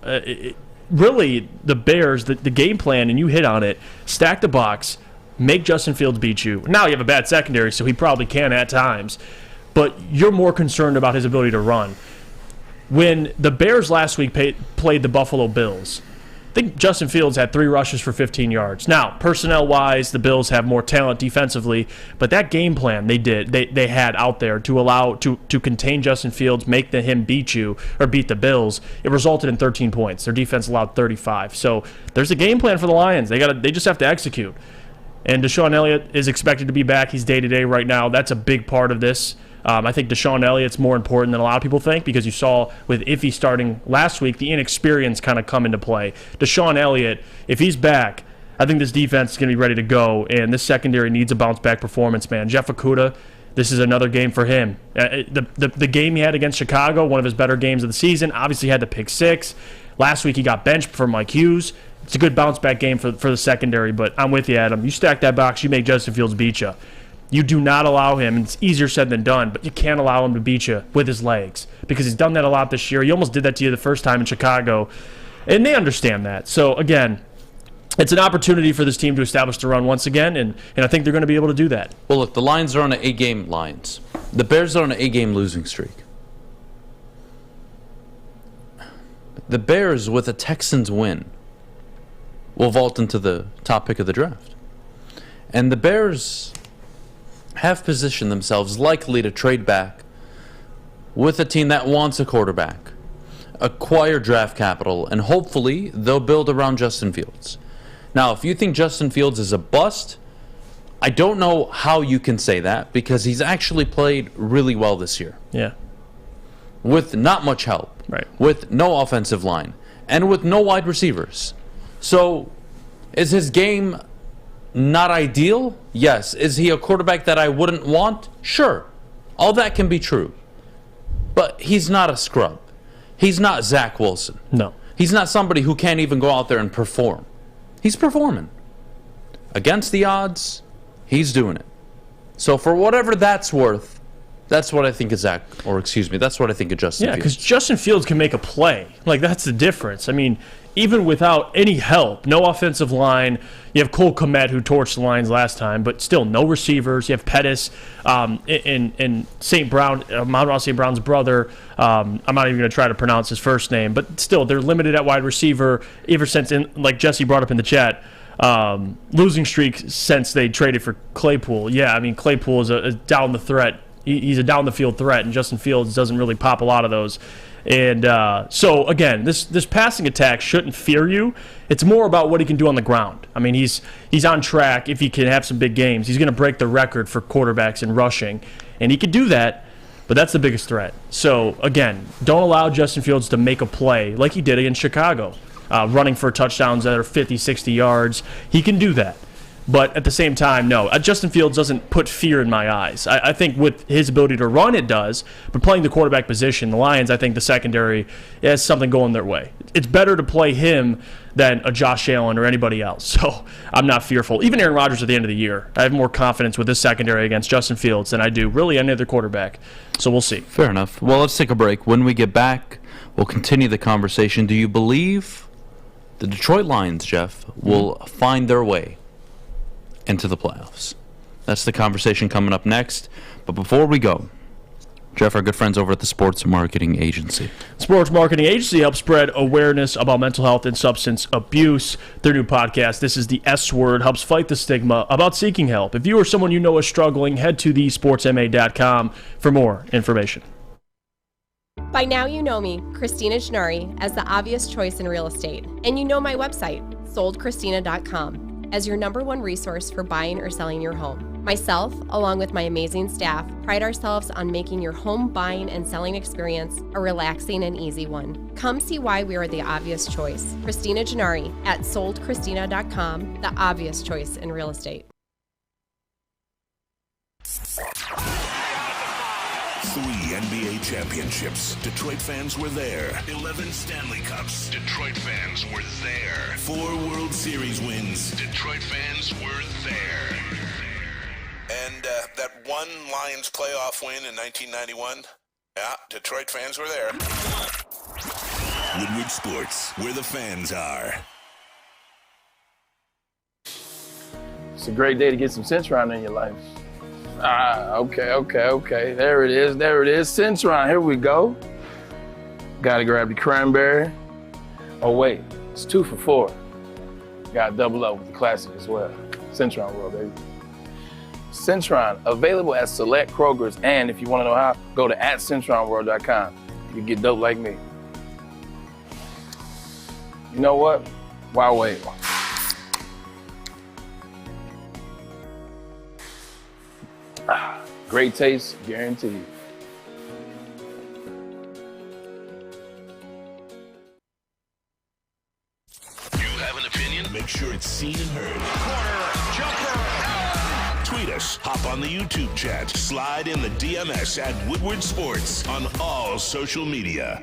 really the Bears, the game plan, and you hit on it, stack the box, make Justin Fields beat you. Now you have a bad secondary, so he probably can at times, but you're more concerned about his ability to run. When the Bears last week played the Buffalo Bills, I think Justin Fields had 3 rushes for 15 yards. Now, personnel-wise, the Bills have more talent defensively, but that game plan they had out there to contain Justin Fields, make him beat you or beat the Bills, it resulted in 13 points. Their defense allowed 35. So there's a game plan for the Lions. They just have to execute. And Deshaun Elliott is expected to be back. He's day-to-day right now. That's a big part of this. I think Deshaun Elliott's more important than a lot of people think because you saw with Iffy starting last week, the inexperience kind of come into play. Deshaun Elliott, if he's back, I think this defense is going to be ready to go, and this secondary needs a bounce-back performance, man. Jeff Okudah, this is another game for him. The game he had against Chicago, one of his better games of the season, obviously had the pick 6. Last week he got benched for Mike Hughes. It's a good bounce-back game for the secondary, but I'm with you, Adam. You stack that box, you make Justin Fields beat you. You do not allow him, and it's easier said than done, but you can't allow him to beat you with his legs because he's done that a lot this year. He almost did that to you the first time in Chicago, and they understand that. So, again, it's an opportunity for this team to establish the run once again, and I think they're going to be able to do that. Well, look, the Lions are on an 8-game Lions. The Bears are on an 8-game losing streak. The Bears, with a Texans win, will vault into the top pick of the draft. And the Bears have positioned themselves likely to trade back with a team that wants a quarterback, acquire draft capital, and hopefully they'll build around Justin Fields. Now, if you think Justin Fields is a bust, I don't know how you can say that because he's actually played really well this year. Yeah. With not much help. Right. With no offensive line. And with no wide receivers. So, is his game not ideal? Yes. Is he a quarterback that I wouldn't want? Sure. All that can be true. But he's not a scrub. He's not Zach Wilson. No. He's not somebody who can't even go out there and perform. He's performing. Against the odds, he's doing it. So for whatever that's worth, that's what I think of Zach, or excuse me, that's what I think of Justin Fields. Yeah, because Justin Fields can make a play. Like, that's the difference. I mean, even without any help, no offensive line, you have Cole Kmet, who torched the lines last time, but still no receivers. You have Pettis and St. Brown, Mount St. Brown's brother. I'm not even going to try to pronounce his first name, but still, they're limited at wide receiver ever since, like Jesse brought up in the chat, losing streak since they traded for Claypool. Yeah, I mean, Claypool is a down the threat. He's a down the field threat, and Justin Fields doesn't really pop a lot of those. And so, again, this passing attack shouldn't fear you. It's more about what he can do on the ground. I mean, he's on track. If he can have some big games, he's going to break the record for quarterbacks in rushing. And he could do that, but that's the biggest threat. So, again, don't allow Justin Fields to make a play like he did against Chicago, running for touchdowns that are 50, 60 yards. He can do that. But at the same time, no. Justin Fields doesn't put fear in my eyes. I think with his ability to run, it does. But playing the quarterback position, the Lions, I think the secondary has something going their way. It's better to play him than a Josh Allen or anybody else. So I'm not fearful. Even Aaron Rodgers at the end of the year, I have more confidence with this secondary against Justin Fields than I do really any other quarterback. So we'll see. Fair enough. Well, let's take a break. When we get back, we'll continue the conversation. Do you believe the Detroit Lions, Jeff, will find their way into the playoffs? That's the conversation coming up next. But before we go, Jeff, our good friends over at the Sports Marketing Agency. Sports Marketing Agency helps spread awareness about mental health and substance abuse. Their new podcast, This is the S Word, helps fight the stigma about seeking help. If you or someone you know is struggling, head to thesportsma.com for more information. By now you know me, Christina Gennari, as the obvious choice in real estate. And you know my website, soldchristina.com. as your #1 resource for buying or selling your home. Myself, along with my amazing staff, pride ourselves on making your home buying and selling experience a relaxing and easy one. Come see why we are the obvious choice. Christina Gennari at soldchristina.com, the obvious choice in real estate. 3 NBA championships. Detroit fans were there. 11 Stanley Cups. Detroit fans were there. 4 World Series wins. Detroit fans were there. And that one Lions playoff win in 1991? Yeah, Detroit fans were there. Woodward Sports, where the fans are. It's a great day to get some Centron in your life. Okay. There it is. Centron, here we go. Gotta grab the cranberry. Oh, wait, it's 2 for $4. Gotta double up with the classic as well. Centron World, baby. Centron, available at select Krogers, and if you wanna know how, go to @CentronWorld.com. You get dope like me. You know what? Why wait? Great taste, guaranteed. You have an opinion? Make sure it's seen and heard. Corner, jumper. Tweet us, hop on the YouTube chat, slide in the DMS at Woodward Sports on all social media.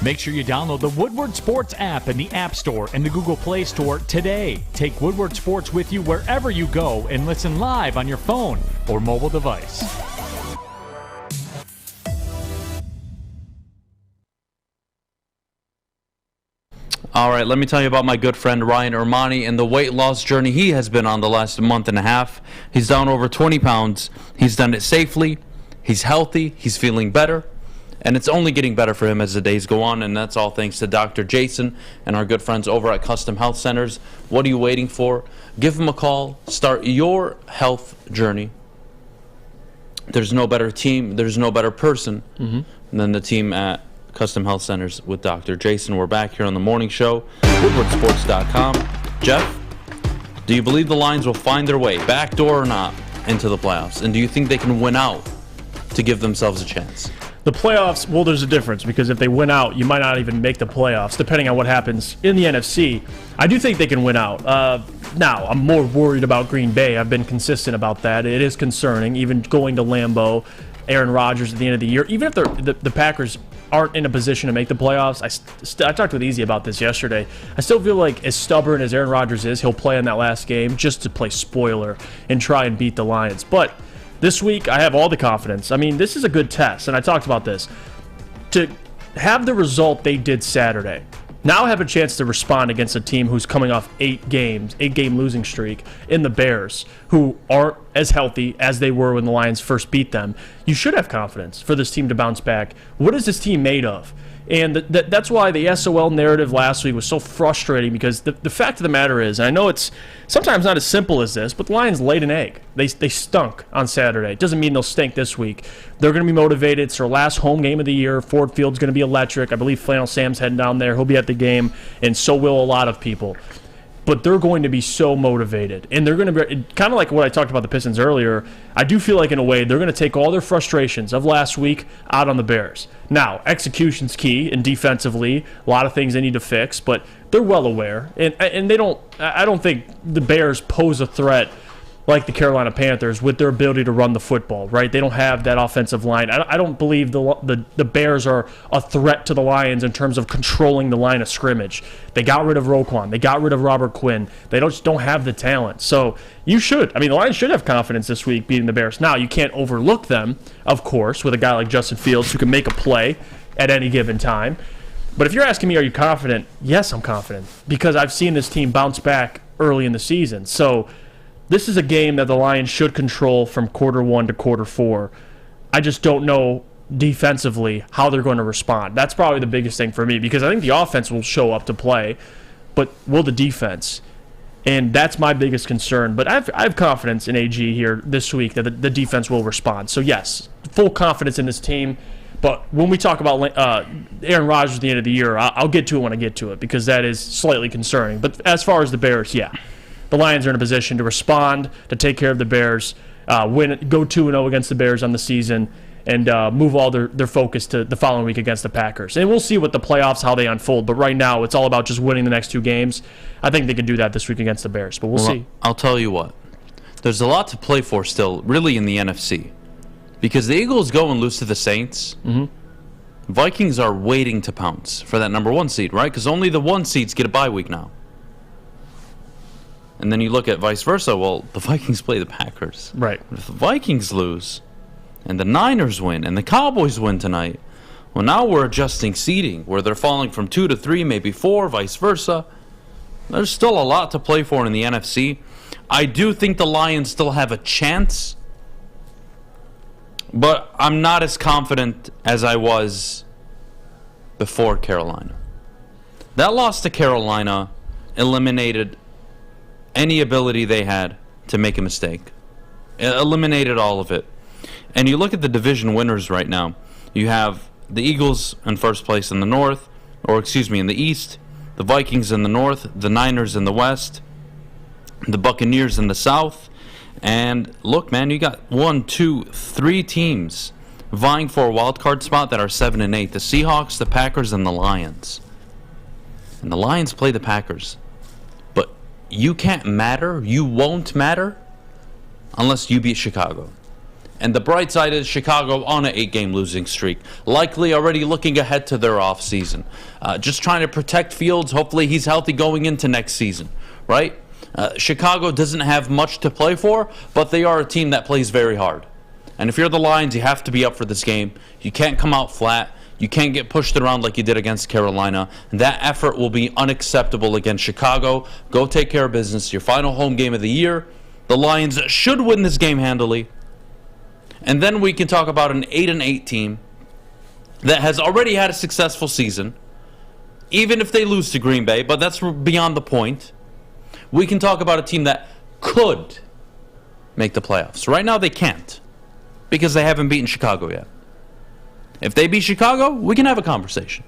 Make sure you download the Woodward Sports app in the App Store and the Google Play Store today. Take Woodward Sports with you wherever you go and listen live on your phone or mobile device. All right, let me tell you about my good friend Ryan Ermani and the weight loss journey he has been on the last month and a half. He's down over 20 pounds. He's done it safely. He's healthy. He's feeling better. And it's only getting better for him as the days go on, and that's all thanks to Dr. Jason and our good friends over at Custom Health Centers. What are you waiting for? Give them a call. Start your health journey. There's no better team, there's no better person than the team at Custom Health Centers with Dr. Jason. We're back here on the morning show, woodwardsports.com. Jeff, do you believe the Lions will find their way, backdoor or not, into the playoffs? And do you think they can win out to give themselves a chance? The playoffs, well, there's a difference because if they win out, you might not even make the playoffs, depending on what happens in the NFC. I do think they can win out. Now, I'm more worried about Green Bay. I've been consistent about that. It is concerning, even going to Lambeau, Aaron Rodgers at the end of the year. Even if the Packers aren't in a position to make the playoffs, I talked with Isiah about this yesterday. I still feel like as stubborn as Aaron Rodgers is, he'll play in that last game just to play spoiler and try and beat the Lions. But this week, I have all the confidence. I mean, this is a good test, and I talked about this. To have the result they did Saturday, now have a chance to respond against a team who's coming off 8-game losing streak in the Bears, who aren't as healthy as they were when the Lions first beat them. You should have confidence for this team to bounce back. What is this team made of? And that's why the SOL narrative last week was so frustrating, because the fact of the matter is, and I know it's sometimes not as simple as this, but the Lions laid an egg. They stunk on Saturday. It doesn't mean they'll stink this week. They're going to be motivated. It's their last home game of the year. Ford Field's going to be electric. I believe Flannel Sam's heading down there. He'll be at the game, and so will a lot of people. But they're going to be so motivated. And they're going to be kind of like what I talked about the Pistons earlier. I do feel like, in a way, they're going to take all their frustrations of last week out on the Bears. Now, execution's key, and defensively, a lot of things they need to fix, but they're well aware. And they don't. I don't think the Bears pose a threat like the Carolina Panthers with their ability to run the football, right? They don't have that offensive line. I don't believe the Bears are a threat to the Lions in terms of controlling the line of scrimmage. They got rid of Roquan. They got rid of Robert Quinn. They just don't have the talent. So you should. I mean, the Lions should have confidence this week beating the Bears. Now, you can't overlook them, of course, with a guy like Justin Fields who can make a play at any given time. But if you're asking me, are you confident? Yes, I'm confident, because I've seen this team bounce back early in the season. So this is a game that the Lions should control from quarter 1 to quarter 4. I just don't know defensively how they're going to respond. That's probably the biggest thing for me, because I think the offense will show up to play, but will the defense? And that's my biggest concern. But I have confidence in AG here this week that the defense will respond. So yes, full confidence in this team. But when we talk about Aaron Rodgers at the end of the year, I'll get to it when I get to it, because that is slightly concerning. But as far as the Bears, yeah. The Lions are in a position to respond, to take care of the Bears, go 2-0 against the Bears on the season, and move all their focus to the following week against the Packers. And we'll see what the playoffs, how they unfold. But right now, it's all about just winning the next 2 games. I think they can do that this week against the Bears, but we'll see. I'll tell you what. There's a lot to play for still, really, in the NFC. Because the Eagles go and lose to the Saints. Vikings are waiting to pounce for that number 1 seed, right? Because only the 1 seeds get a bye week now. And then you look at vice versa. Well, the Vikings play the Packers. Right. If the Vikings lose, and the Niners win, and the Cowboys win tonight, well, now we're adjusting seeding, where they're falling from 2 to 3, maybe 4, vice versa. There's still a lot to play for in the NFC. I do think the Lions still have a chance, but I'm not as confident as I was before Carolina. That loss to Carolina eliminated any ability they had to make a mistake. It eliminated all of it. And you look at the division winners right now. You have the Eagles in first place in the North, in the East, the Vikings in the North, the Niners in the West, the Buccaneers in the South. And look, man, you got 1, 2, 3 teams vying for a wild card spot that are 7 and 8. The Seahawks, the Packers, and the Lions. And the Lions play the Packers. You can't matter, you won't matter, unless you beat Chicago. And the bright side is Chicago on an 8-game losing streak, likely already looking ahead to their offseason. Just trying to protect Fields. Hopefully he's healthy going into next season, right? Chicago doesn't have much to play for, but they are a team that plays very hard. And if you're the Lions, you have to be up for this game. You can't come out flat. You can't get pushed around like you did against Carolina. And that effort will be unacceptable against Chicago. Go take care of business. Your final home game of the year. The Lions should win this game handily. And then we can talk about an 8-8 team that has already had a successful season, even if they lose to Green Bay, but that's beyond the point. We can talk about a team that could make the playoffs. Right now they can't because they haven't beaten Chicago yet. If they beat Chicago, we can have a conversation.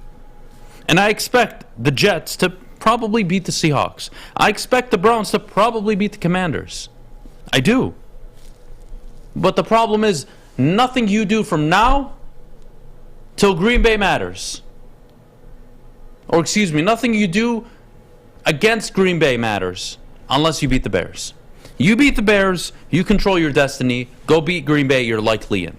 And I expect the Jets to probably beat the Seahawks. I expect the Browns to probably beat the Commanders. I do. But the problem is, nothing you do from now till Green Bay matters. Or excuse me, nothing you do against Green Bay matters unless you beat the Bears. You beat the Bears, you control your destiny. Go beat Green Bay, you're likely in.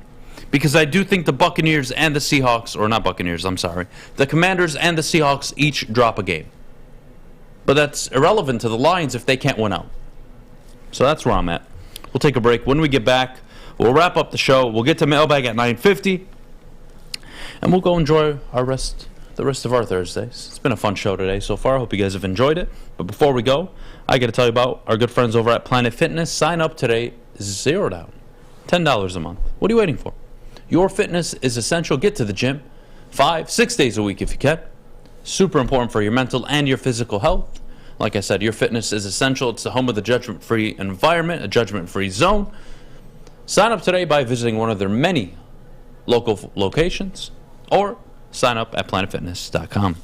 Because I do think the Buccaneers and the Seahawks, or not Buccaneers, I'm sorry, the Commanders and the Seahawks each drop a game. But that's irrelevant to the Lions if they can't win out. So that's where I'm at. We'll take a break. When we get back, we'll wrap up the show. We'll get to Mailbag at 9:50. And we'll go enjoy the rest of our Thursdays. It's been a fun show today so far. I hope you guys have enjoyed it. But before we go, I got to tell you about our good friends over at Planet Fitness. Sign up today, $0 down, $10 a month. What are you waiting for? Your fitness is essential. Get to the gym 5-6 days a week if you can. Super important for your mental and your physical health. Like I said, your fitness is essential. It's the home of the judgment-free environment, a judgment-free zone. Sign up today by visiting one of their many local locations or sign up at planetfitness.com.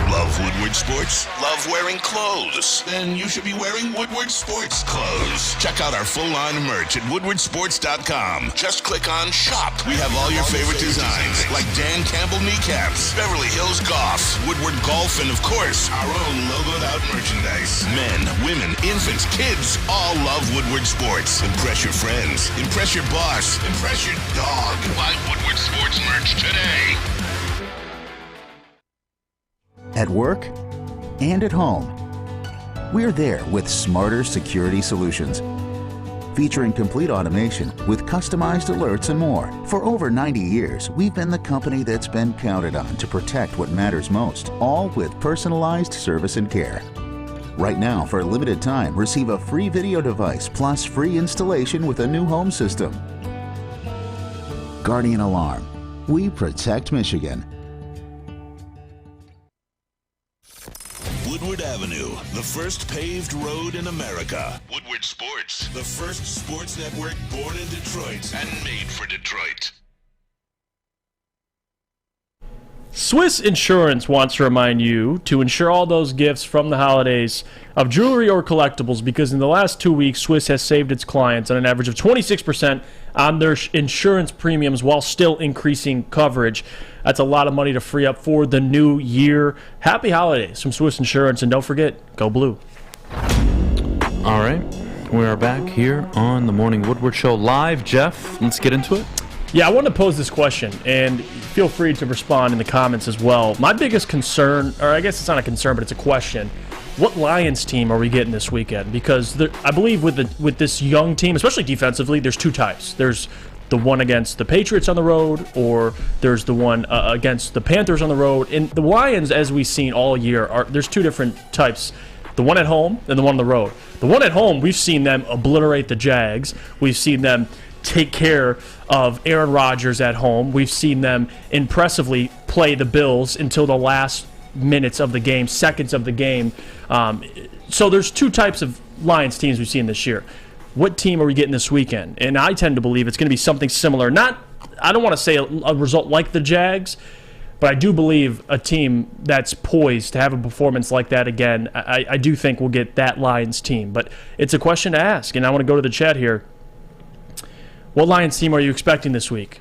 Love Woodward Sports? Love wearing clothes? Then you should be wearing Woodward Sports clothes. Check out our full line of merch at woodwardsports.com. Just click on Shop. We have all your favorite designs, like Dan Campbell kneecaps, Beverly Hills Golf, Woodward Golf, and of course, our own logoed out merchandise. Men, women, infants, kids all love Woodward Sports. Impress your friends. Impress your boss. Impress your dog. Buy Woodward Sports merch today. At work and at home, we're there with smarter security solutions. Featuring complete automation with customized alerts and more. For over 90 years, we've been the company that's been counted on to protect what matters most, all with personalized service and care. Right now, for a limited time, receive a free video device plus free installation with a new home system. Guardian Alarm. We protect Michigan. Woodward Avenue, the first paved road in America. Woodward Sports, the first sports network born in Detroit and made for Detroit. Swiss Insurance wants to remind you to insure all those gifts from the holidays of jewelry or collectibles, because in the last 2 weeks, Swiss has saved its clients on an average of 26% on their insurance premiums while still increasing coverage. That's a lot of money to free up for the new year. Happy holidays from Swiss Insurance, and don't forget, go blue. All right, we are back here on the Morning Woodward Show live. Jeff, let's get into it. Yeah, I want to pose this question, and feel free to respond in the comments as well. My biggest concern, or I guess it's not a concern, but it's a question. What Lions team are we getting this weekend? Because I believe with this young team, especially defensively, there's two types. There's the one against the Patriots on the road, or there's the one against the Panthers on the road. And the Lions, as we've seen all year, there's two different types. The one at home and the one on the road. The one at home, we've seen them obliterate the Jags. We've seen them take care of Aaron Rodgers at home. We've seen them impressively play the Bills until the last minutes of the game, seconds of the game. So there's two types of Lions teams we've seen this year. What team are we getting this weekend? And I tend to believe it's going to be something similar. I don't want to say a result like the Jags, but I do believe a team that's poised to have a performance like that again. I do think we'll get that Lions team. But it's a question to ask, and I want to go to the chat here. What Lions team are you expecting this week?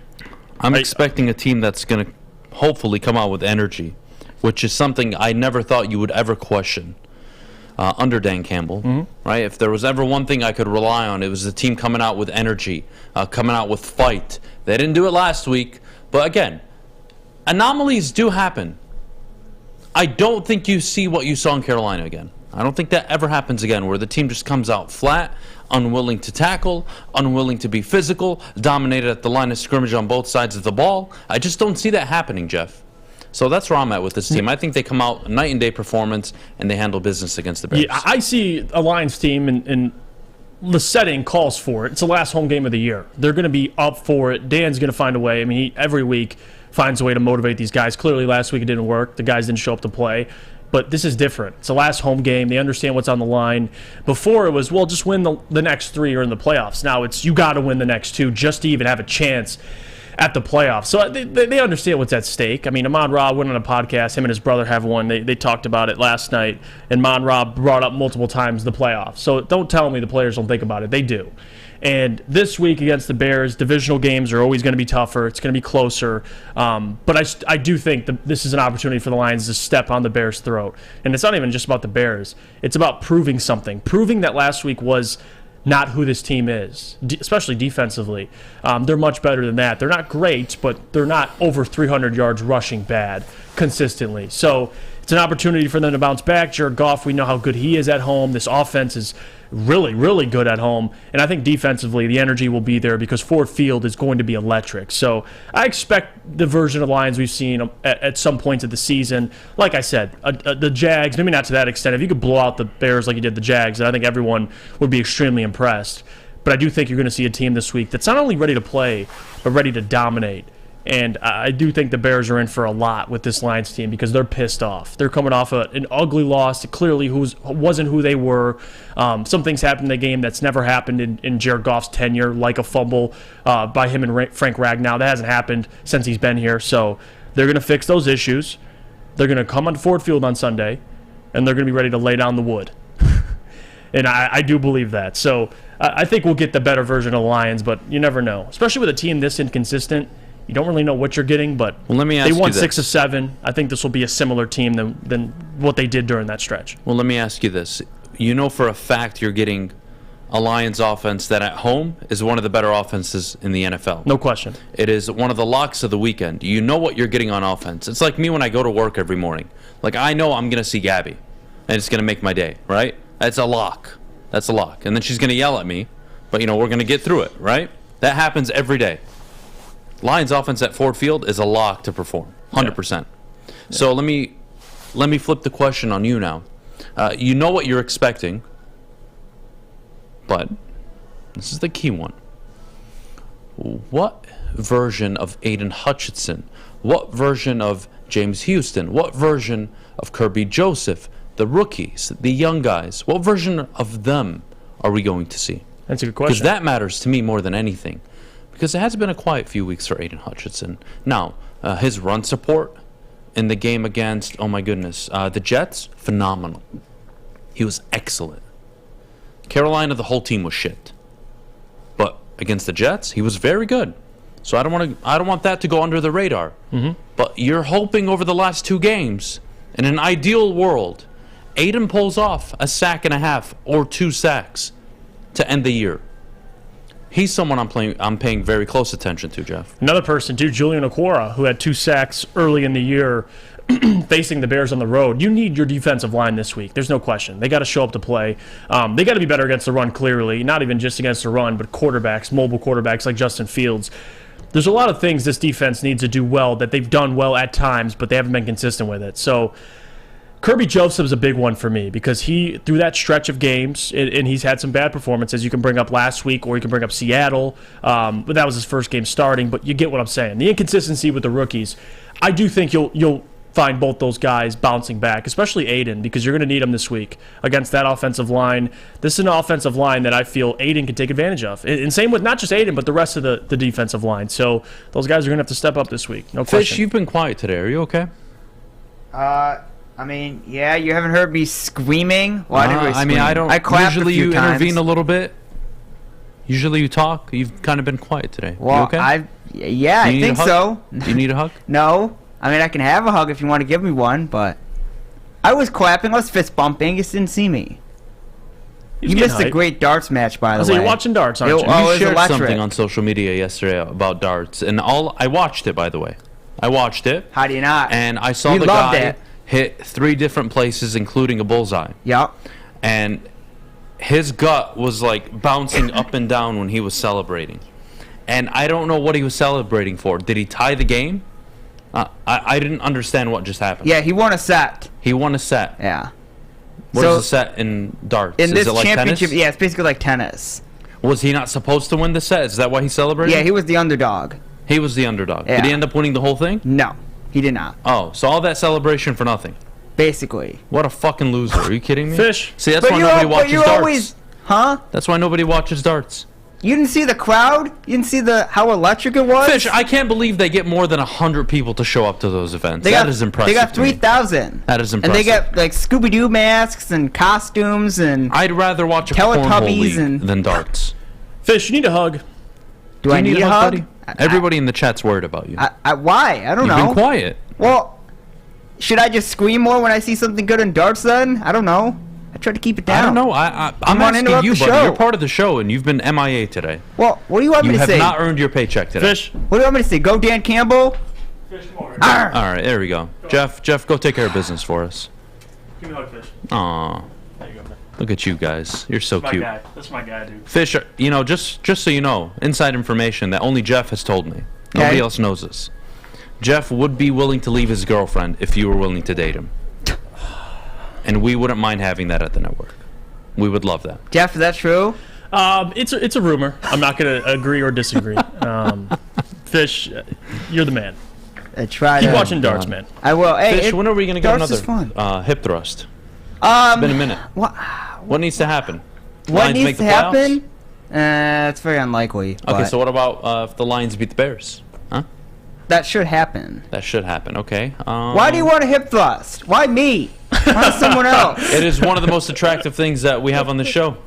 I'm expecting a team that's going to hopefully come out with energy, which is something I never thought you would ever question under Dan Campbell. Right? If there was ever one thing I could rely on, it was the team coming out with energy, coming out with fight. They didn't do it last week, but again, anomalies do happen. I don't think you see what you saw in Carolina again. I don't think that ever happens again, where the team just comes out flat, unwilling to tackle, unwilling to be physical, dominated at the line of scrimmage on both sides of the ball. I just don't see that happening, Jeff. So that's where I'm at with this team. I think they come out night and day performance, and they handle business against the Bears. Yeah, I see a Lions team, and the setting calls for it. It's the last home game of the year. They're going to be up for it. Dan's going to find a way. I mean, he every week finds a way to motivate these guys. Clearly, last week it didn't work. The guys didn't show up to play. But this is different. It's the last home game. They understand what's on the line. Before it was, well, just win the next 3 or in the playoffs. Now it's you got to win the next 2 just to even have a chance at the playoffs. So they understand what's at stake. I mean, Amon Ra went on a podcast. Him and his brother have one. They talked about it last night. And Amon Ra brought up multiple times the playoffs. So don't tell me the players don't think about it. They do. And this week against the Bears, divisional games are always going to be tougher. It's going to be closer. But I do think that this is an opportunity for the Lions to step on the Bears' throat. And it's not even just about the Bears. It's about proving something. Proving that last week was not who this team is, especially defensively. They're much better than that. They're not great, but they're not over 300 yards rushing bad consistently. So it's an opportunity for them to bounce back. Jared Goff, we know how good he is at home. This offense is really, really good at home. And I think defensively, the energy will be there because Ford Field is going to be electric. So I expect the version of Lions we've seen at some points of the season. Like I said, the Jags, maybe not to that extent. If you could blow out the Bears like you did the Jags, then I think everyone would be extremely impressed. But I do think you're going to see a team this week that's not only ready to play, but ready to dominate. And I do think the Bears are in for a lot with this Lions team because they're pissed off. They're coming off an ugly loss to clearly wasn't who they were. Some things happened in the game that's never happened in Jared Goff's tenure, like a fumble by him and Frank Ragnow. That hasn't happened since he's been here. So they're going to fix those issues. They're going to come on Ford Field on Sunday, and they're going to be ready to lay down the wood. And I do believe that. So I think we'll get the better version of the Lions, but you never know. Especially with a team this inconsistent. You don't really know what you're getting, but let me ask they won you 6 of 7. I think this will be a similar team than what they did during that stretch. Well, let me ask you this. You know for a fact you're getting a Lions offense that at home is one of the better offenses in the NFL. No question. It is one of the locks of the weekend. You know what you're getting on offense. It's like me when I go to work every morning. Like, I know I'm going to see Gabby, and it's going to make my day, right? That's a lock. That's a lock. And then she's going to yell at me, but, we're going to get through it, right? That happens every day. Lions offense at Ford Field is a lock to perform, 100%. Yeah. So let me flip the question on you now. You know what you're expecting, but this is the key one. What version of Aiden Hutchinson, what version of James Houston, what version of Kirby Joseph, the rookies, the young guys, what version of them are we going to see? That's a good question. Because that matters to me more than anything. Because it has been a quiet few weeks for Aiden Hutchinson. Now, his run support in the game against, the Jets, phenomenal. He was excellent. Carolina, the whole team was shit. But against the Jets, he was very good. So I don't want that to go under the radar. Mm-hmm. But you're hoping over the last 2 games, in an ideal world, Aiden pulls off a sack and a half or 2 sacks to end the year. He's someone I'm paying very close attention to, Jeff. Another person, too, Julian Okwara, who had 2 sacks early in the year facing the Bears on the road. You need your defensive line this week. There's no question. They got to show up to play. They got to be better against the run, clearly. Not even just against the run, but quarterbacks, mobile quarterbacks like Justin Fields. There's a lot of things this defense needs to do well that they've done well at times, but they haven't been consistent with it. So Kirby Joseph's a big one for me because he, through that stretch of games, and he's had some bad performances. You can bring up last week or you can bring up Seattle, but that was his first game starting. But you get what I'm saying. The inconsistency with the rookies, I do think you'll find both those guys bouncing back, especially Aiden, because you're going to need him this week against that offensive line. This is an offensive line that I feel Aiden can take advantage of. And same with not just Aiden, but the rest of the defensive line. So those guys are going to have to step up this week. No question. Fish, you've been quiet today. Are you okay? I mean, yeah, you haven't heard me screaming. Well, I didn't really scream. I don't. I clapped usually a few you times. intervene a little bit. Usually you talk. You've kind of been quiet today. Well, you okay? I think so. Do you need a hug? No. I mean, I can have a hug if you want to give me one, but I was clapping. I was fist bumping. You just didn't see me. You missed a great darts match, by the way. So you're watching darts, aren't you? You shared something on social media yesterday about darts, and I watched it, by the way. I watched it. How do you not? And I saw the guy hit 3 different places, including a bullseye. Yep. And his gut was like bouncing up and down when he was celebrating. And I don't know what he was celebrating for. Did he tie the game? I didn't understand what just happened. Yeah, he won a set. He won a set. Yeah. What is the set in darts? In this is it like championship, tennis? yeah, it's basically like tennis. Was he not supposed to win the set? Is that why he celebrated? Yeah, he was the underdog. He was the underdog. Yeah. Did he end up winning the whole thing? No, he did not. Oh, so all that celebration for nothing. Basically. What a fucking loser. Are you kidding me? Fish. See, that's why nobody watches darts. Always, huh? That's why nobody watches darts. You didn't see the crowd? You didn't see how electric it was? Fish, I can't believe they get more than 100 people to show up to those events. That is impressive. They got 3,000. That is impressive. And they get like Scooby-Doo masks and costumes and I'd rather watch a cornhole league than darts. Fish, you need a hug. Do I need a hug? buddy? Everybody in the chat's worried about you. Why? I don't know. You've been quiet. Well, should I just scream more when I see something good in darts then? I don't know. I try to keep it down. I don't know. I'm asking you, buddy. You're part of the show, and you've been MIA today. Well, what do you want me to say? You have not earned your paycheck today. Fish. What do you want me to say? Go Dan Campbell? Fish more. All right, there we go. Jeff, go take care of business for us. Give me a hug, Fish. Aw. There you go, man. Look at you guys. You're so That's cute. my guy. That's my guy, dude. Fish, just so you know, inside information that only Jeff has told me. Nobody else knows this. Jeff would be willing to leave his girlfriend if you were willing to date him. And we wouldn't mind having that at the network. We would love that. Jeff, is that true? It's a rumor. I'm not going to agree or disagree. Fish, you're the man. Keep watching darts, man. I will. Hey, Fish, when are we going to get darts is fun. another hip thrust? It's been a minute. What needs to happen? What Lions needs make to the playoffs? happen? It's very unlikely. Okay, but so what about if the Lions beat the Bears? Huh? that should happen. That should happen. Okay. Why do you want a hip thrust? Why me? Why someone else? It is one of the most attractive things that we have on the show.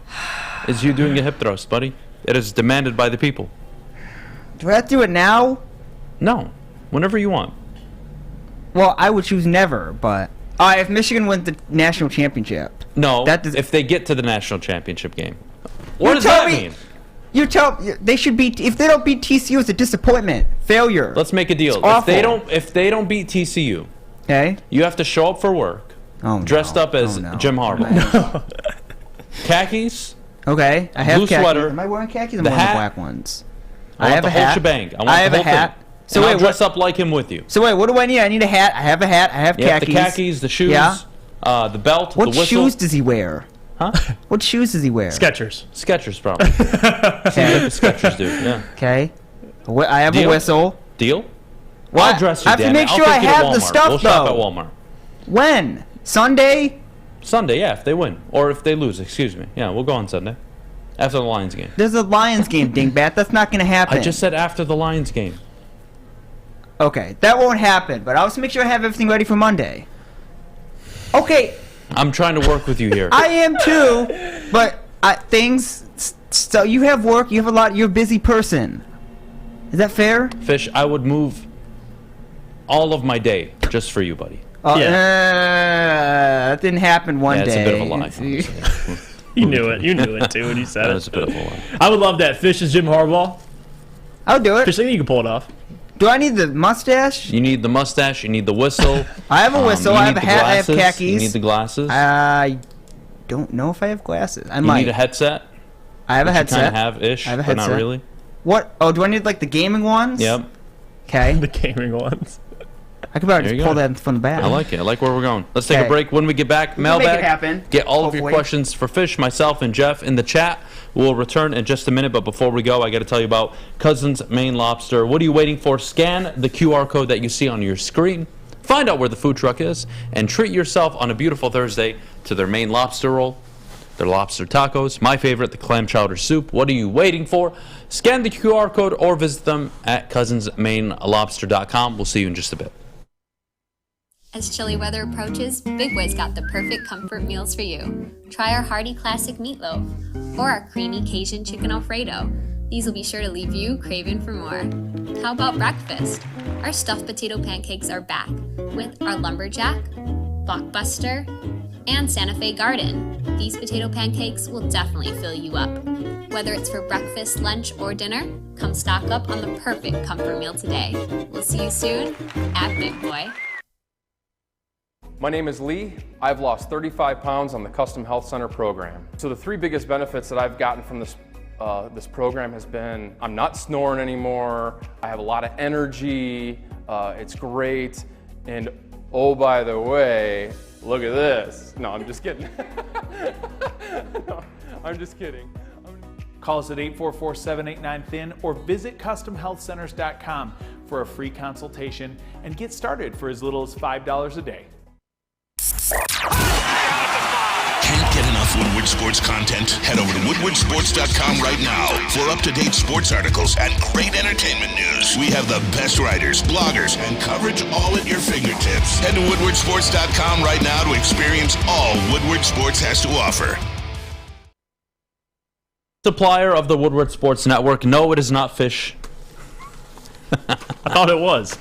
Is you doing a hip thrust, buddy? It is demanded by the people. Do I have to do it now? No, whenever you want. Well, I would choose never, but if Michigan wins the national championship. No, if they get to the national championship game. What does that mean? You tell they should beat. If they don't beat TCU, it's a disappointment, failure. Let's make a deal. It's If they don't beat TCU, okay, you have to show up for work, dressed up as Jim Harbaugh, khakis. Okay, I have blue khakis. sweater. Am I wearing khakis? I'm the wearing hat. the black ones. I have the whole shebang. I have the a whole hat. thing. So I'll wait, dress up like him with you. So wait, what do I need? I need a hat. I have a hat. I have khakis. The khakis, the shoes, the belt, what the whistle. shoes does he wear? Huh? What shoes does he wear? Skechers. Skechers, probably. Seems like the Skechers do. Yeah. Okay. I have a whistle. Deal? Well, I'll dress you, I have to Dan. make I'll sure take I you to have the Walmart. stuff, We'll shop though. at Walmart. When? Sunday? Sunday, yeah, if they win. Or if they lose, excuse me. Yeah, we'll go on Sunday. After the Lions game. There's a Lions game, dingbat. That's not going to happen. I just said after the Lions game. Okay, that won't happen, but I'll just make sure I have everything ready for Monday. Okay. I'm trying to work with you here. I am too, but so you have work, you have a lot, you're a busy person. Is that fair? Fish, I would move all of my day just for you, buddy. That didn't happen one day. It's a bit of a lie. You knew it. You knew it too when you said it. That was a bit of a lie. I would love that. Fish is Jim Harbaugh. I'll do it. Fish, I think you can pull it off. Do I need the mustache? You need the mustache. You need the whistle. I have a whistle. I have a hat. I have khakis. You need the glasses. I don't know if I have glasses. I you might. need a headset. I have a headset. You kind of have ish, I have a but headset. not really. What? Oh, do I need like the gaming ones? Yep. Okay. The gaming ones. I could probably just pull that from the back. I like it. I like where we're going. Let's take a Okay. break. When we get back, We can make Mailbag. it happen, Get all of your hopefully. questions for Fish, myself, and Jeff in the chat. We'll return in just a minute, but before we go, I got to tell you about Cousins Maine Lobster. What are you waiting for? Scan the QR code that you see on your screen. Find out where the food truck is, and treat yourself on a beautiful Thursday to their Maine lobster roll, their lobster tacos, my favorite, the clam chowder soup. What are you waiting for? Scan the QR code or visit them at cousinsmainelobster.com. We'll see you in just a bit. As chilly weather approaches, Big Boy's got the perfect comfort meals for you. Try our hearty classic meatloaf or our creamy Cajun chicken Alfredo. These will be sure to leave you craving for more. How about breakfast? Our stuffed potato pancakes are back with our lumberjack, blockbuster, and Santa Fe Garden. These potato pancakes will definitely fill you up. Whether it's for breakfast, lunch, or dinner, come stock up on the perfect comfort meal today. We'll see you soon at Big Boy. My name is Lee. I've lost 35 pounds on the Custom Health Center program. So the three biggest benefits that I've gotten from this program has been I'm not snoring anymore, I have a lot of energy, it's great, and oh, by the way, Look at this. No, I'm just kidding. No, I'm just kidding. Call us at 844-789-THIN or visit customhealthcenters.com for a free consultation and get started for as little as $5 a day. Can't get enough Woodward Sports content? Head over to woodwardsports.com right now for up-to-date sports articles and great entertainment news. We have the best writers, bloggers, and coverage all at your fingertips. Head to woodwardsports.com right now to experience all Woodward Sports has to offer. Supplier of the Woodward Sports Network. No, it is not fish. I thought it was.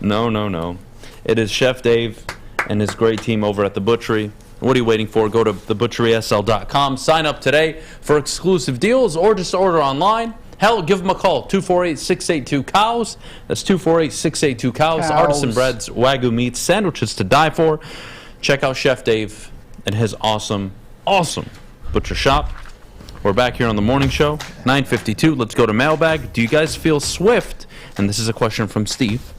No. It is Chef Dave and his great team over at The Butchery. What are you waiting for? Go to thebutcherysl.com. Sign up today for exclusive deals or just order online. Hell, give them a call. 248-682-COWS. That's 248-682-COWS. Artisan breads, Wagyu meats, sandwiches to die for. Check out Chef Dave and his awesome butcher shop. We're back here on the morning show, 9:52. Let's go to Mailbag. Do you guys feel Swift, and this is a question from Steve,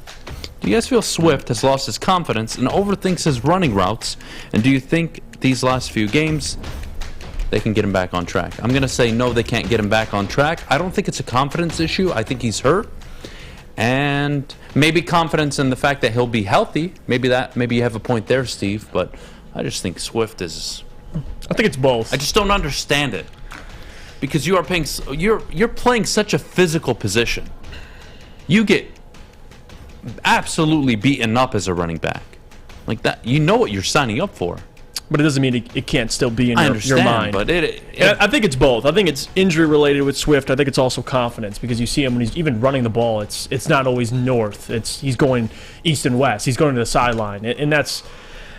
do you guys feel Swift has lost his confidence and overthinks his running routes? And do you think these last few games, they can get him back on track? I'm going to say no, they can't get him back on track. I don't think it's a confidence issue. I think he's hurt. And maybe confidence in the fact that he'll be healthy. Maybe you have a point there, Steve. But I just think Swift is... I think it's both. I just don't understand it. Because you're playing such a physical position. You get absolutely beaten up as a running back. Like that, you know what you're signing up for. But it doesn't mean it can't still be in your mind. But I think it's both. I think it's injury related with Swift. I think it's also confidence because you see him when he's even running the ball. It's not always north. He's going east and west. He's going to the sideline, and that's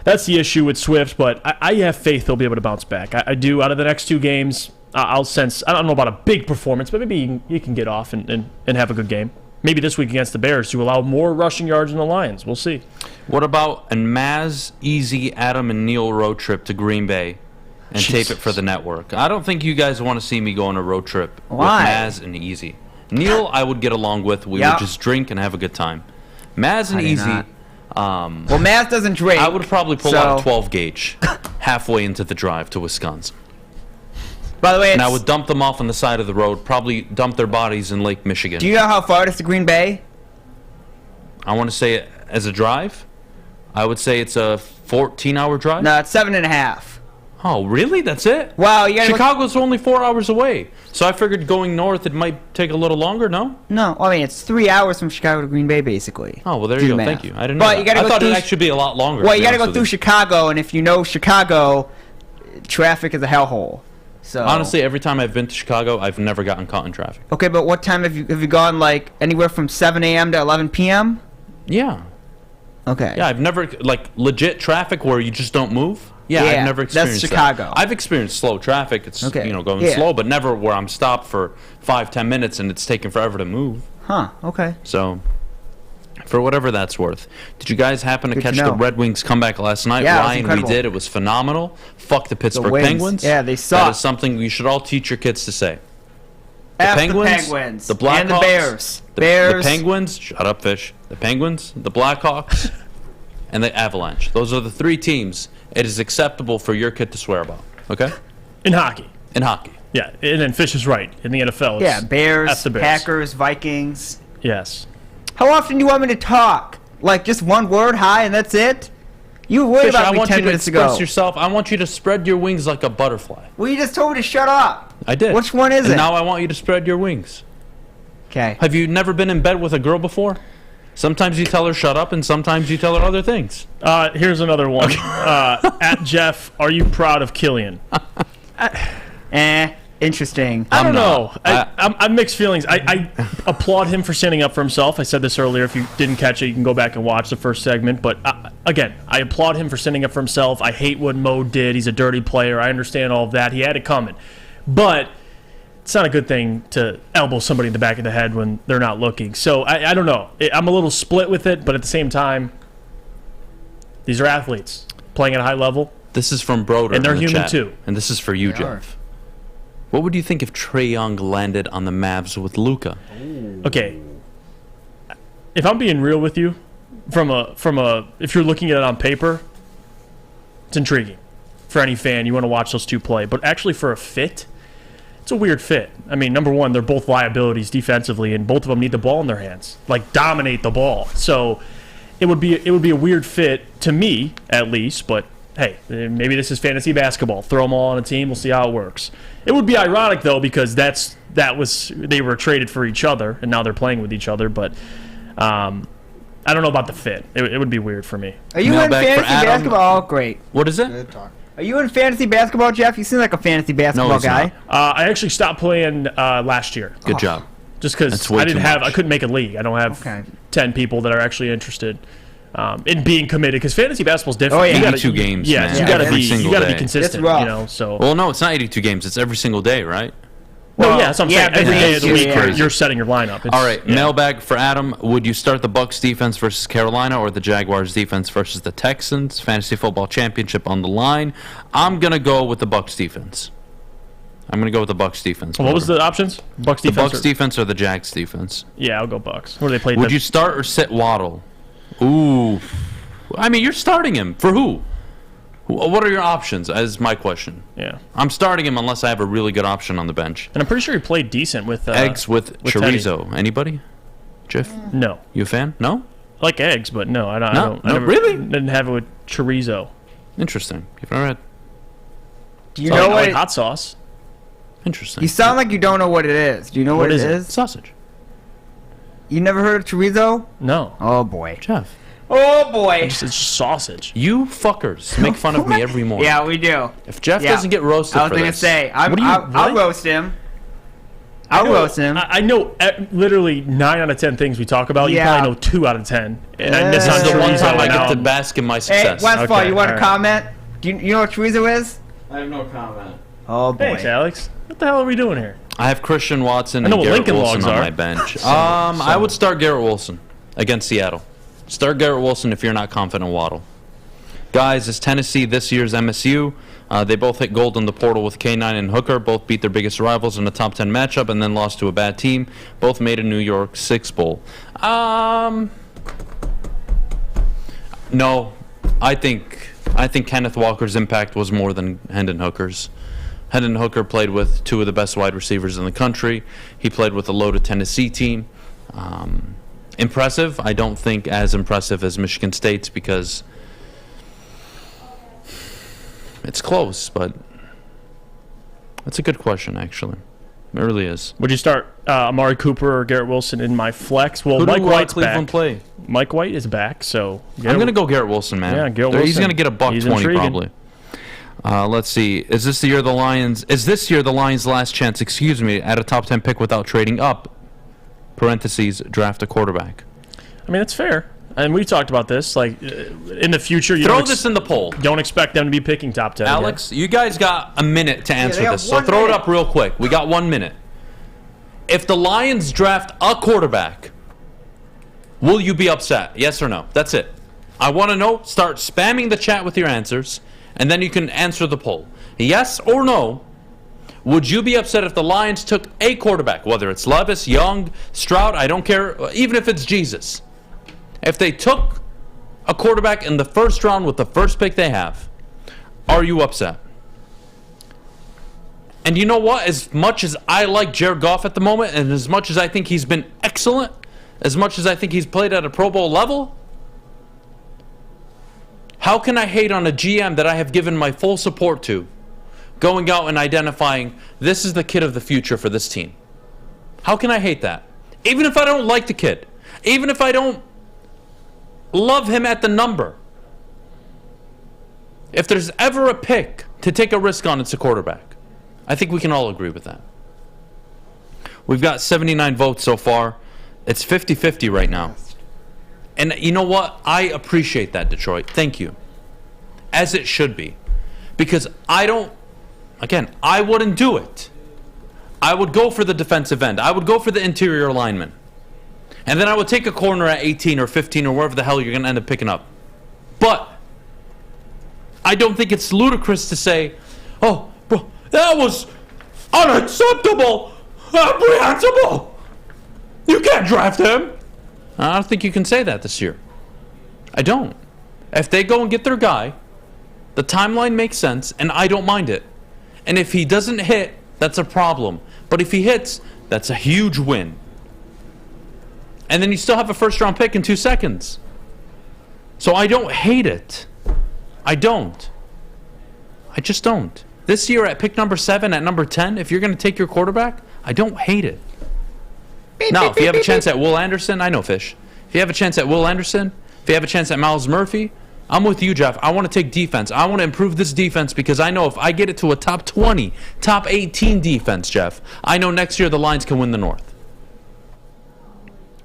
the issue with Swift. But I have faith he'll be able to bounce back. I do. Out of the next two games, I'll sense. I don't know about a big performance, but maybe you can get off and have a good game. Maybe this week against the Bears to allow more rushing yards than the Lions. We'll see. What about a Maz, Easy, Adham, and Neil road trip to Green Bay and tape it for the network? I don't think you guys want to see me go on a road trip with Maz and Easy. Neil, I would get along with. We would just drink and have a good time. Maz and Easy. Well, Maz doesn't drink. I would probably pull out a 12 gauge halfway into the drive to Wisconsin. By the way, and I would dump them off on the side of the road, probably dump their bodies in Lake Michigan. Do you know how far it is to Green Bay? I want to say as a drive, I would say it's a 14-hour drive. No, it's 7.5. Oh, really? That's it? Wow, Chicago's only 4 hours away. So I figured going north it might take a little longer, no? No, I mean, it's 3 hours from Chicago to Green Bay, basically. Oh, well, there you go. Thank you. I didn't know that. I thought it'd actually be a lot longer. Well, you got to go through Chicago, and if you know Chicago, traffic is a hellhole. So honestly, every time I've been to Chicago, I've never gotten caught in traffic. Okay, but what time have you gone, like, anywhere from 7 a.m. to 11 p.m.? Yeah. Okay. Yeah, I've never, like, legit traffic where you just don't move. Yeah, I've never experienced that's Chicago. I've experienced slow traffic. It's, going slow, but never where I'm stopped for 5-10 minutes and it's taking forever to move. Huh, okay. So, for whatever that's worth. Did you guys happen to catch the Red Wings comeback last night? Yeah, Ryan, we did. It was phenomenal. Fuck the Pittsburgh Penguins. Yeah, they suck. That is something you should all teach your kids to say. The F Penguins, the Blackhawks, and the Bears. The Penguins, shut up, fish. The Penguins, the Blackhawks, and the Avalanche. Those are the three teams it is acceptable for your kid to swear about. Okay? In hockey. In hockey. Yeah, and then Fish is right. In the NFL, it's Bears, the Bears. Packers, Vikings. Yes. How often do you want me to talk? Like just one word, hi, and that's it? You were worried about me 10 minutes ago. I want you to express yourself. I want you to spread your wings like a butterfly. Well, you just told me to shut up. I did. Which one is it? And now I want you to spread your wings. Okay. Have you never been in bed with a girl before? Sometimes you tell her shut up, and sometimes you tell her other things. Here's another one. At Jeff, are you proud of Killian? Interesting. I don't know. I'm mixed feelings. I applaud him for standing up for himself. I said this earlier. If you didn't catch it, you can go back and watch the first segment. But again, I applaud him for standing up for himself. I hate what Mo did. He's a dirty player. I understand all of that. He had it coming. But it's not a good thing to elbow somebody in the back of the head when they're not looking. So I don't know. I'm a little split with it, but at the same time, these are athletes playing at a high level. This is from Broder. And they're human chat. too. And this is for you, Jeff. What would you think if Trae Young landed on the Mavs with Luka? Okay. If I'm being real with you, from a if you're looking at it on paper, It's intriguing for any fan. You want to watch those two play. But actually for a fit, it's a weird fit. I mean, number one, they're both liabilities defensively, and both of them need the ball in their hands, like dominate the ball. So it would be a weird fit to me, at least. But hey, maybe this is fantasy basketball. Throw them all on a team. We'll see how it works. It would be ironic though, because they were traded for each other, and now they're playing with each other. But I don't know about the fit. It would be weird for me. Are you in fantasy basketball? Oh, great. What is it? Good talk. Are you in fantasy basketball, Jeff? You seem like a fantasy basketball guy. I actually stopped playing last year. Good job. Just because I couldn't make a league. I don't have 10 people that are actually interested in being committed. Because fantasy basketball is different. Oh yeah, 82 games. Yeah, man. you got to be consistent. You know, so. Well, no, it's not 82 games. It's every single day, right? No, yeah, that's what I'm saying. Every day of the week, crazy. you're setting your lineup. All right, mailbag for Adam. Would you start the Bucs defense versus Carolina or the Jaguars defense versus the Texans? Fantasy football championship on the line. I'm going to go with the Bucs defense. What was the options? Bucs defense? The Bucs defense or the Jags defense? Yeah, I'll go Bucs. What do they play? Would you start or sit Waddle? Ooh. I mean, you're starting him. For who? What are your options? Is my question. Yeah. I'm starting him unless I have a really good option on the bench. And I'm pretty sure he played decent with eggs with chorizo. Teddy. Anybody? Jeff? No. You a fan? No? I like eggs, but no, I don't. No? I never, really? Didn't have it with chorizo. Interesting. You've never had. Do you know what? Like hot sauce. Interesting. You sound like you don't know what it is. Do you know what it is? Sausage. You never heard of chorizo? No. Oh boy. Jeff. Oh boy. It's just sausage. You fuckers make fun of me every morning. Yeah, we do. If Jeff doesn't get roasted I was for gonna this, say, I'll roast him. I'll roast him. I know literally 9 out of 10 things we talk about. You Yeah. probably know 2 out of 10. And I miss this on is the one chorizo. time I and get to bask in my Hey, success. Westfall, you want to alright. comment? Do you know what chorizo is? I have no comment. Oh boy. Thanks, Alex. What the hell are we doing here? I have Christian Watson I know and what Garrett Lincoln Wilson logs on are. my bench. I would start Garrett Wilson against Seattle. Start Garrett Wilson if you're not confident in Waddle. Guys, is Tennessee this year's MSU? They both hit gold in the portal with K9 and Hooker. Both beat their biggest rivals in a top 10 matchup and then lost to a bad team. Both made a New York Six Bowl. No, I think Kenneth Walker's impact was more than Hendon Hooker's. Hendon Hooker played with 2 of the best wide receivers in the country. He played with a loaded Tennessee team. Impressive. I don't think as impressive as Michigan State's because it's close, but that's a good question, actually. It really is. Would you start Amari Cooper or Garrett Wilson in my flex? Well, Who Mike do White's Cleveland back. play? Mike White is back, so I'm going to go Garrett Wilson, man. Yeah, Garrett He's Wilson. going to get a buck He's 20 intriguing. probably. Let's see. Is this year the Lions' last chance, at a top 10 pick without trading up? Parentheses, draft a quarterback. I mean, that's fair. And we talked about this. Like, in the future, you Throw don't this in the poll. Don't expect them to be picking top 10. Alex, you guys got a minute to answer they have this, so 1 throw it minute. up real quick. We got 1 minute. If the Lions draft a quarterback, will you be upset? Yes or no? That's it. I want to know. Start spamming the chat with your answers, and then you can answer the poll. Yes or no? Would you be upset if the Lions took a quarterback, whether it's Levis, Young, Stroud, I don't care, even if it's Jesus? If they took a quarterback in the first round with the first pick they have, are you upset? And you know what? As much as I like Jared Goff at the moment, and as much as I think he's been excellent, as much as I think he's played at a Pro Bowl level, how can I hate on a GM that I have given my full support to, going out and identifying, this is the kid of the future for this team? How can I hate that? Even if I don't like the kid. Even if I don't love him at the number. If there's ever a pick to take a risk on, it's a quarterback. I think we can all agree with that. We've got 79 votes so far. It's 50-50 right now. And you know what? I appreciate that, Detroit. Thank you. As it should be. Because I wouldn't do it. I would go for the defensive end. I would go for the interior lineman. And then I would take a corner at 18 or 15 or wherever the hell you're going to end up picking up. But I don't think it's ludicrous to say, oh, bro, that was unacceptable, apprehensible. You can't draft him. I don't think you can say that this year. I don't. If they go and get their guy, The timeline makes sense, and I don't mind it. And if he doesn't hit, that's a problem. But if he hits, that's a huge win. And then you still have a first-round pick in 2 seconds. So I don't hate it. I don't. I just don't. This year at pick number 7, at number 10, if you're going to take your quarterback, I don't hate it. Now, if you have a chance at Will Anderson, I know Fish. If you have a chance at Will Anderson, if you have a chance at Miles Murphy, I'm with you, Jeff. I want to take defense. I want to improve this defense because I know if I get it to a top 20, top 18 defense, Jeff, I know next year the Lions can win the North.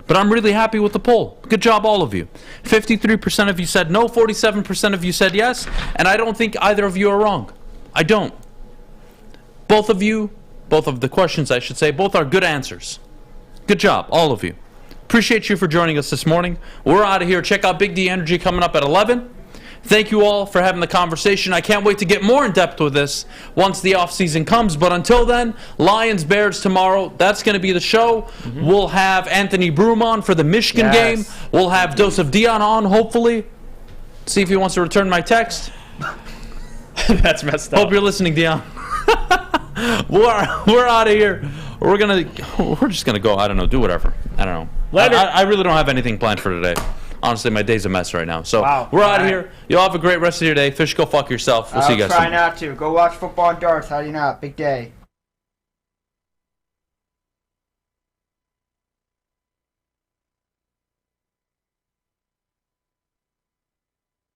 But I'm really happy with the poll. Good job, all of you. 53% of you said no, 47% of you said yes, and I don't think either of you are wrong. I don't. Both of you, both of the questions, I should say, both are good answers. Good job, all of you. Appreciate you for joining us this morning. We're out of here. Check out Big D Energy coming up at 11. Thank you all for having the conversation. I can't wait to get more in depth with this once the offseason comes. But until then, Lions Bears tomorrow. That's going to be the show. We'll have Anthony Broom on for the Michigan game. We'll have Dose of Dion on, hopefully. See if he wants to return my text. That's messed up. Hope you're listening, Dion. We're out of here. We're just gonna go. I don't know. Do whatever. I don't know. I really don't have anything planned for today. Honestly, my day's a mess right now. So we're out of here. Y'all have a great rest of your day. Fish, go fuck yourself. We'll see you guys soon. I'll try not to. Go watch football and darts. How do you not? Big day.